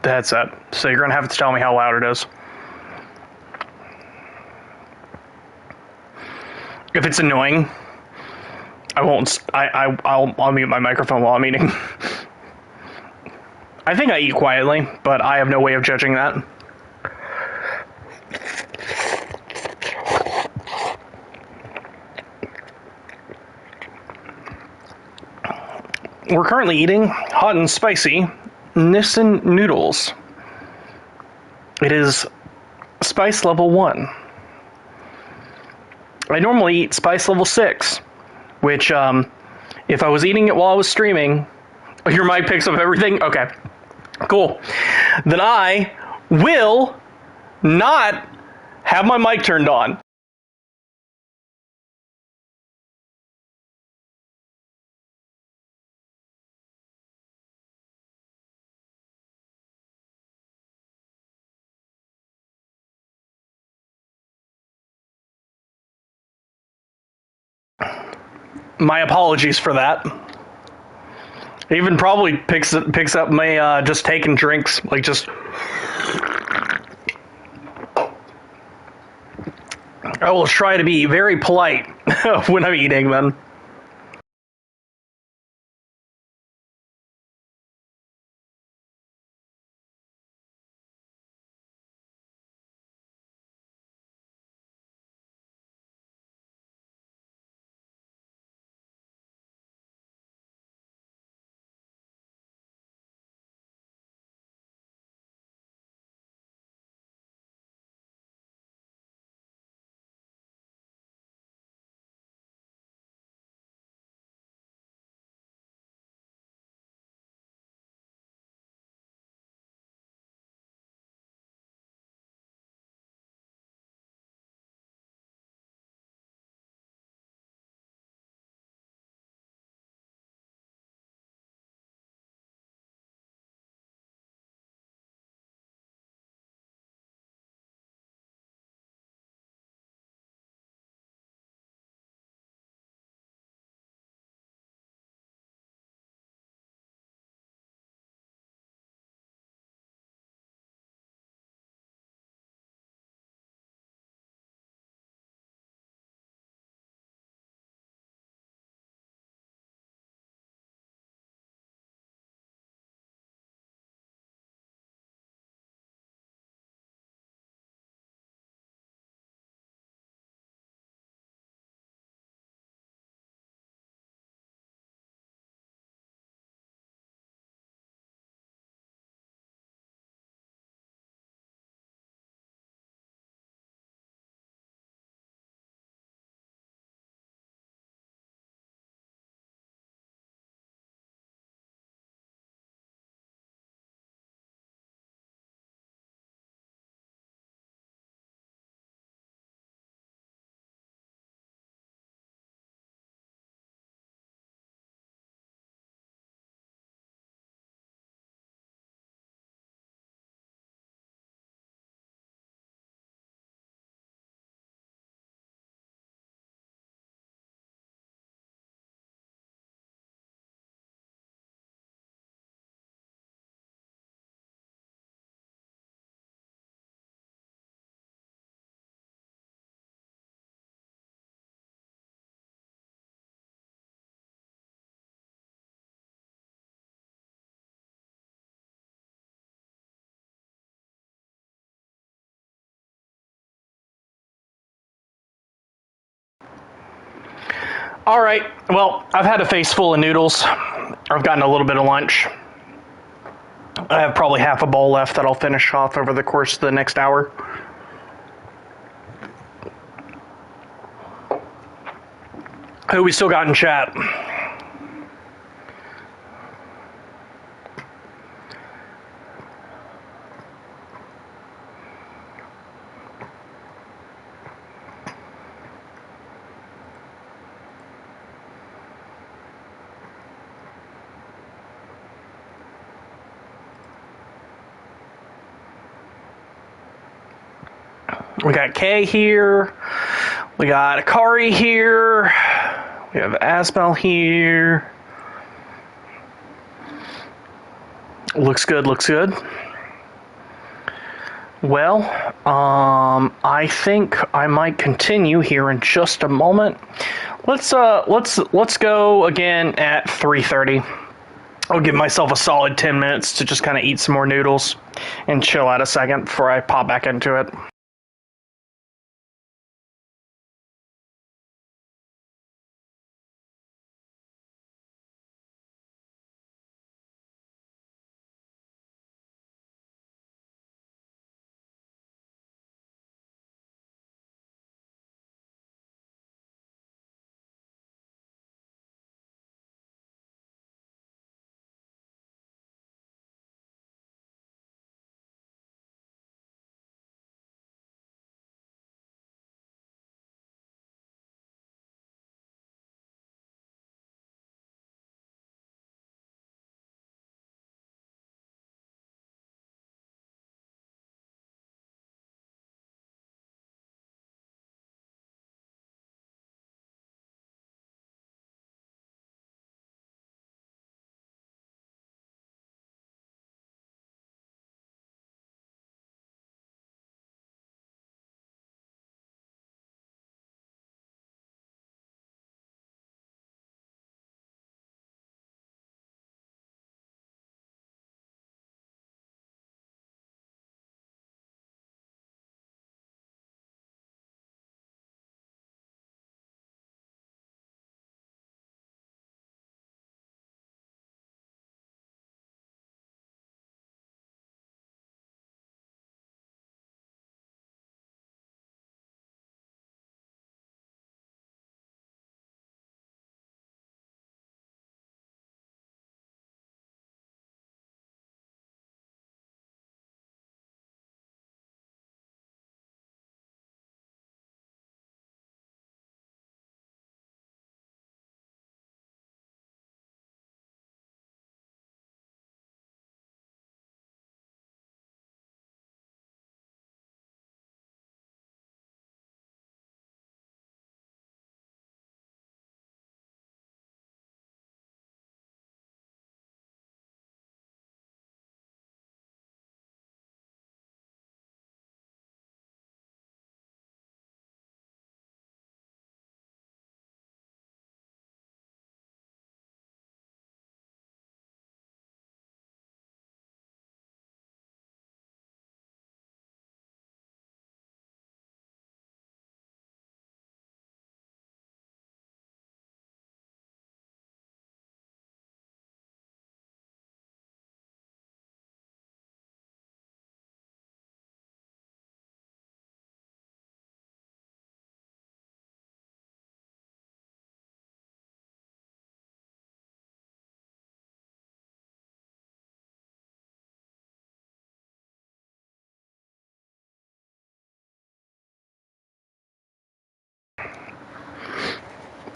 the headset, so you're gonna have to tell me how loud it is. If it's annoying, I won't. I'll mute my microphone while I'm eating. I think I eat quietly, but I have no way of judging that. We're currently eating hot and spicy Nissan noodles. It is spice level 1. I normally eat spice level 6, which, if I was eating it while I was streaming, your mic picks up everything? Okay, cool. Then I will not have my mic turned on. My apologies for that. It even probably picks up my just taking drinks, like just. I will try to be very polite when I'm eating then. All right. Well, I've had a face full of noodles. I've gotten a little bit of lunch. I have probably half a bowl left that I'll finish off over the course of the next hour. Who we still got in chat? We got Kay here. We got Akari here. We have Asbel here. Looks good, looks good. Well, I think I might continue here in just a moment. Let's go again at 3:30. I'll give myself a solid 10 minutes to just kind of eat some more noodles and chill out a second before I pop back into it.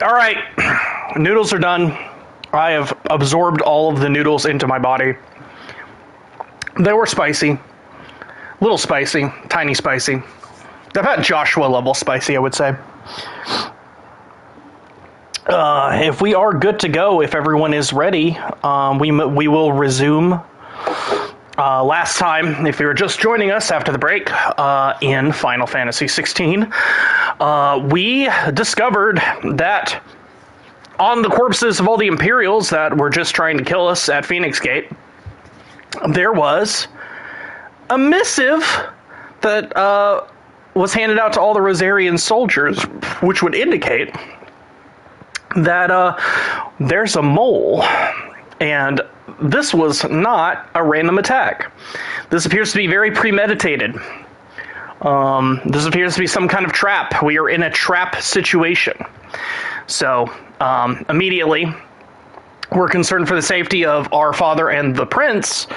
All right, noodles are done. I have absorbed all of the noodles into my body. They were spicy, a little spicy, tiny spicy. I've had Joshua level spicy, I would say. If we are good to go, if everyone is ready, we will resume. Last time, if you were just joining us after the break, in Final Fantasy 16, we discovered that on the corpses of all the Imperials that were just trying to kill us at Phoenix Gate, there was a missive that was handed out to all the Rosarian soldiers, which would indicate that there's a mole, and this was not a random attack. This appears to be very premeditated. This appears to be some kind of trap. We are in a trap situation. So, immediately, we're concerned for the safety of our father and the prince,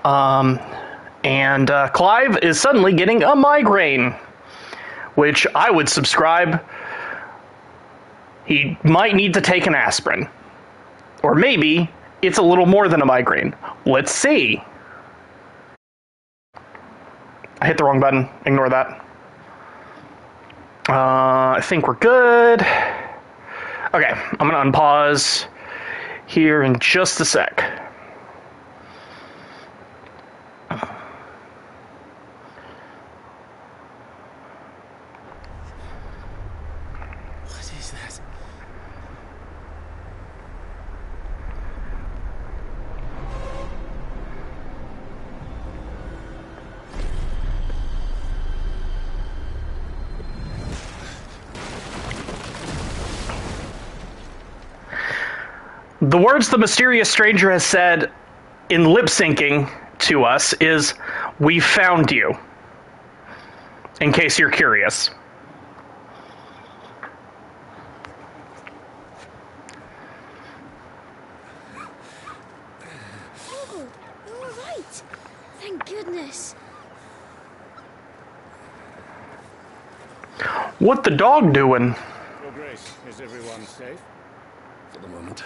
and Clive is suddenly getting a migraine, which I would subscribe. He might need to take an aspirin. Or maybe it's a little more than a migraine. Let's see. I hit the wrong button. Ignore that. I think we're good. Okay, I'm going to unpause here in just a sec. What is that? The words the mysterious stranger has said in lip syncing to us is, "We found you," in case you're curious. Oh, you're all right. Thank goodness. What the dog doing? Your Grace, is everyone safe? For the moment.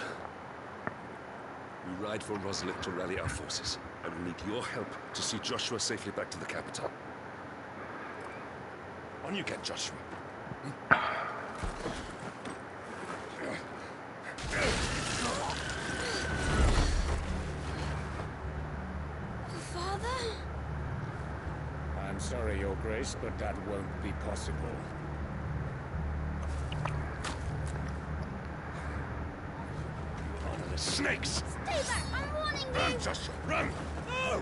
We ride for Rosalind to rally our forces. I will need your help to see Joshua safely back to the capital. On you get, Joshua. Father? I'm sorry, Your Grace, but that won't be possible. Honor the snakes! Stay back! I'm warning you! Run, Joshua, run! No!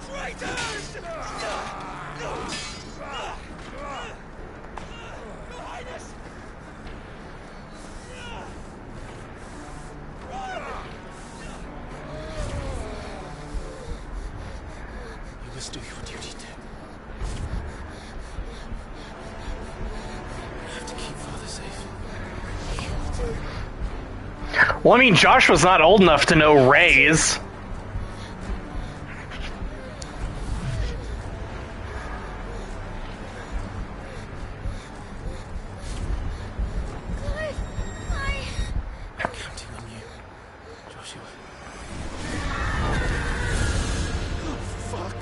Traitors! Your Highness! You must do your duty too. You have to keep Father safe. Well, I mean, Joshua's not old enough to know rays. I'm counting on you, Joshua. Oh, fuck.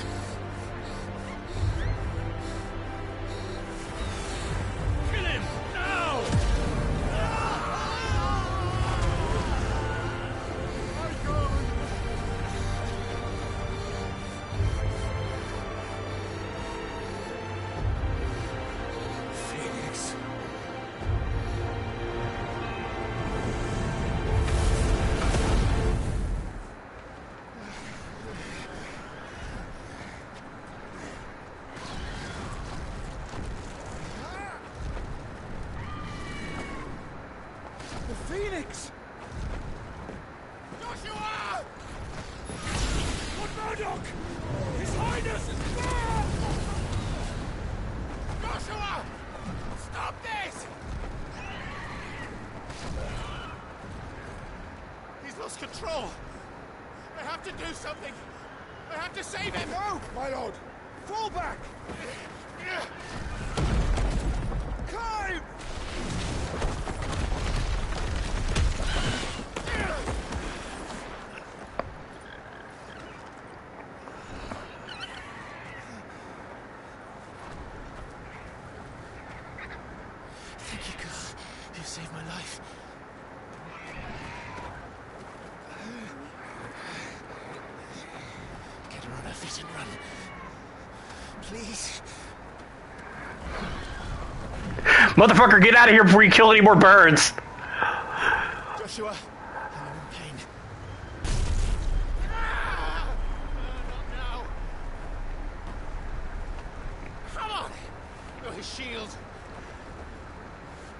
Kill him! Now! Phoenix. The Phoenix! Joshua! Lord Murdoch! His Highness is there! Joshua! Stop this! He's lost control. I have to do something. I have to save him. No, my lord! Fall back! Climb! Thank you, God. You saved my life. Get her on her feet and run. Please. Motherfucker, get out of here before you kill any more birds. Joshua, pain. Come on! You're his shield.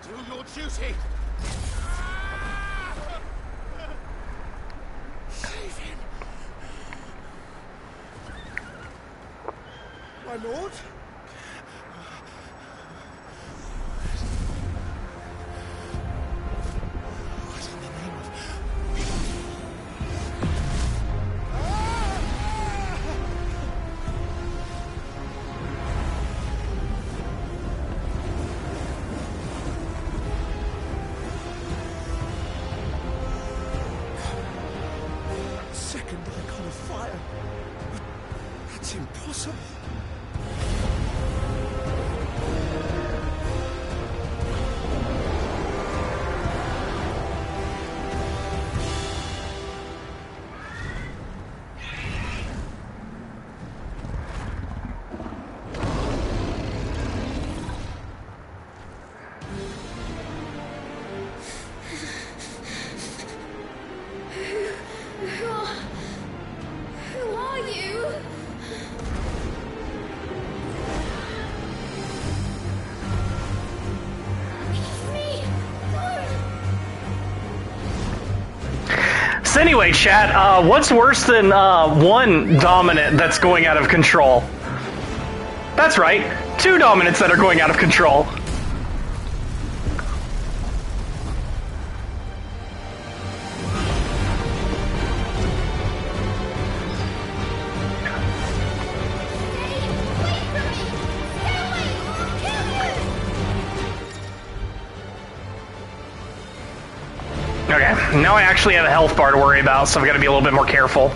Do your duty. Save him. My lord? Second icon of fire. That's impossible. Who are you? Me! So anyway, chat, what's worse than one dominant that's going out of control? That's right, 2 dominants that are going out of control. Okay, now I actually have a health bar to worry about, so I've got to be a little bit more careful.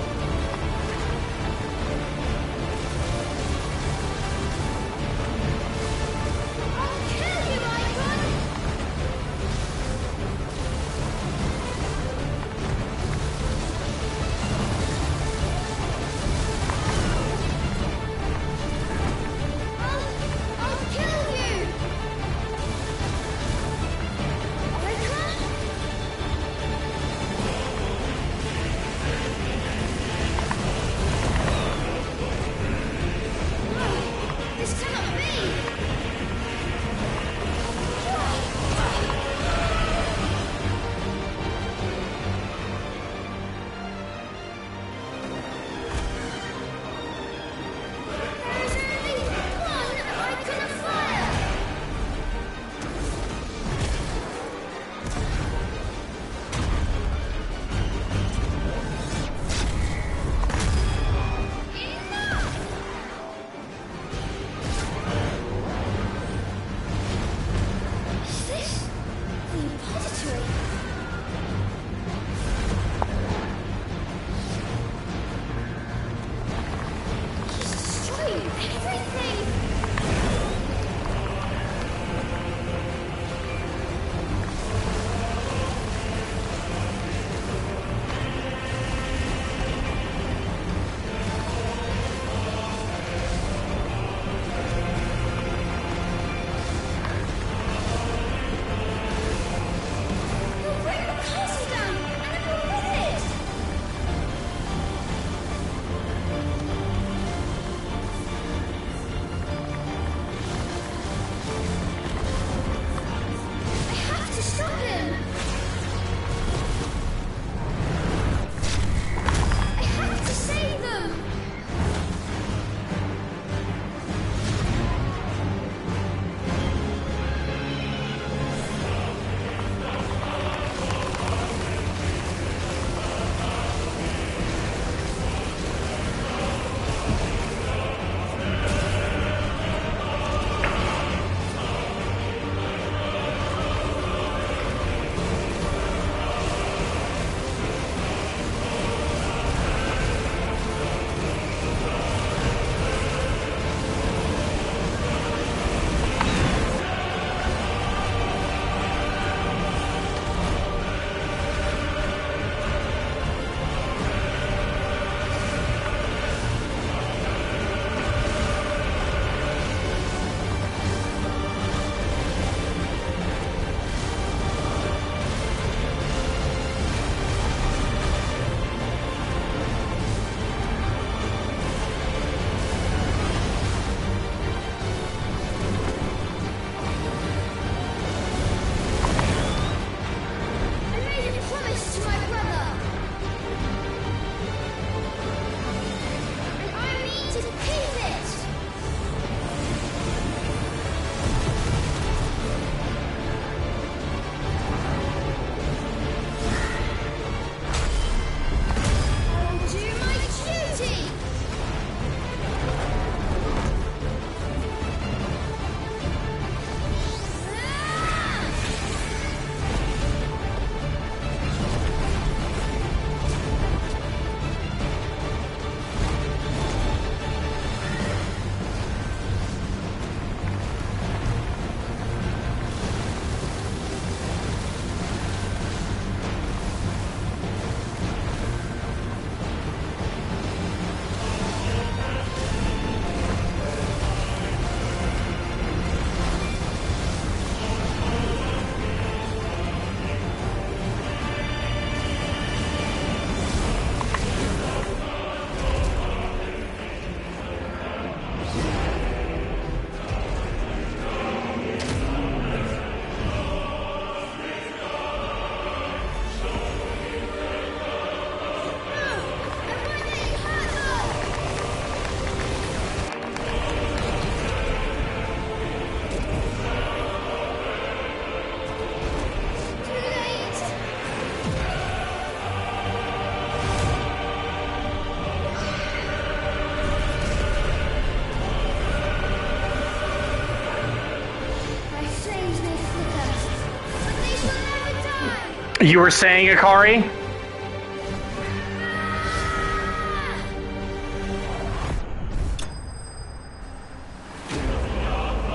You were saying, Akari?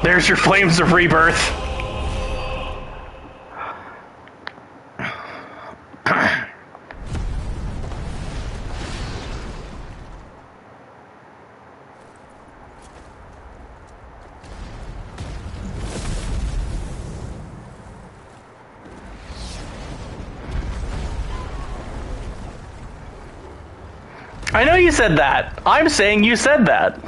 There's your flames of rebirth. I know you said that. I'm saying you said that.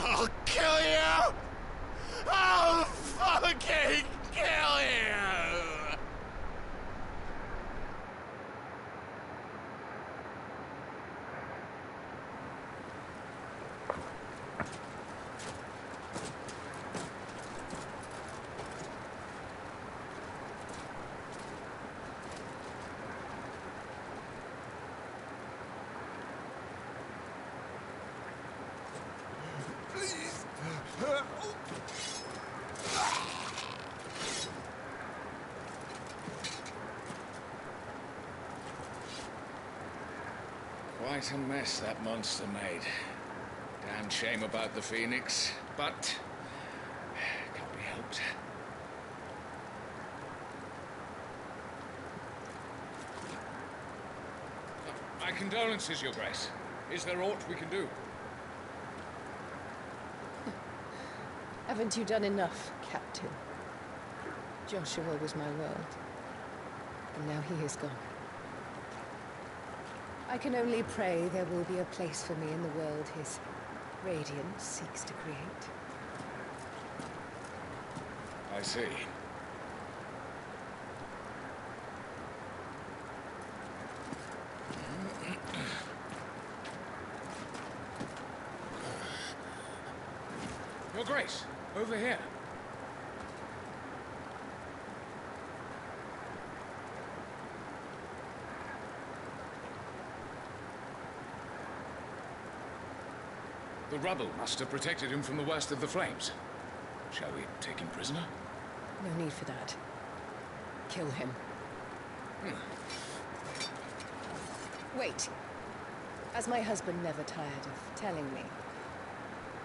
I'll kill you! I'll fucking kill you! Quite a mess that monster made. Damn shame about the Phoenix, but can't be helped. My condolences, Your Grace. Is there aught we can do? Haven't you done enough, Captain? Joshua was my world, and now he is gone. I can only pray there will be a place for me in the world his radiance seeks to create. I see. Your Grace, over here. The rubble must have protected him from the worst of the flames. Shall we take him prisoner? No need for that. Kill him. Wait. As my husband never tired of telling me,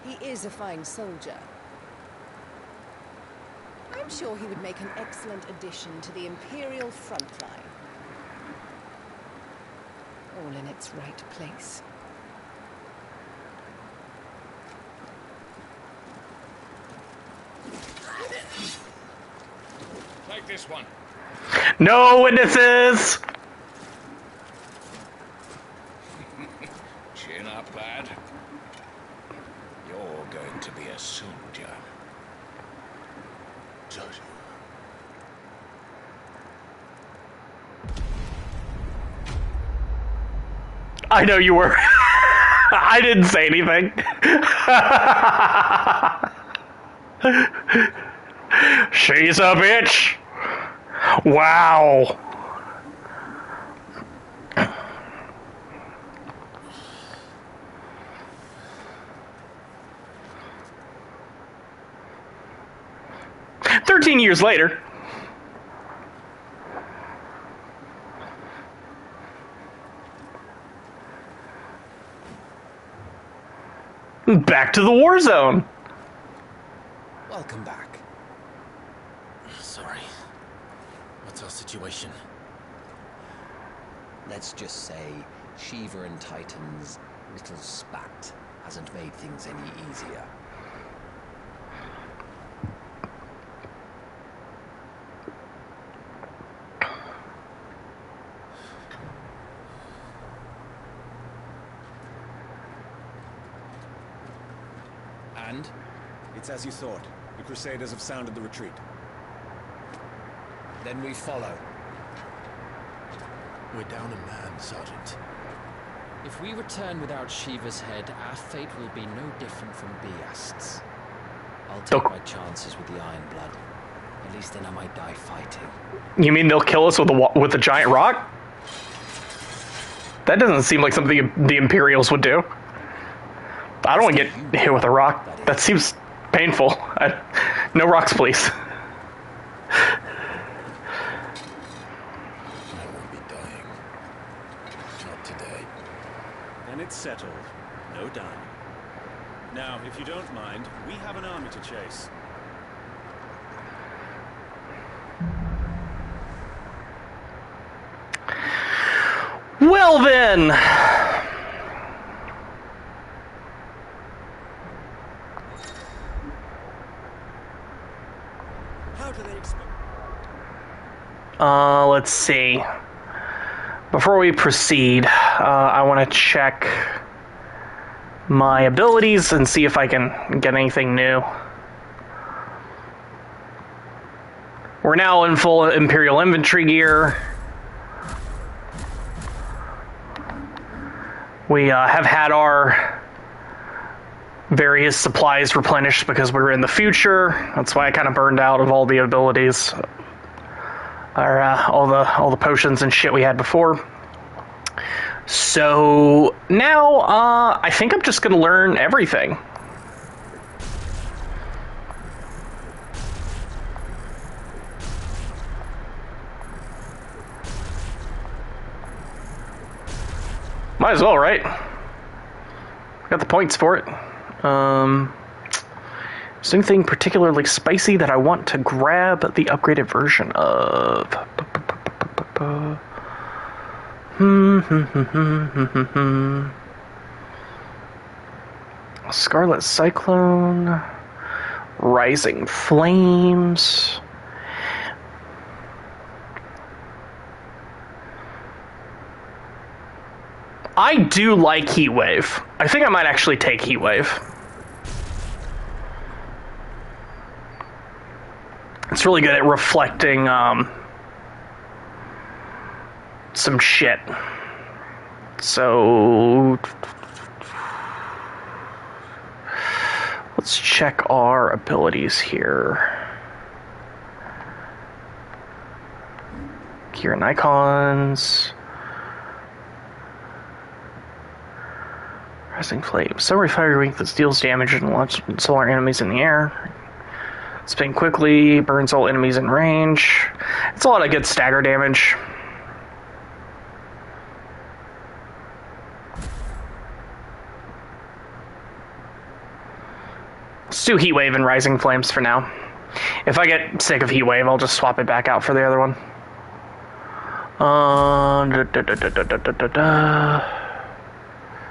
he is a fine soldier. I'm sure he would make an excellent addition to the Imperial front line. all in its right place. Take this one. No witnesses! Chin up, lad. You're going to be a soldier. Judge. I know you were. I didn't say anything. She's a bitch. Wow. Years later. Back to the war zone. Welcome back. Sorry. What's our situation? Let's just say Shiva and Titan's little spat hasn't made things any easier. And? It's as you thought. The Crusaders have sounded the retreat. Then we follow. We're down a man, Sergeant. If we return without Shiva's head, our fate will be no different from Biast's. I'll take my chances with the Iron Blood. At least then I might die fighting. You mean they'll kill us with a giant rock? That doesn't seem like something the Imperials would do. I don't want to get hit with a rock. That seems painful. No rocks, please. I won't be dying. Not today. Then it's settled. No dying. Now, if you don't mind, we have an army to chase. Well then. How do they expect? Let's see. Before we proceed, I want to check my abilities and see if I can get anything new. We're now in full Imperial infantry gear. We have had our various supplies replenished because we were in the future. That's why I kind of burned out of all the abilities, or all the potions and shit we had before. So now I think I'm just gonna learn everything. Might as well, right? Got the points for it. Is there anything particularly spicy that I want to grab the upgraded version of? Scarlet Cyclone, Rising Flames. I do like Heatwave. I think I might actually take Heatwave. It's really good at reflecting some shit. So let's check our abilities here. Gear and icons. Rising Flame. Summary fire weak that deals damage and launches all our enemies in the air. Spin quickly, burns all enemies in range. It's a lot of good stagger damage. Let's do Heatwave and Rising Flames for now. If I get sick of Heatwave, I'll just swap it back out for the other one.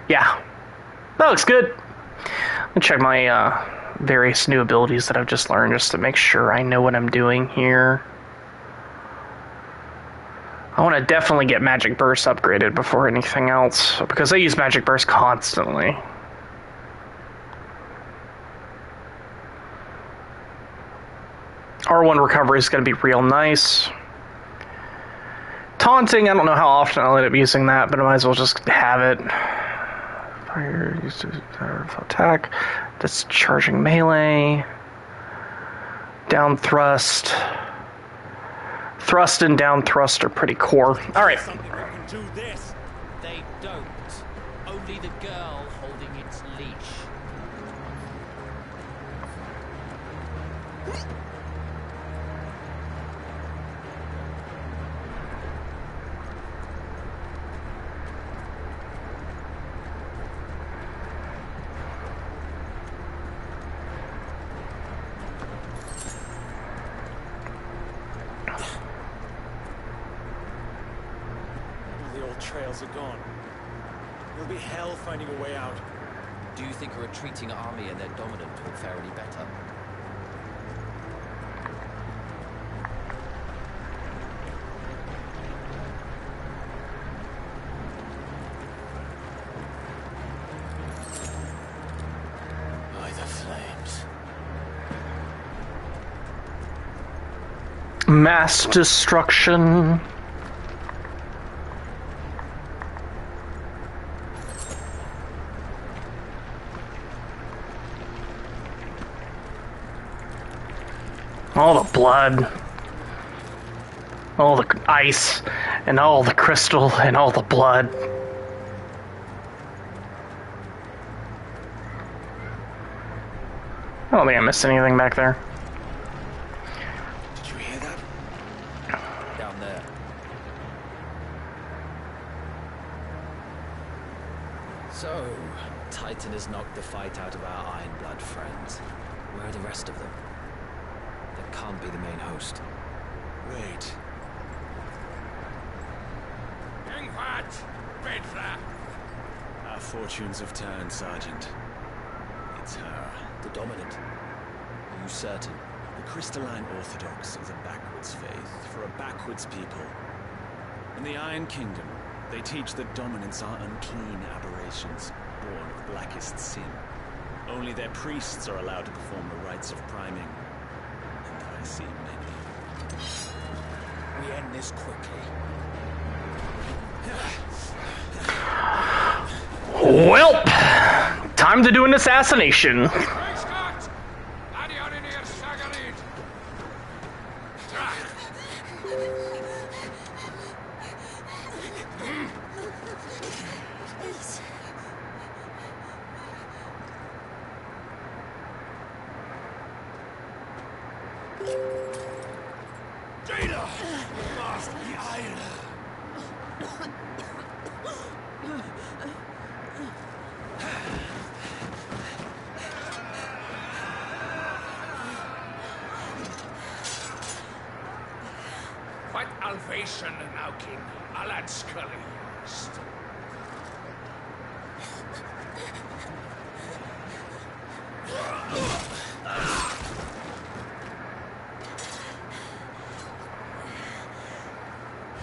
Yeah, that looks good. Let me check my various new abilities that I've just learned just to make sure I know what I'm doing here. I want to definitely get Magic Burst upgraded before anything else, because I use Magic Burst constantly. R1 recovery is going to be real nice. Taunting, I don't know how often I'll end up using that, but I might as well just have it. Fire, used to attack. Discharging melee. Down thrust. Thrust and down thrust are pretty core. Alright. Do this. They don't. Only the girl holding its leash. Trails are gone. It'll be hell finding a way out. Do you think a retreating army and their dominant will fare any better? By the flames. Mass destruction. All the blood, all the ice, and all the crystal, and all the blood. I don't think I missed anything back there. Did you hear that? Down there. So, Titan has knocked the fight out of our Ironblood friends. Where are the rest of them? That can't be the main host. Wait. Our fortunes have turned, Sergeant. It's her. The dominant. Are you certain? The Crystalline Orthodox is a backwards faith for a backwards people. In the Iron Kingdom, they teach that dominants are unclean aberrations, born of blackest sin. Only their priests are allowed to perform the rites of priming. And I see many. We end this quickly. Well, time to do an assassination.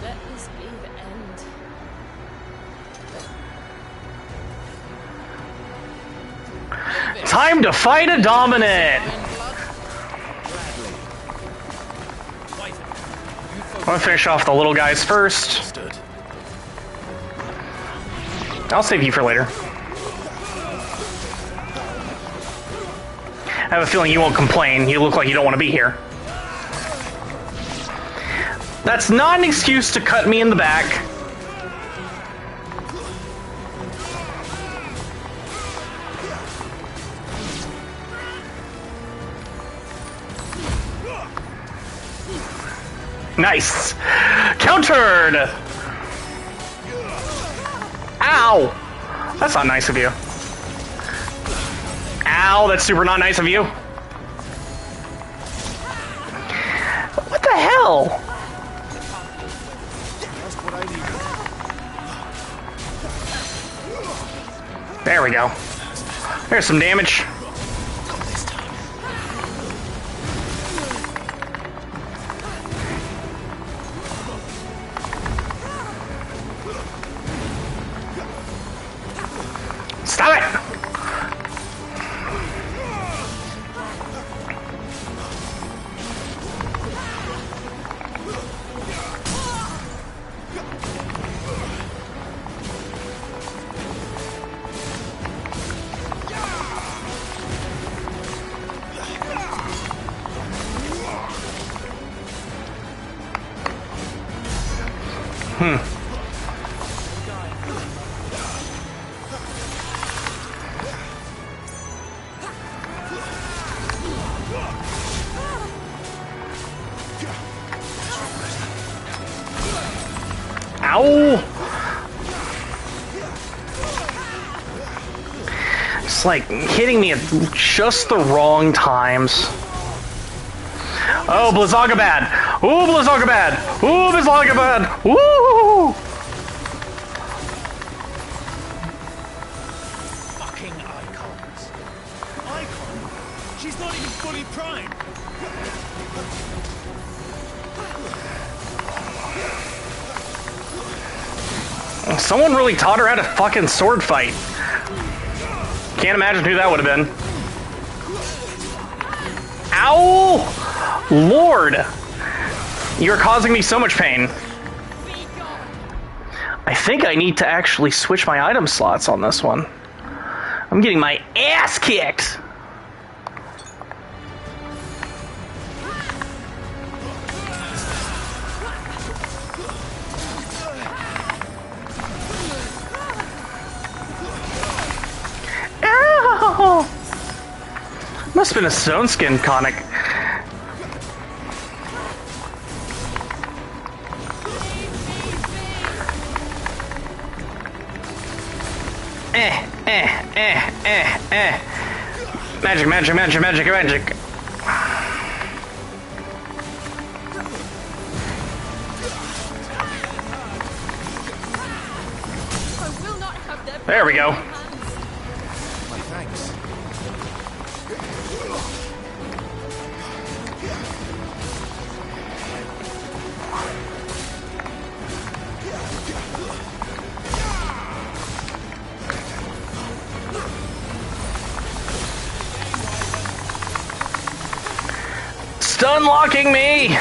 Let this be the end. Time to fight a dominant! I'm gonna finish off the little guys first. I'll save you for later. I have a feeling you won't complain. You look like you don't want to be here. That's not an excuse to cut me in the back. Nice! Countered! Ow! That's not nice of you. Ow, that's super not nice of you. What the hell? There we go. There's some damage. Stop it! Ow! It's like hitting me at just the wrong times. Oh, Blizzaga-bad! Ooh, Blizzaga-bad! Ooh, Blizzaga-bad! Woo! Fucking icons. Icon? She's not even fully primed. Someone really taught her how to fucking sword fight. Can't imagine who that would have been. Ow! Lord! You're causing me so much pain. I think I need to actually switch my item slots on this one. I'm getting my ass kicked! Ow! Must have been a stone skin conic. Magic, magic, magic, magic, magic. There we go. My thanks. Stun locking me!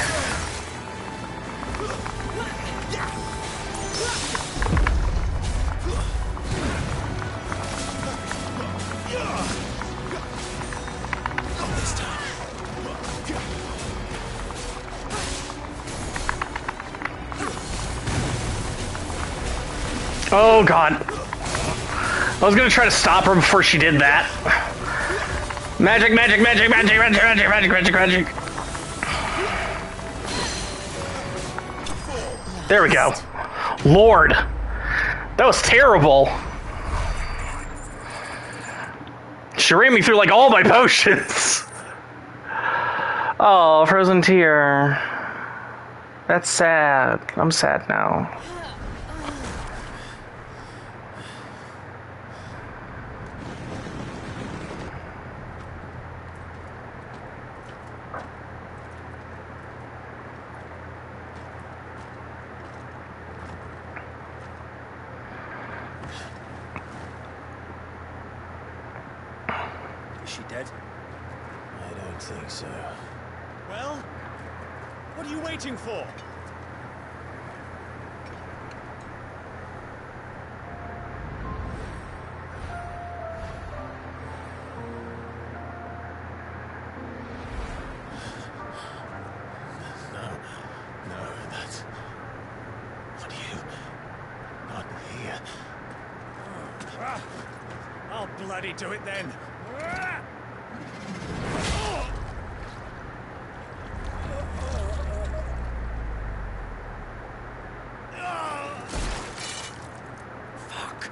Oh god. I was gonna try to stop her before she did that. Magic, magic, magic, magic, magic, magic, magic, magic, magic. There we go. Lord. That was terrible. She ran me through like all my potions. Oh, frozen tear. That's sad. I'm sad now. Is she dead? I don't think so. Well, what are you waiting for? No, that's... What are you... Not here. I'll bloody do it then. Fuck.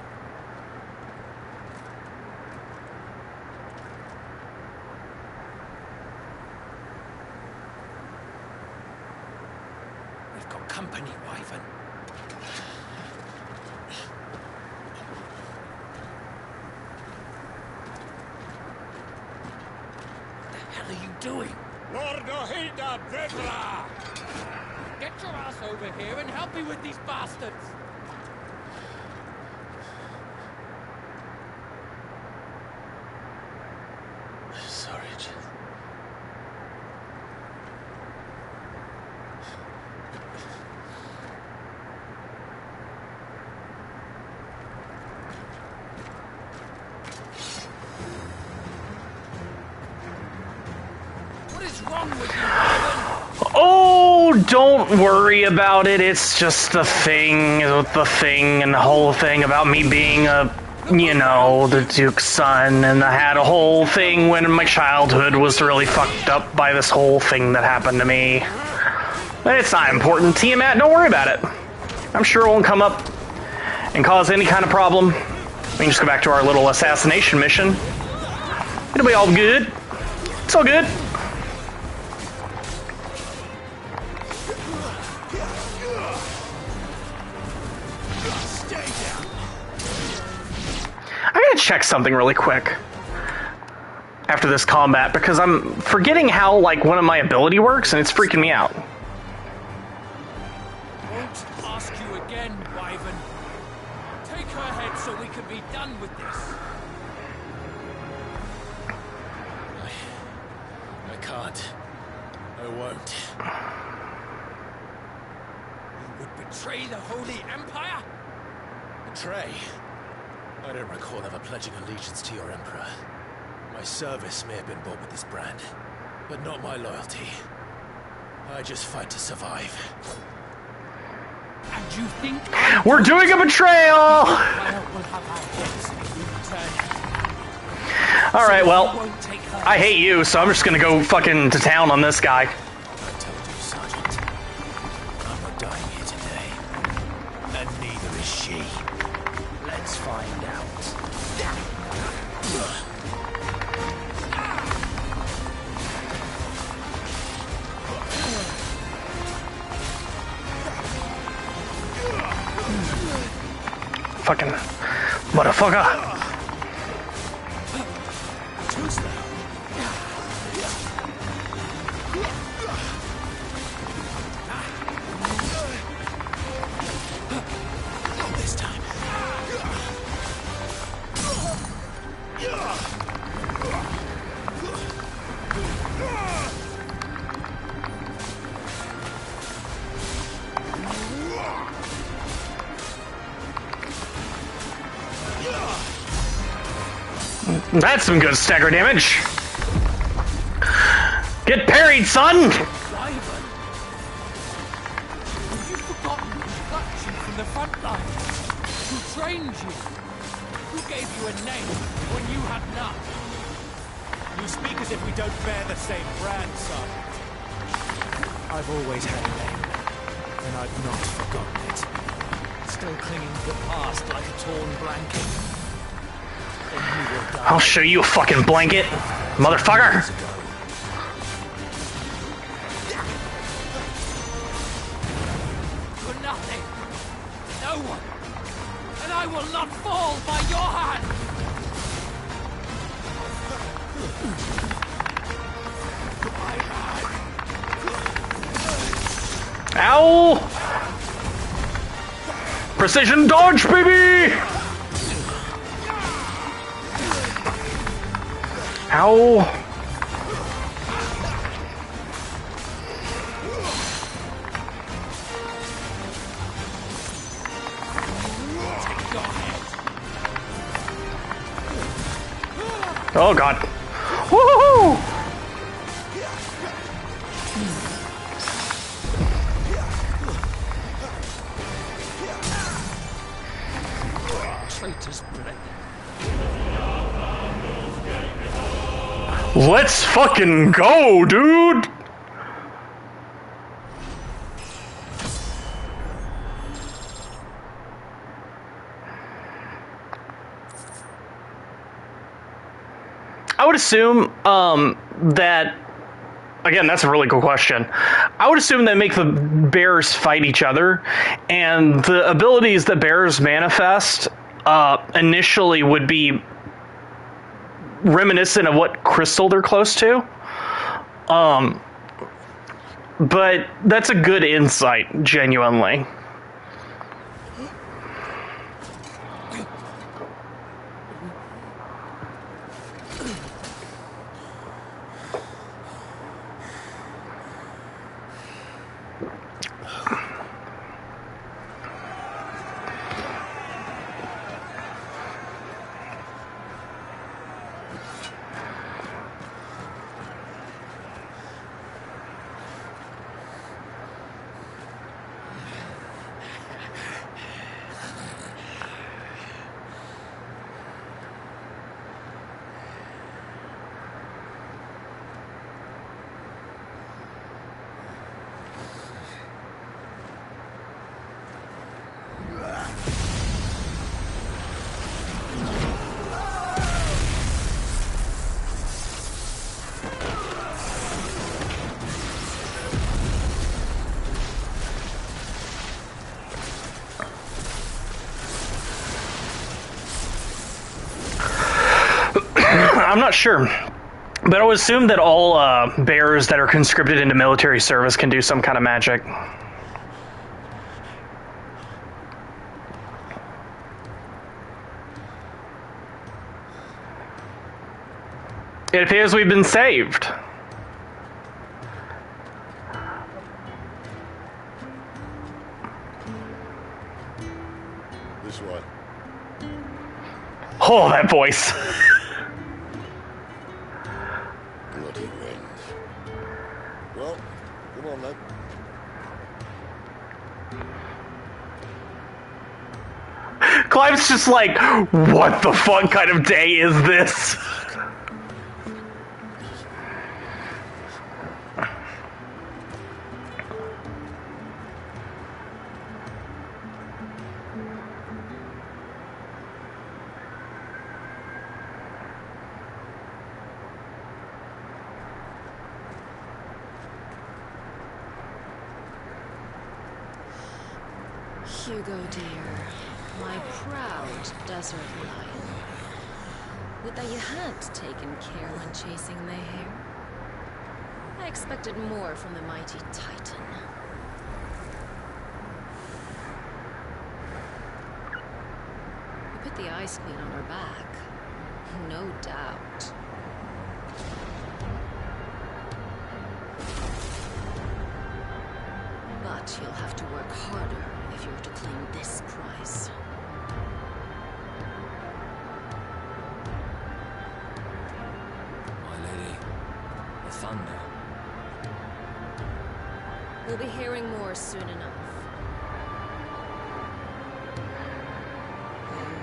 We've got company, Wyvern. are you doing? Lord Ohida Vedra! Get your ass over here and help me with these bastards! Sorry, Jill. What is wrong with you, Ivan? Oh, don't worry about it. It's just a thing with the thing and the whole thing about me being the Duke's son, and I had a whole thing when my childhood was really fucked up by this whole thing that happened to me. But it's not important. Tiamat, don't worry about it. I'm sure it won't come up and cause any kind of problem. We can just go back to our little assassination mission. It'll be all good. It's all good. I gotta check something really quick after this combat, because I'm forgetting how, like, one of my ability works, and it's freaking me out. Won't ask you again, Wyvern. Take her head so we can be done with this. I can't. I won't. You would betray the Holy Empire? Betray? I don't recall ever pledging allegiance to your Emperor. My service may have been bought with this brand, but not my loyalty. I just fight to survive. And you think we're doing a betrayal? Alright, well, I hate you, so I'm just gonna go fucking to town on this guy. I told you, Sergeant. I'm not dying here today. And neither is she. Let's find out. Fucking motherfucker. This time. That's some good stagger damage. Get parried, son! Wyvern! Have you forgotten who got you from the front line? Who trained you? Who gave you a name when you had none? You speak as if we don't bear the same brand, Sergeant. I've always had a name, and I've not forgotten it. Still clinging to the past like a torn blanket. Then you will die. I'll show you a fucking blanket, motherfucker. For nothing. No one. And I will not fall by your hand. Ow! Precision dodge, baby! Ow! Oh god. Woohoo! Traitor's blood. Let's fucking go, dude! I would assume that, again, that's a really good question. I would assume they make the bears fight each other, and the abilities that bears manifest initially would be reminiscent of what crystal they're close to. But that's a good insight, genuinely. I'm not sure, but I would assume that all bears that are conscripted into military service can do some kind of magic. It appears we've been saved. This way. Oh, that voice. Bloody wind. Well, come on then. Clive's just like, what the fuck kind of day is this? Hugo, dear, my proud desert lion. Would that you had taken care when chasing Mayhair. I expected more from the mighty Titan. We put the Ice Queen on her back, no doubt. But you'll have to work harder if you're to claim this prize. My lady, the thunder. We'll be hearing more soon enough.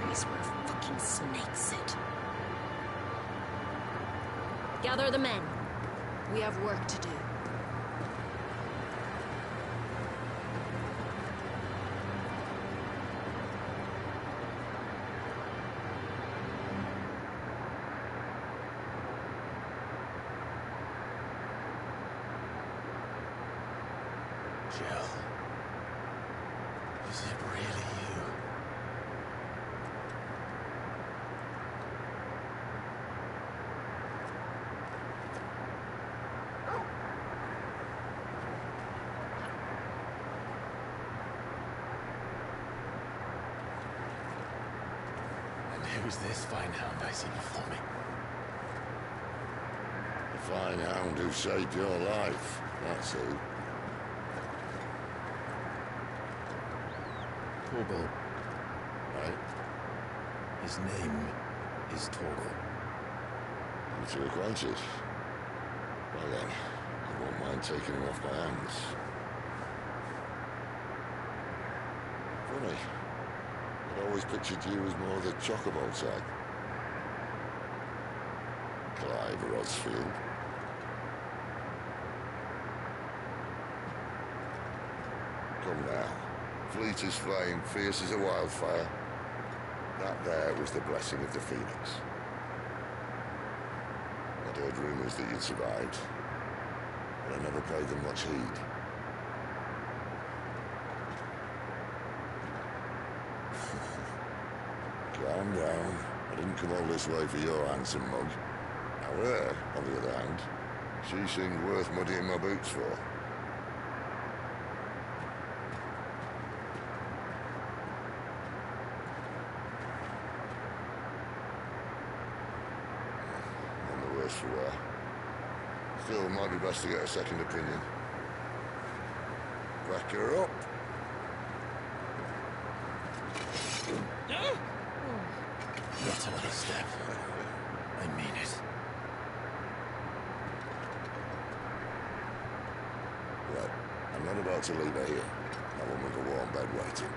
Always where fucking snakes sit. Gather the men. We have work to do. Jill, is it really you? And who's this fine hound I see before me? The fine hound who saved your life, that's who. Torgal. Right? His name is Torgal. You two acquainted? Well then, I won't mind taking him off my hands. Funny. I'd always pictured you as more the chocobo type. Clive Rosfield. Come now. Fleet as flame, fierce as a wildfire. That there was the blessing of the Phoenix. I'd heard rumors that you'd survived, but I never paid them much heed. Calm down. I didn't come all this way for your handsome mug. Now her, on the other hand, She seemed worth muddying my boots for. None the worse for wear. Still, might be best to get a second opinion. Back her up. Not another step. I mean it. Right. I'm not about to leave her here. I won't make a warm bed waiting.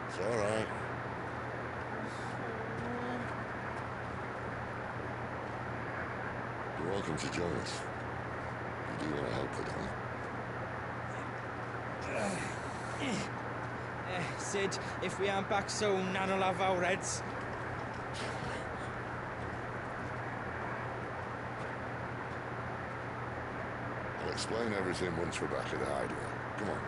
It's all right. You're welcome to join us. You do want to help her, don't you? Sid, if we aren't back soon, Nan will have our heads. I'll explain everything once we're back at the hideaway. Come on.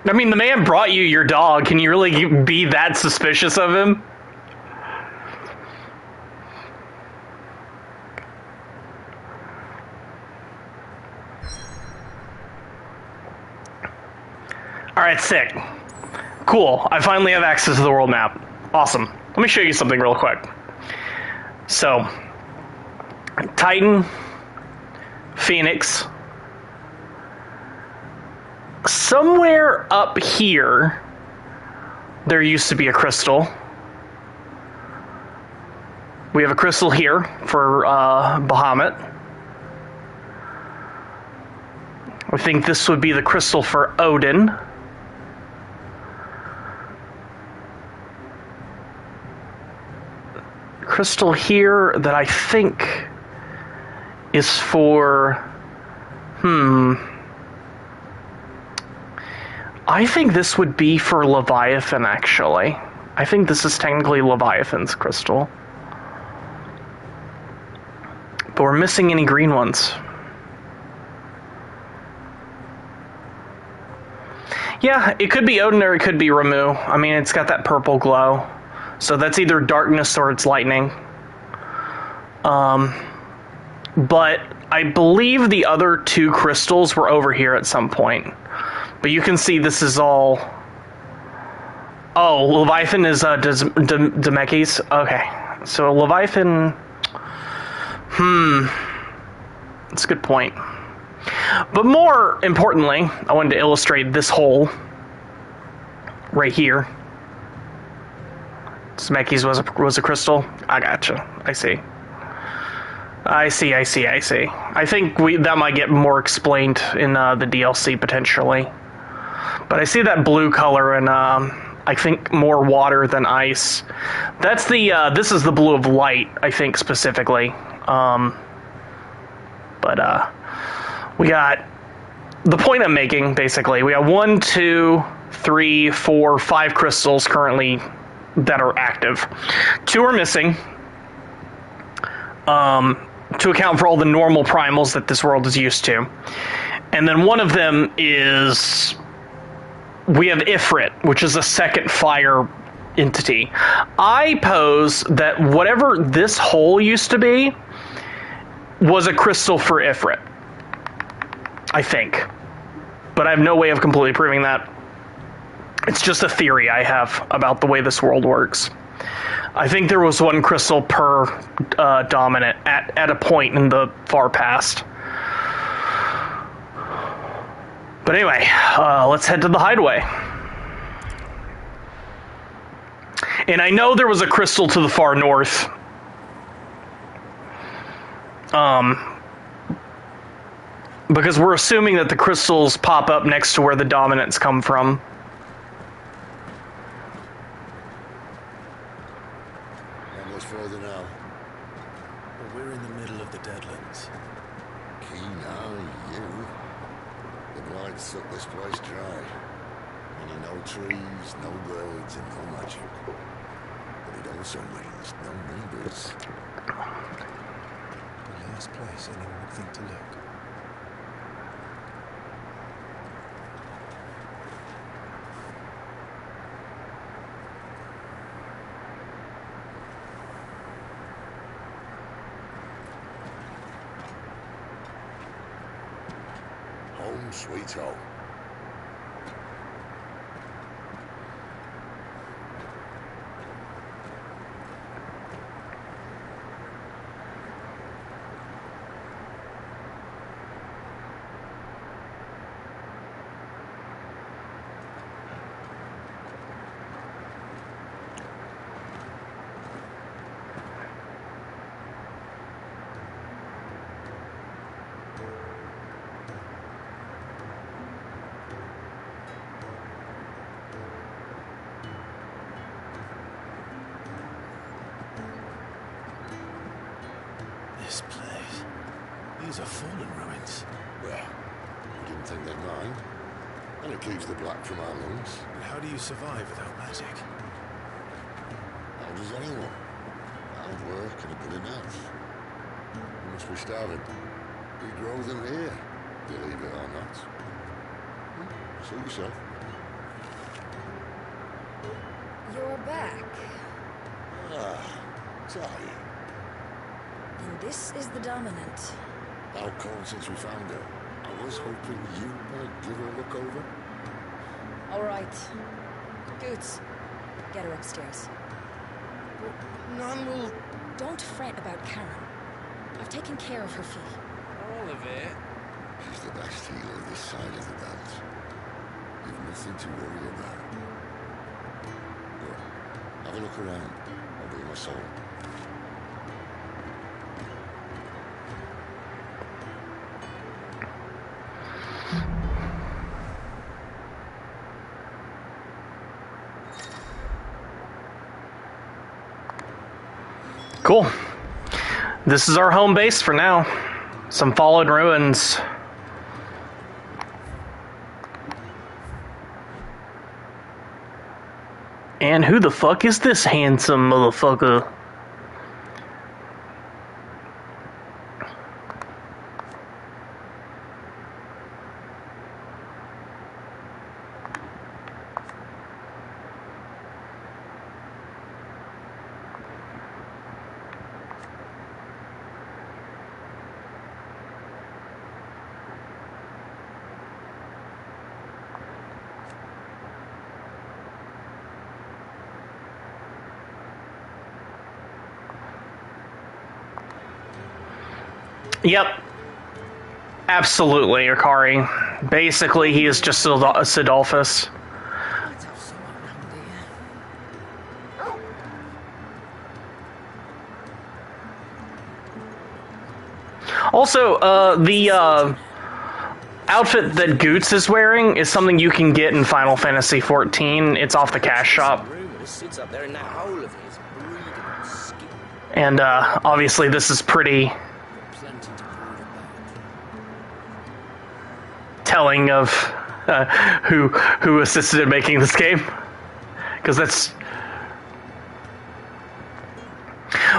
I mean, the man brought you your dog. Can you really be that suspicious of him? Alright, sick. Cool. I finally have access to the world map. Awesome. Let me show you something real quick. So, Titan, Phoenix. Somewhere up here, there used to be a crystal. We have a crystal here for Bahamut. I think this would be the crystal for Odin. Crystal here that I think is for... I think this would be for Leviathan, actually. I think this is technically Leviathan's crystal. But we're missing any green ones. Yeah, it could be Odin or it could be Ramu. I mean, it's got that purple glow. So that's either darkness or it's lightning. But I believe the other two crystals were over here at some point. But you can see this is all... Oh, Leviathan is Demekes? Okay. So Leviathan... That's a good point. But more importantly, I wanted to illustrate this hole right here. Demekes was a crystal? I gotcha. I see. I think that might get more explained in the DLC potentially. But I see that blue color and I think more water than ice. That's the this is the blue of light, I think specifically. We got the point I'm making basically. We got 1, 2, 3, 4, 5 crystals currently that are active. 2 are missing. To account for all the normal primals that this world is used to. And then one of them is... We have Ifrit, which is a second fire entity. I pose that whatever this hole used to be was a crystal for Ifrit. I think. But I have no way of completely proving that. It's just a theory I have about the way this world works. I think there was 1 crystal per dominant at a point in the far past. But anyway, let's head to the hideaway. And I know there was a crystal to the far north. Because we're assuming that the crystals pop up next to where the dominants come from. Almost further now. Well, we're in the middle of the Deadlands. Keen eye, you. The blight sucked this place dry. Meaning no trees, no birds, and no magic. But it also means no neighbors. The last place anyone would think to look. Home sweet home. This place. These are fallen ruins. Well, we didn't think they'd mind. And it keeps the black from our lungs. But how do you survive without magic? How does anyone? Hard work and a bit of nuts. You must be starving. We grow them here, believe it or not. Suit yourself. You're back. Ah, Talia. And this is the Dominant. How come since we found her? I was hoping you might give her a look over. All right. Goots, get her upstairs. None will... Don't fret about Karen. I've taken care of her fee. All of it? She's the best healer this side of the belt. You've nothing to worry about. Look, have a look around. I'll be my soul. Cool. This is our home base for now. Some fallen ruins. And who the fuck is this handsome motherfucker? Yep. Absolutely, Akari. Basically, he is just Sidolphus. Also, the outfit that Goots is wearing is something you can get in Final Fantasy XIV. It's off the cash shop. Sits up there in that hole of his, breathing skin. And obviously this is pretty telling of who assisted in making this game, because that's,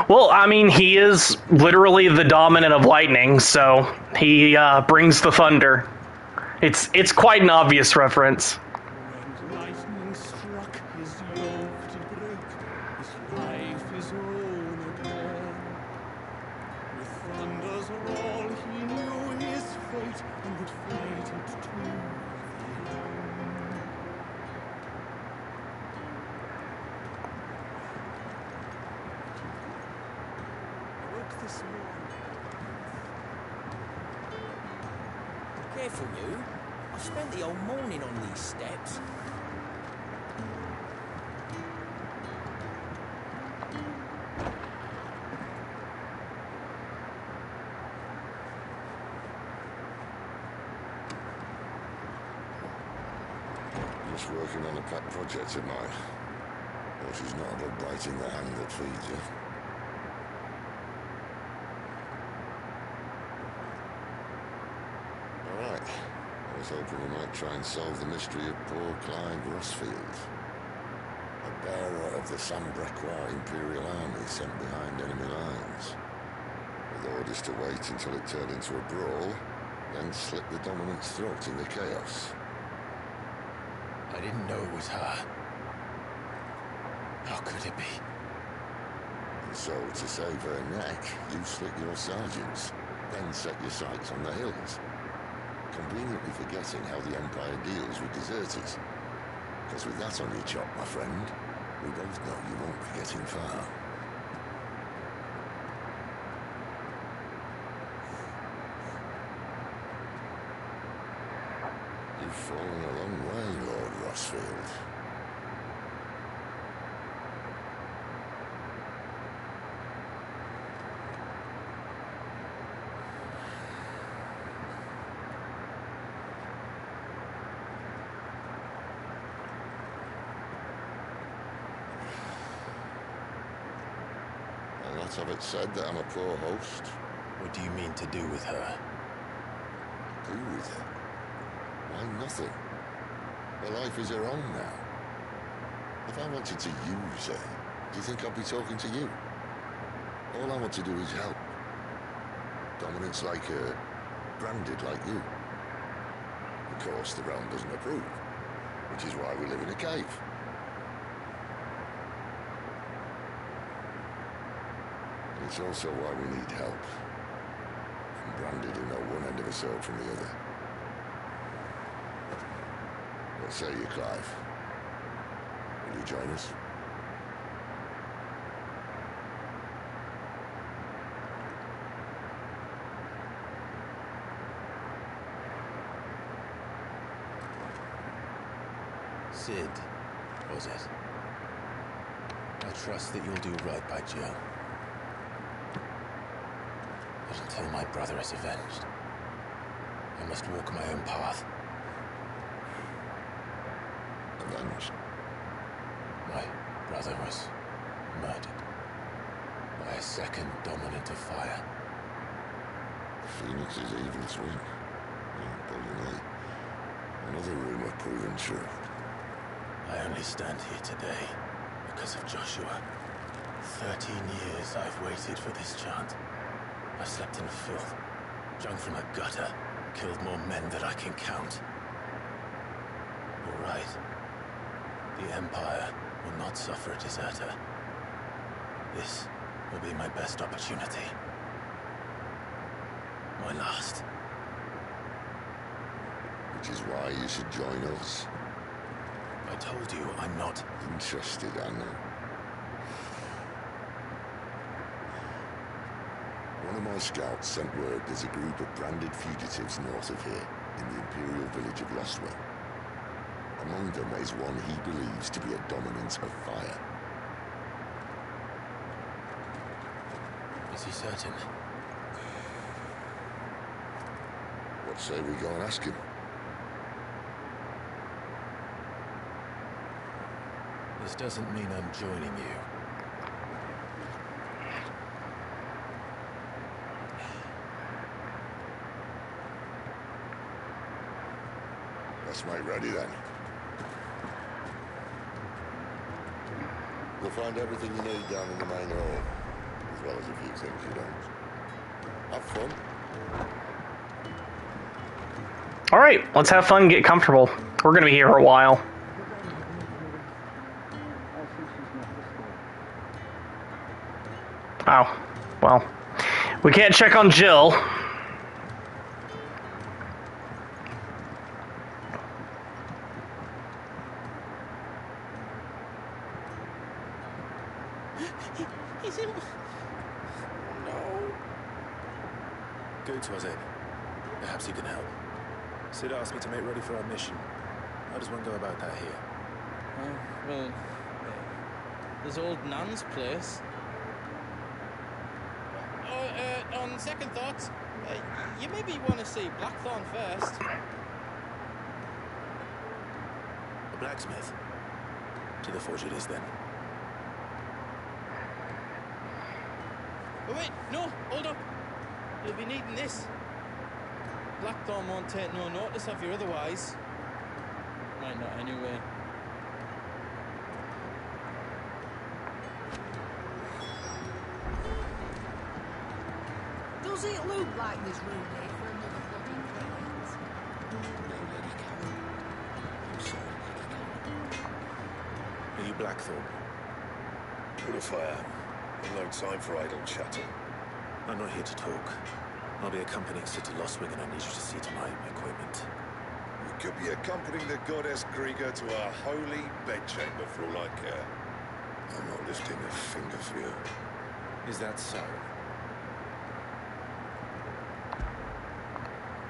well, I mean, he is literally the dominant of lightning, so he brings the thunder. It's quite an obvious reference. Lightning struck, his yoke did break, his life his own again. With thunder's roll he knew his fate, and would fight it to the end. Woke this morning. Careful, you. I've spent the whole morning on these steps. Just working on a pet project of mine. But she's not above biting the hand that feeds you. Alright. I was hoping we might try and solve the mystery of poor Clive Rossfield. A bearer of the Sambrequois Imperial Army sent behind enemy lines. With orders to wait until it turned into a brawl, then slit the Dominant's throat in the chaos. I didn't know it was her. How could it be? And so, to save her neck, you slit your sergeants, then set your sights on the hills. conveniently forgetting how the Empire deals with deserters. Because with that on your chop, my friend, we both know you won't be getting far. You've fallen a long way, Lord Rossfield. Lots of it said that I'm a poor host. What do you mean to do with her? Do with her? Why, nothing. Her life is her own now. If I wanted to use her, do you think I'd be talking to you? All I want to do is help. Dominants like her, branded like you. Of course, the realm doesn't approve, which is why we live in a cave. It's also why we need help. And branded who know one end of a sword from the other. What say you, Clive? Will you join us? Sid, was it? I trust that you'll do right by Jill. But until my brother is avenged, I must walk my own path. Avenged? My brother was murdered by a second dominant of fire. The Phoenix's evil twin. Brilliantly. Another rumor proven true. I only stand here today because of Joshua. 13 years I've waited for this chance. I've slept in filth, drunk from a gutter, killed more men than I can count. You're right. The Empire will not suffer a deserter. This will be my best opportunity. My last. Which is why you should join us. I told you I'm not interested, I know. One of my scouts sent word there's a group of branded fugitives north of here, in the Imperial village of Lostwell. Among them is one he believes to be a dominant of fire. Is he certain? What say we go and ask him? This doesn't mean I'm joining you. Let's make ready then. You'll find everything you need down in the main hall, as well as a few things you don't. Have fun. All right, let's have fun, get comfortable. We're going to be here for a while. Oh, well, we can't check on Jill. He's in... No. Good, was it? Perhaps you can help. Sid asked me to make ready for our mission. How does one go about that here? Well, there's old Nan's place. On second thoughts, you maybe want to see Blackthorn first. A blacksmith? To the forge it is, then. Oh, wait, no, hold up. You'll be needing this. Blackthorn won't take no notice of you otherwise. Might not anyway. Does it look like there's room here for another bloody crate? No, Lady Karen. I'm sorry, Lady Karen. Are you Blackthorn? What if I am? No time for idle chatter. I'm not here to talk. I'll be accompanying Cid to Lostwing, and I need you to see to my equipment. You could be accompanying the goddess Krieger to our holy bedchamber for all I care. I'm not lifting a finger for you. Is that so?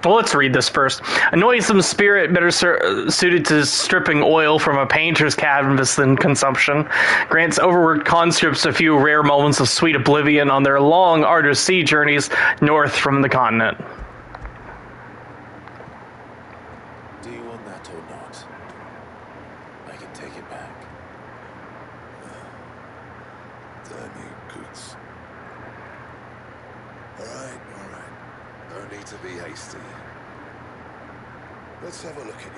Well, let's read this first. A noisome spirit better suited to stripping oil from a painter's canvas than consumption, grants overworked conscripts a few rare moments of sweet oblivion on their long, arduous sea journeys north from the continent. Do you want that or not? I can take it back. Damn you, Coots. All right. No need to be hasty. Let's have a look at you.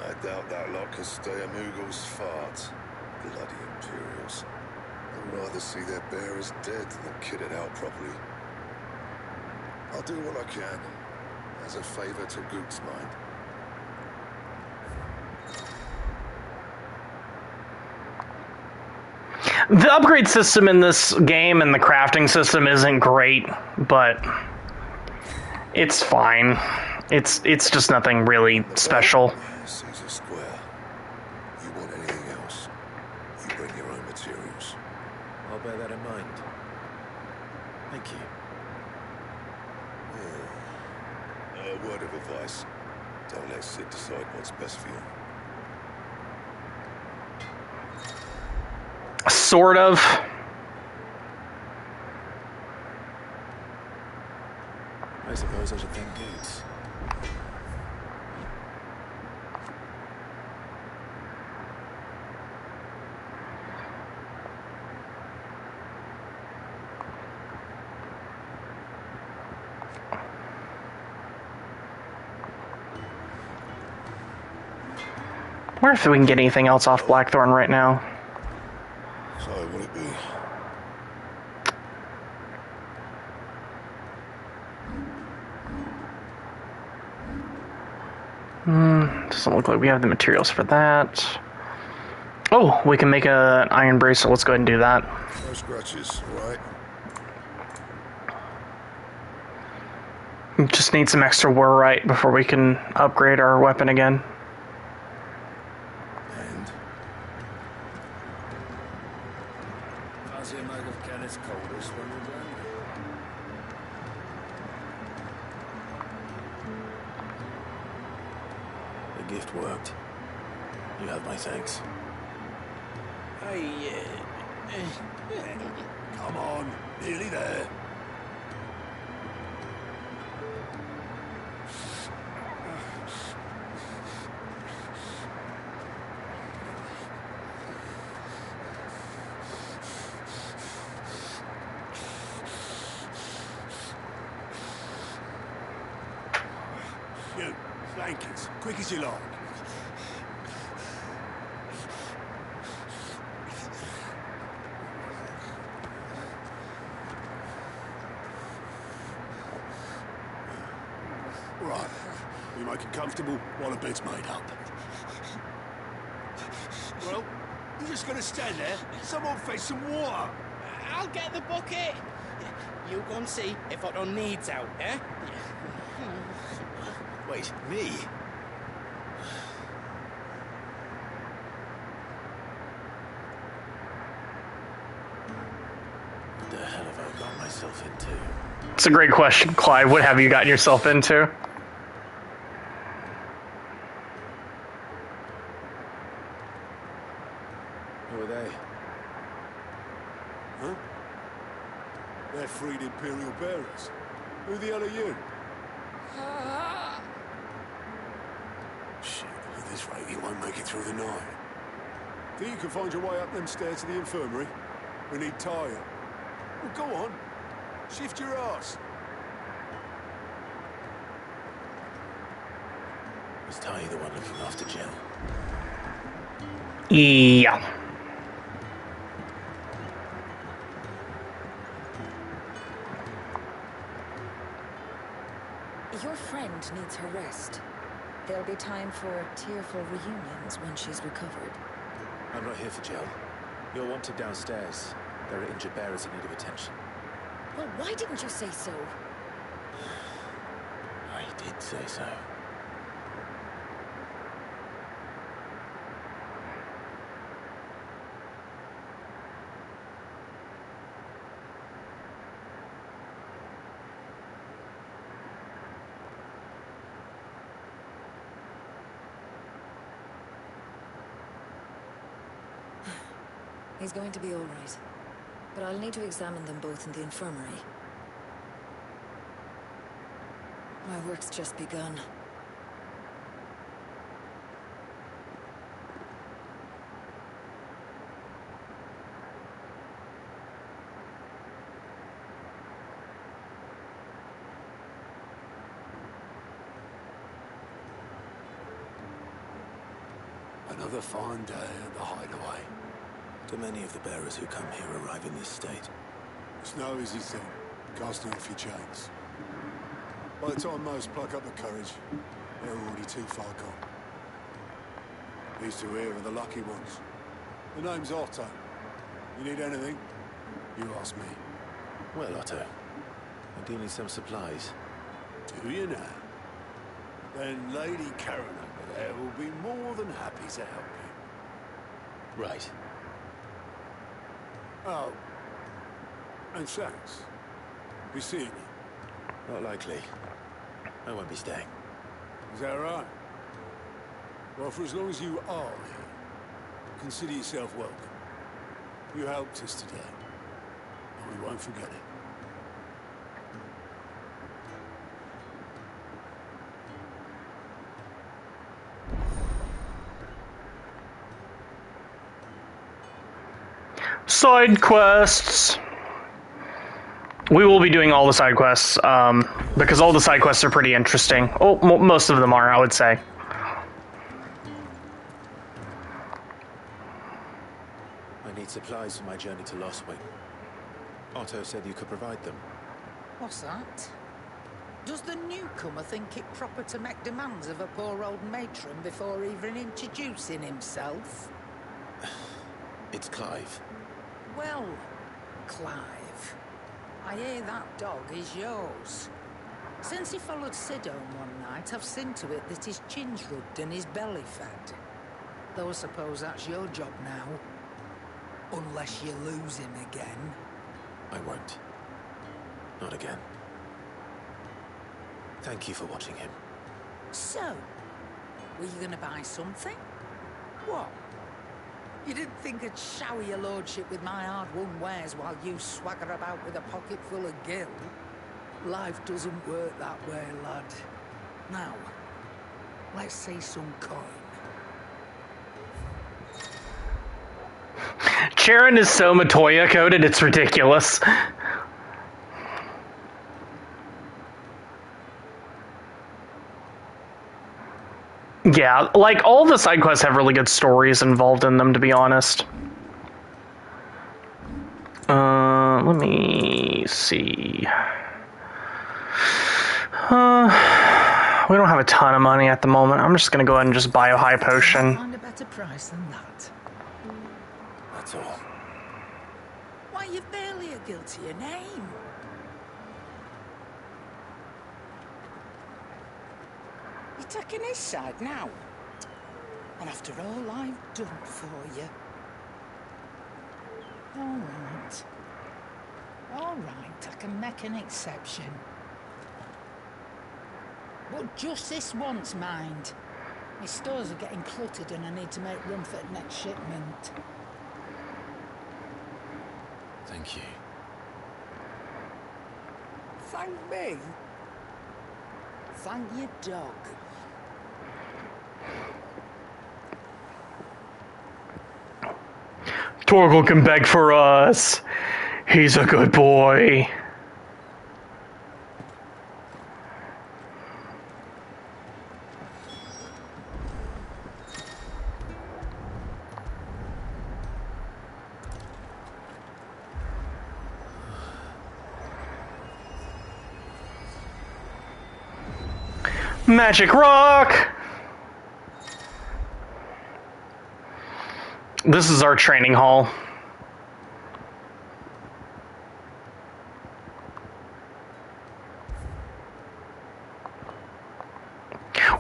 I doubt that lot can stay a Moogle's fart. Bloody Imperials. I'd rather see their bearers dead than kitted out properly. I'll do what I can, as a favor to Goot's mind. The upgrade system in this game and the crafting system isn't great, but it's fine. It's just nothing really special. Caesar Square. You want anything else? You bring your own materials. I'll bear that in mind. Thank you. A word of advice. Don't let Cid decide what's best for you. Sort of. I suppose I should thank Boots. I wonder if we can get anything else off Blackthorn right now. So, will it be? Doesn't look like we have the materials for that. Oh, we can make an iron bracelet. Let's go ahead and do that. No scratches, right? Just need some extra warite before we can upgrade our weapon again. Fancy a mug of Kenneth's coldest when we're done? The gift worked. You have my thanks. Come on, nearly there. You, blankets, quick as you like. Right, we make it comfortable while the bed's made up. Well, you're just gonna stand there? Someone fetch some water. I'll get the bucket. You go and see if Otto needs out, eh? Wait, me? What the hell have I got myself into? It's a great question, Clyde. What have you gotten yourself into? Who are they? Huh? They're freed Imperial bearers. Who the hell are you? Shit, at this rate, you won't make it through the night. Think you can find your way up them stairs to the infirmary? We need Talia. Well, go on. Shift your ass. Was Talia the one looking after Jill? Yeah. Your friend needs her rest. There'll be time for tearful reunions when she's recovered. I'm not here for Jill. You're wanted downstairs. There are injured bearers in need of attention. Well, why didn't you say so? I did say so. He's going to be all right. But I'll need to examine them both in the infirmary. My work's just begun. Another fine day at the hideaway. Do many of the bearers who come here arrive in this state? It's no easy thing, casting off your chains. By the time most pluck up the courage, they're already too far gone. These two here are the lucky ones. The name's Otto. You need anything, you ask me. Well, Otto, I do need some supplies. Do you now? Then Lady Karen over there will be more than happy to help you. Right. Oh. And thanks. Be seeing you. Not likely. I won't be staying. Is that right? Well, for as long as you are here, consider yourself welcome. You helped us today, and we won't forget it. Side quests. We will be doing all the side quests, because all the side quests are pretty interesting. Oh, most of them are, I would say. I need supplies for my journey to Lost Wing. Otto said you could provide them. What's that? Does the newcomer think it proper to make demands of a poor old matron before even introducing himself? It's Clive. Well, Clive, I hear that dog is yours. Since he followed Sid home one night, I've seen to it that his chin's rubbed and his belly fed. Though I suppose that's your job now. Unless you lose him again. I won't. Not again. Thank you for watching him. So, were you gonna buy something? What? You didn't think I'd shower your lordship with my hard-won wares while you swagger about with a pocket full of gil? Life doesn't work that way, lad. Now, let's see some coin. Charon is so Matoya coded, it's ridiculous. Yeah, like, all the side quests have really good stories involved in them, to be honest. Let me see. We don't have a ton of money at the moment. I'm just gonna go ahead and just buy a high potion. Find a better price than that. That's all. Why, you've barely a gill to your name. You're taking his side now. And after all I've done for you. All right. All right, I can make an exception. But just this once, mind. My stores are getting cluttered and I need to make room for the next shipment. Thank you. Thank me? Thank your dog. Torgal can beg for us. He's a good boy. Magic rock! This is our training hall.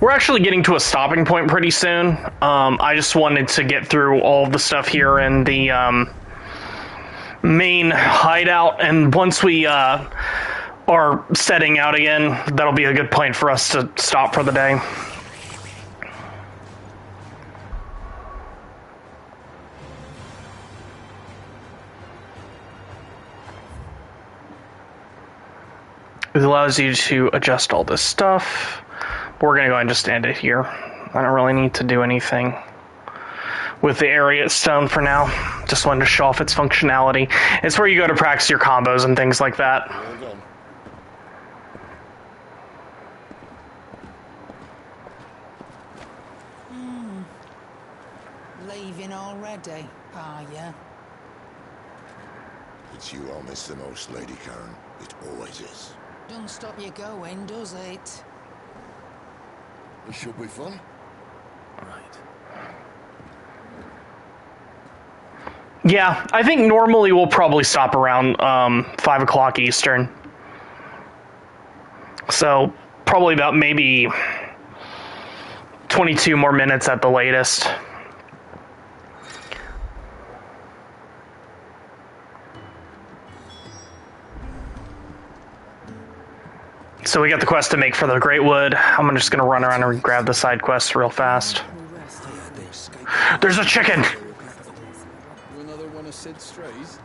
we're actually getting to a stopping point pretty soon. I just wanted to get through all of the stuff here in the main hideout, and once we are setting out again, that'll be a good point for us to stop for the day. It allows you to adjust all this stuff. We're going to go ahead and just end it here. I don't really need to do anything with the area stone for now. Just wanted to show off its functionality. It's where you go to practice your combos and things like that. Leaving already, are ya? It's you I'll miss the most, Lady Karen. It always is. Don't stop you going, does it? It should be fun. Right. Yeah, I think normally we'll probably stop around 5 o'clock Eastern. So, probably about maybe 22 more minutes at the latest. So we got the quest to make for the Great Wood. I'm just going to run around and grab the side quests real fast. There's a chicken! Another one of Sid's strays?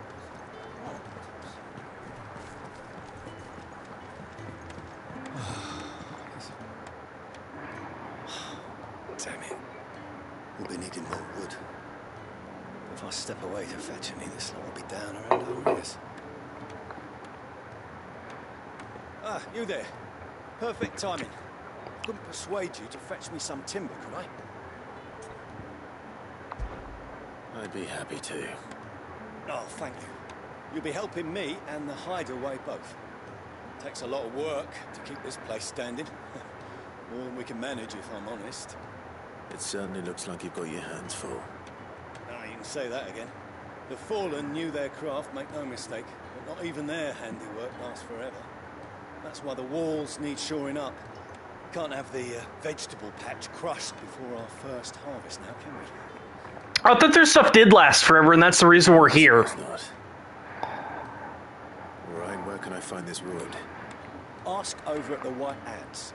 Damn it. We'll be needing more wood. If I step away to fetch any, this lot will be down around our ears. Ah, you there. Perfect timing. Couldn't persuade you to fetch me some timber, could I? I'd be happy to. Oh, thank you. You'll be helping me and the hideaway both. Takes a lot of work to keep this place standing. More than we can manage, if I'm honest. It certainly looks like you've got your hands full. Ah, you can say that again. The Fallen knew their craft, make no mistake, but not even their handiwork lasts forever. That's why the walls need shoring up. Can't have the vegetable patch crushed before our first harvest now, can we? I thought their stuff did last forever, and that's the reason we're here. Right, where can I find this wood? Ask over at the White Ants.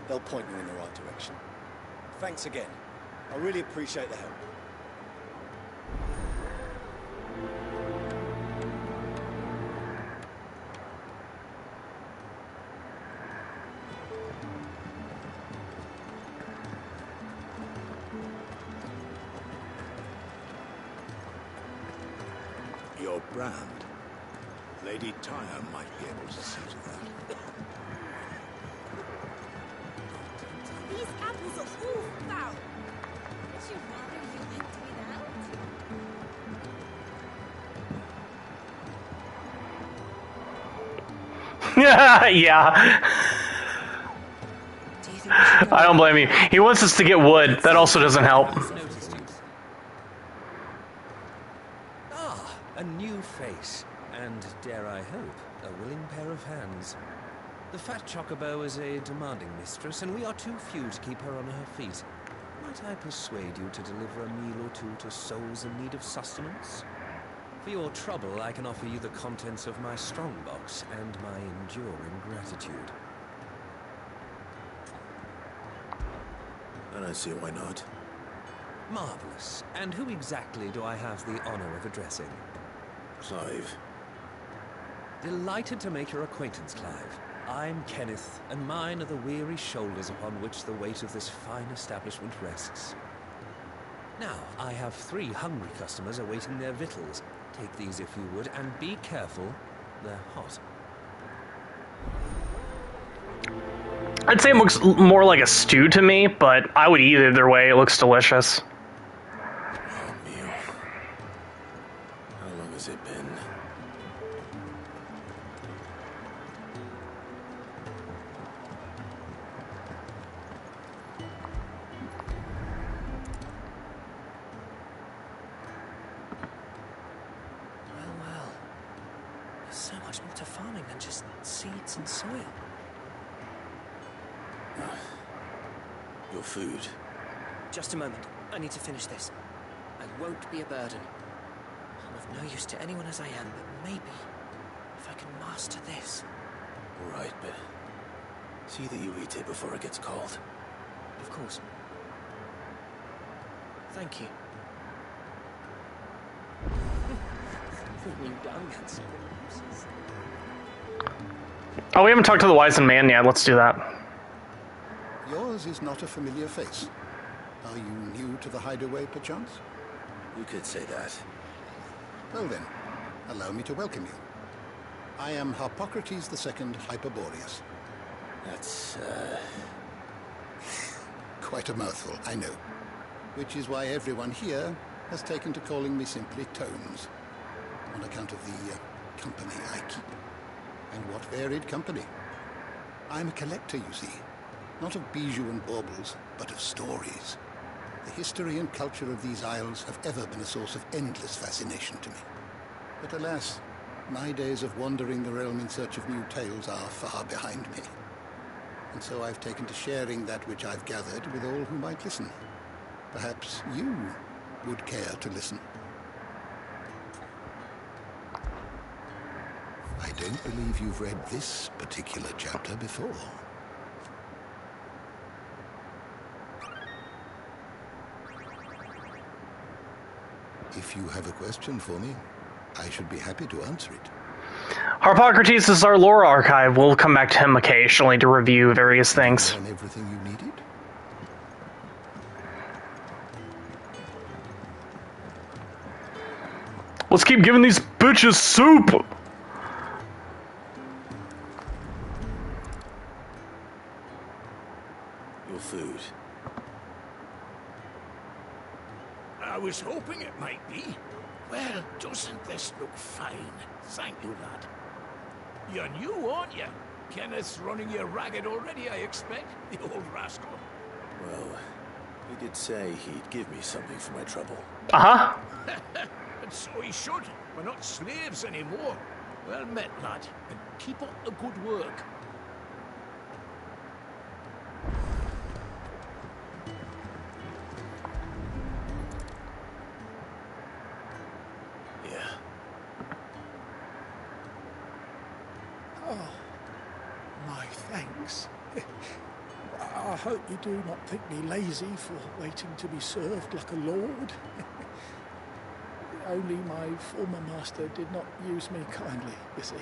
They'll point you in the right direction. Thanks again. I really appreciate the help. Your brand. Lady Tyre might be able to see to that. These apples are all foul. Would you rather you went without? Yeah. I don't blame you. He wants us to get wood. That also doesn't help. A new face, and dare I hope, a willing pair of hands. The fat chocobo is a demanding mistress, and we are too few to keep her on her feet. Might I persuade you to deliver a meal or two to souls in need of sustenance? For your trouble, I can offer you the contents of my strongbox and my enduring gratitude. I don't see why not. Marvelous. And who exactly do I have the honor of addressing? Clive. Delighted to make your acquaintance, Clive. I'm Kenneth, and mine are the weary shoulders upon which the weight of this fine establishment rests. Now, I have 3 hungry customers awaiting their victuals. Take these if you would, and be careful, they're hot. I'd say it looks more like a stew to me, but I would eat it either way. It looks delicious. How long has it been? Well, there's so much more to farming than just seeds and soil. Your food. Just a moment. I need to finish this. I won't be a burden. I'm of no use to anyone as I am, but maybe if I can master this. All right, but see that you eat it before it gets cold. Of course. Thank you. Oh, we haven't talked to the Wizened Man yet. Let's do that. Yours is not a familiar face. Are you new to the hideaway, perchance? You could say that. Well then, allow me to welcome you. I am Harpocrates II Hyperboreus. That's, Quite a mouthful, I know. Which is why everyone here has taken to calling me simply Tones, on account of the company I keep. And what varied company. I'm a collector, you see. Not of bijou and baubles, but of stories. The history and culture of these isles have ever been a source of endless fascination to me. But alas, my days of wandering the realm in search of new tales are far behind me. And so I've taken to sharing that which I've gathered with all who might listen. Perhaps you would care to listen. I don't believe you've read this particular chapter before. If you have a question for me, I should be happy to answer it. Harpocrates is our lore archive. We'll come back to him occasionally to review various things. And everything you needed? Let's keep giving these bitches soup! Your food. I was hoping it might be. Well, doesn't this look fine? Thank you, lad. You're new, aren't you? Kenneth's running you ragged already, I expect, the old rascal. Well, he did say he'd give me something for my trouble. Uh-huh. And so he should. We're not slaves anymore. Well met, lad, and keep up the good work. Yeah. Oh, my thanks. I hope you do not think me lazy for waiting to be served like a lord. Only my former master did not use me kindly, you see.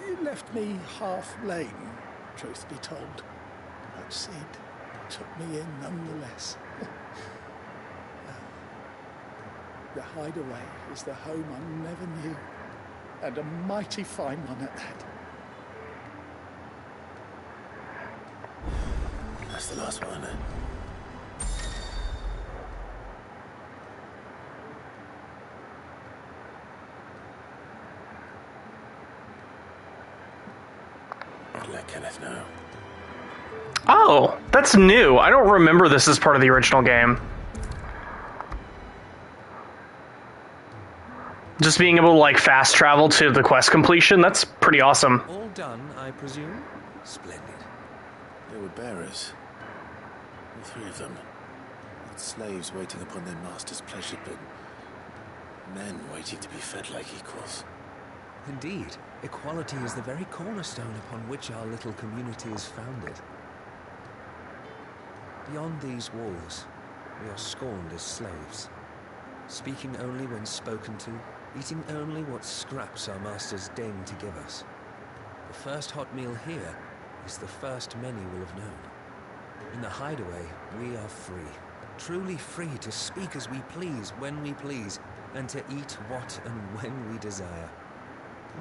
He left me half lame, truth be told. But Sid took me in nonetheless. The hideaway is the home I never knew, and a mighty fine one at that. That's the last one, isn't it? Let Kenneth know. Oh, that's new. I don't remember this as part of the original game. Just being able to, like, fast travel to the quest completion, that's pretty awesome. All done, I presume? Splendid. They were bearers. All three of them. Not slaves waiting upon their master's pleasure, but men waiting to be fed like equals. Indeed, equality is the very cornerstone upon which our little community is founded. Beyond these walls, we are scorned as slaves, speaking only when spoken to, eating only what scraps our masters deign to give us. The first hot meal here is the first many will have known. In the hideaway, we are free, truly free to speak as we please, when we please, and to eat what and when we desire.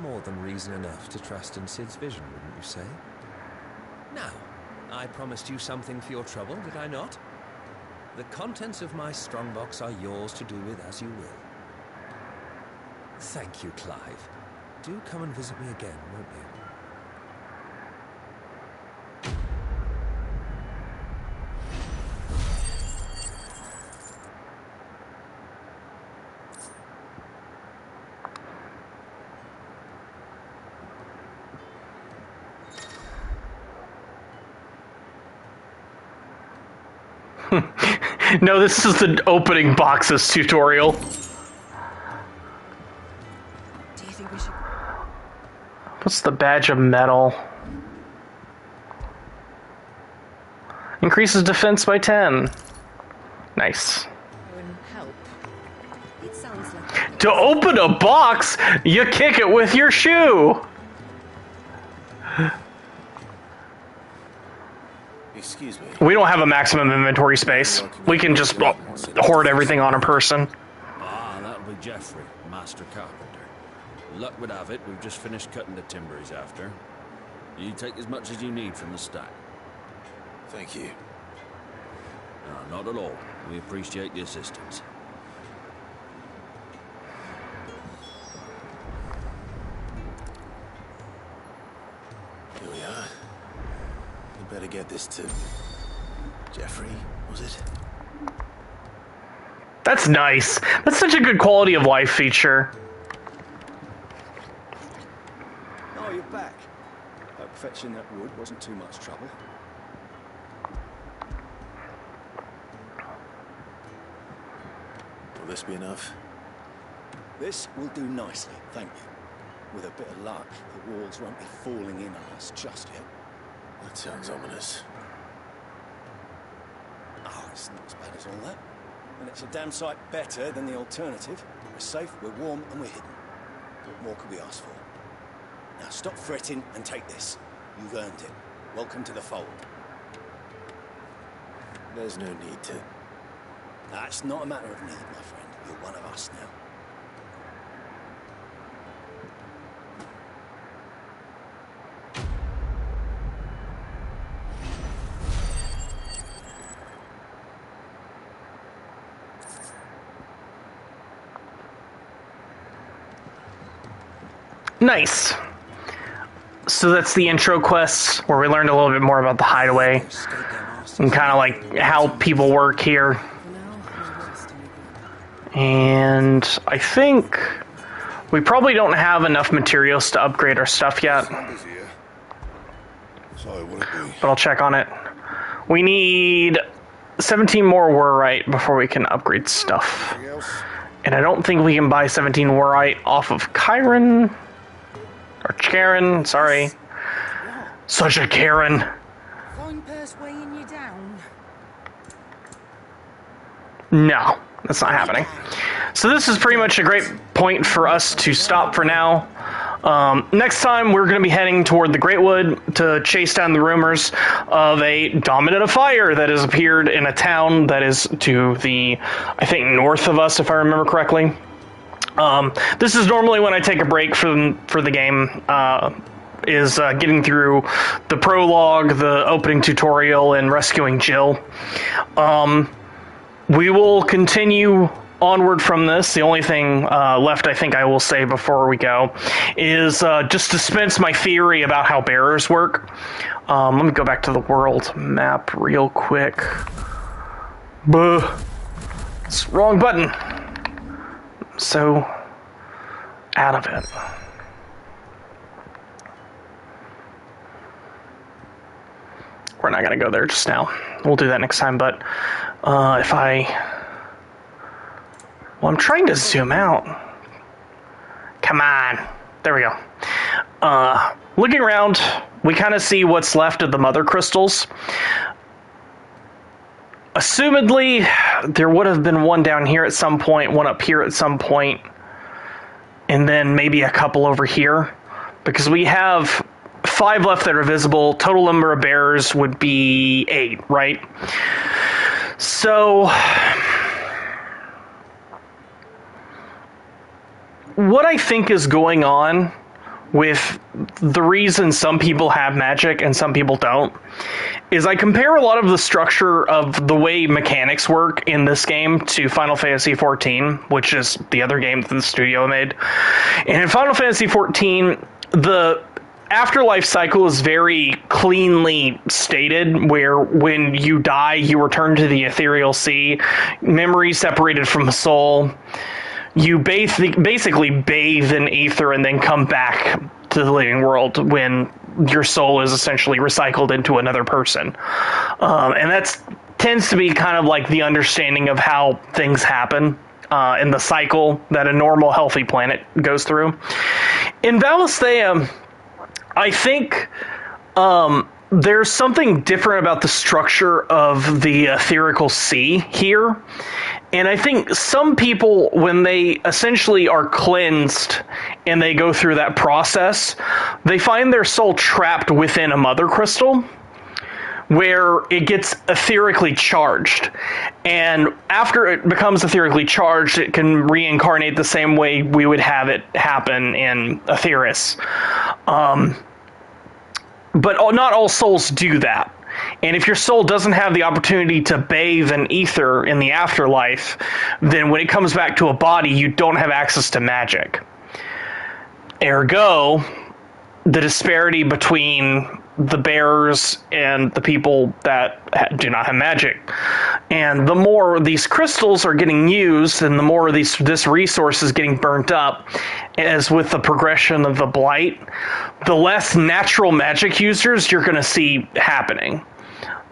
More than reason enough to trust in Sid's vision, wouldn't you say? Now, I promised you something for your trouble, did I not? The contents of my strongbox are yours to do with as you will. Thank you, Clive. Do come and visit me again, won't you? No, this is the opening boxes tutorial. Do you think we should... What's the badge of metal? Increases defense by 10. Nice. help? It sounds like... To open a box, you kick it with your shoe. Excuse me. We don't have a maximum inventory space. We can just hoard everything on a person. Ah, that'll be Geoffrey, master carpenter. Luck would have it, we've just finished cutting the timber he's after. You take as much as you need from the stack. Thank you. No, not at all. We appreciate the assistance. Here we are. We better get this to Geoffrey, was it? That's nice. That's such a good quality of life feature. Oh, you're back. Hope fetching that wood wasn't too much trouble. Will this be enough? This will do nicely, thank you. With a bit of luck, the walls won't be falling in on us just yet. That sounds ominous. Oh, it's not as bad as all that. And it's a damn sight better than the alternative. We're safe, we're warm, and we're hidden. What more could we ask for? Now stop fretting and take this. You've earned it. Welcome to the fold. There's no need to... That's not a matter of need, my friend. You're one of us now. Nice. So that's the intro quest where we learned a little bit more about the hideaway and kind of like how people work here. And I think we probably don't have enough materials to upgrade our stuff yet. But I'll check on it. We need 17 more warite before we can upgrade stuff. And I don't think we can buy 17 warite off of Chiron. Or Karen, sorry. Such a Karen. Fine purse weighing you down. No, that's not happening. So this is pretty much a great point for us to stop for now. Next time, we're going to be heading toward the Great Wood to chase down the rumors of a dominant of fire that has appeared in a town that is to the, I think, north of us, if I remember correctly. This is normally when I take a break for the game, is getting through the prologue, the opening tutorial, and rescuing Jill. We will continue onward from this. The only thing left I think I will say before we go is just dispense my theory about how bearers work. Let me go back to the world map real quick. It's wrong button. So out of it. We're not going to go there just now. We'll do that next time, but if I... Well, I'm trying to zoom out. Come on. There we go. Looking around, we kind of see what's left of the mother crystals. Assumedly, there would have been one down here at some point, one up here at some point, and then maybe a couple over here. Because we have 5 left that are visible. Total number of bearers would be 8, right? So... what I think is going on with the reason some people have magic and some people don't is I compare a lot of the structure of the way mechanics work in this game to Final Fantasy XIV, which is the other game that the studio made. And in Final Fantasy XIV, the afterlife cycle is very cleanly stated, where when you die, you return to the ethereal sea, memory separated from the soul. You basically bathe in ether and then come back to the living world when your soul is essentially recycled into another person. And that's tends to be kind of like the understanding of how things happen in the cycle that a normal, healthy planet goes through. In Valisthea, I think there's something different about the structure of the etherical sea here. And I think some people, when they essentially are cleansed and they go through that process, they find their soul trapped within a mother crystal where it gets etherically charged. And after it becomes etherically charged, it can reincarnate the same way we would have it happen in Aetheris. But not all souls do that. And if your soul doesn't have the opportunity to bathe in ether in the afterlife, then when it comes back to a body, you don't have access to magic. Ergo, the disparity between the bearers and the people that do not have magic. And the more these crystals are getting used, and the more this resource is getting burnt up, as with the progression of the blight, the less natural magic users you're going to see happening.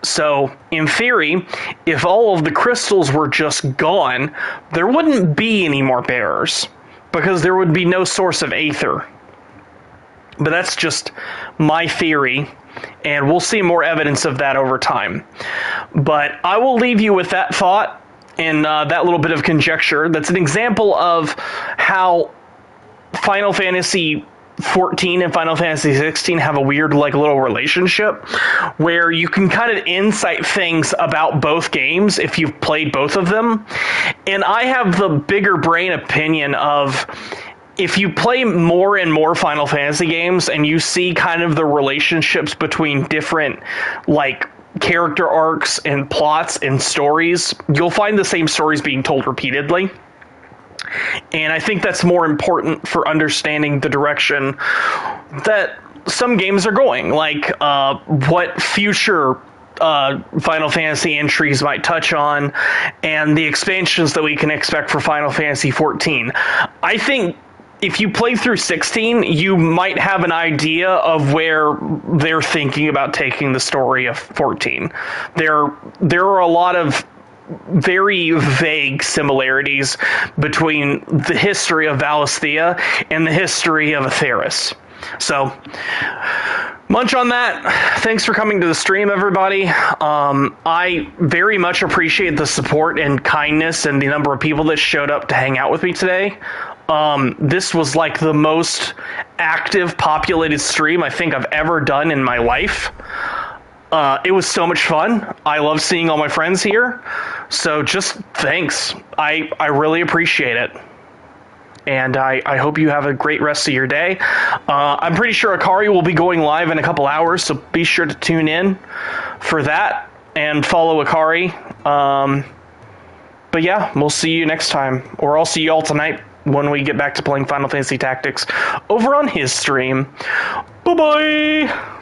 So, in theory, if all of the crystals were just gone, there wouldn't be any more bearers, because there would be no source of aether. But that's just my theory, and we'll see more evidence of that over time. But I will leave you with that thought and that little bit of conjecture. That's an example of how Final Fantasy 14 and Final Fantasy 16 have a weird, like, little relationship where you can kind of insight things about both games if you've played both of them. And I have the bigger brain opinion of, if you play more and more Final Fantasy games and you see kind of the relationships between different, like, character arcs and plots and stories, you'll find the same stories being told repeatedly. And I think that's more important for understanding the direction that some games are going, like what future Final Fantasy entries might touch on, and the expansions that we can expect for Final Fantasy 14. I think if you play through 16, you might have an idea of where they're thinking about taking the story of 14. There are a lot of very vague similarities between the history of Valisthea and the history of Aetheris. So, munch on that. Thanks for coming to the stream, everybody. I very much appreciate the support and kindness and the number of people that showed up to hang out with me today. This was like the most active, populated stream I think I've ever done in my life. It was so much fun. I love seeing all my friends here. So just thanks. I really appreciate it. And I hope you have a great rest of your day. I'm pretty sure Akari will be going live in a couple hours, so be sure to tune in for that and follow Akari. But yeah, we'll see you next time. Or I'll see you all tonight when we get back to playing Final Fantasy Tactics over on his stream. Bye-bye!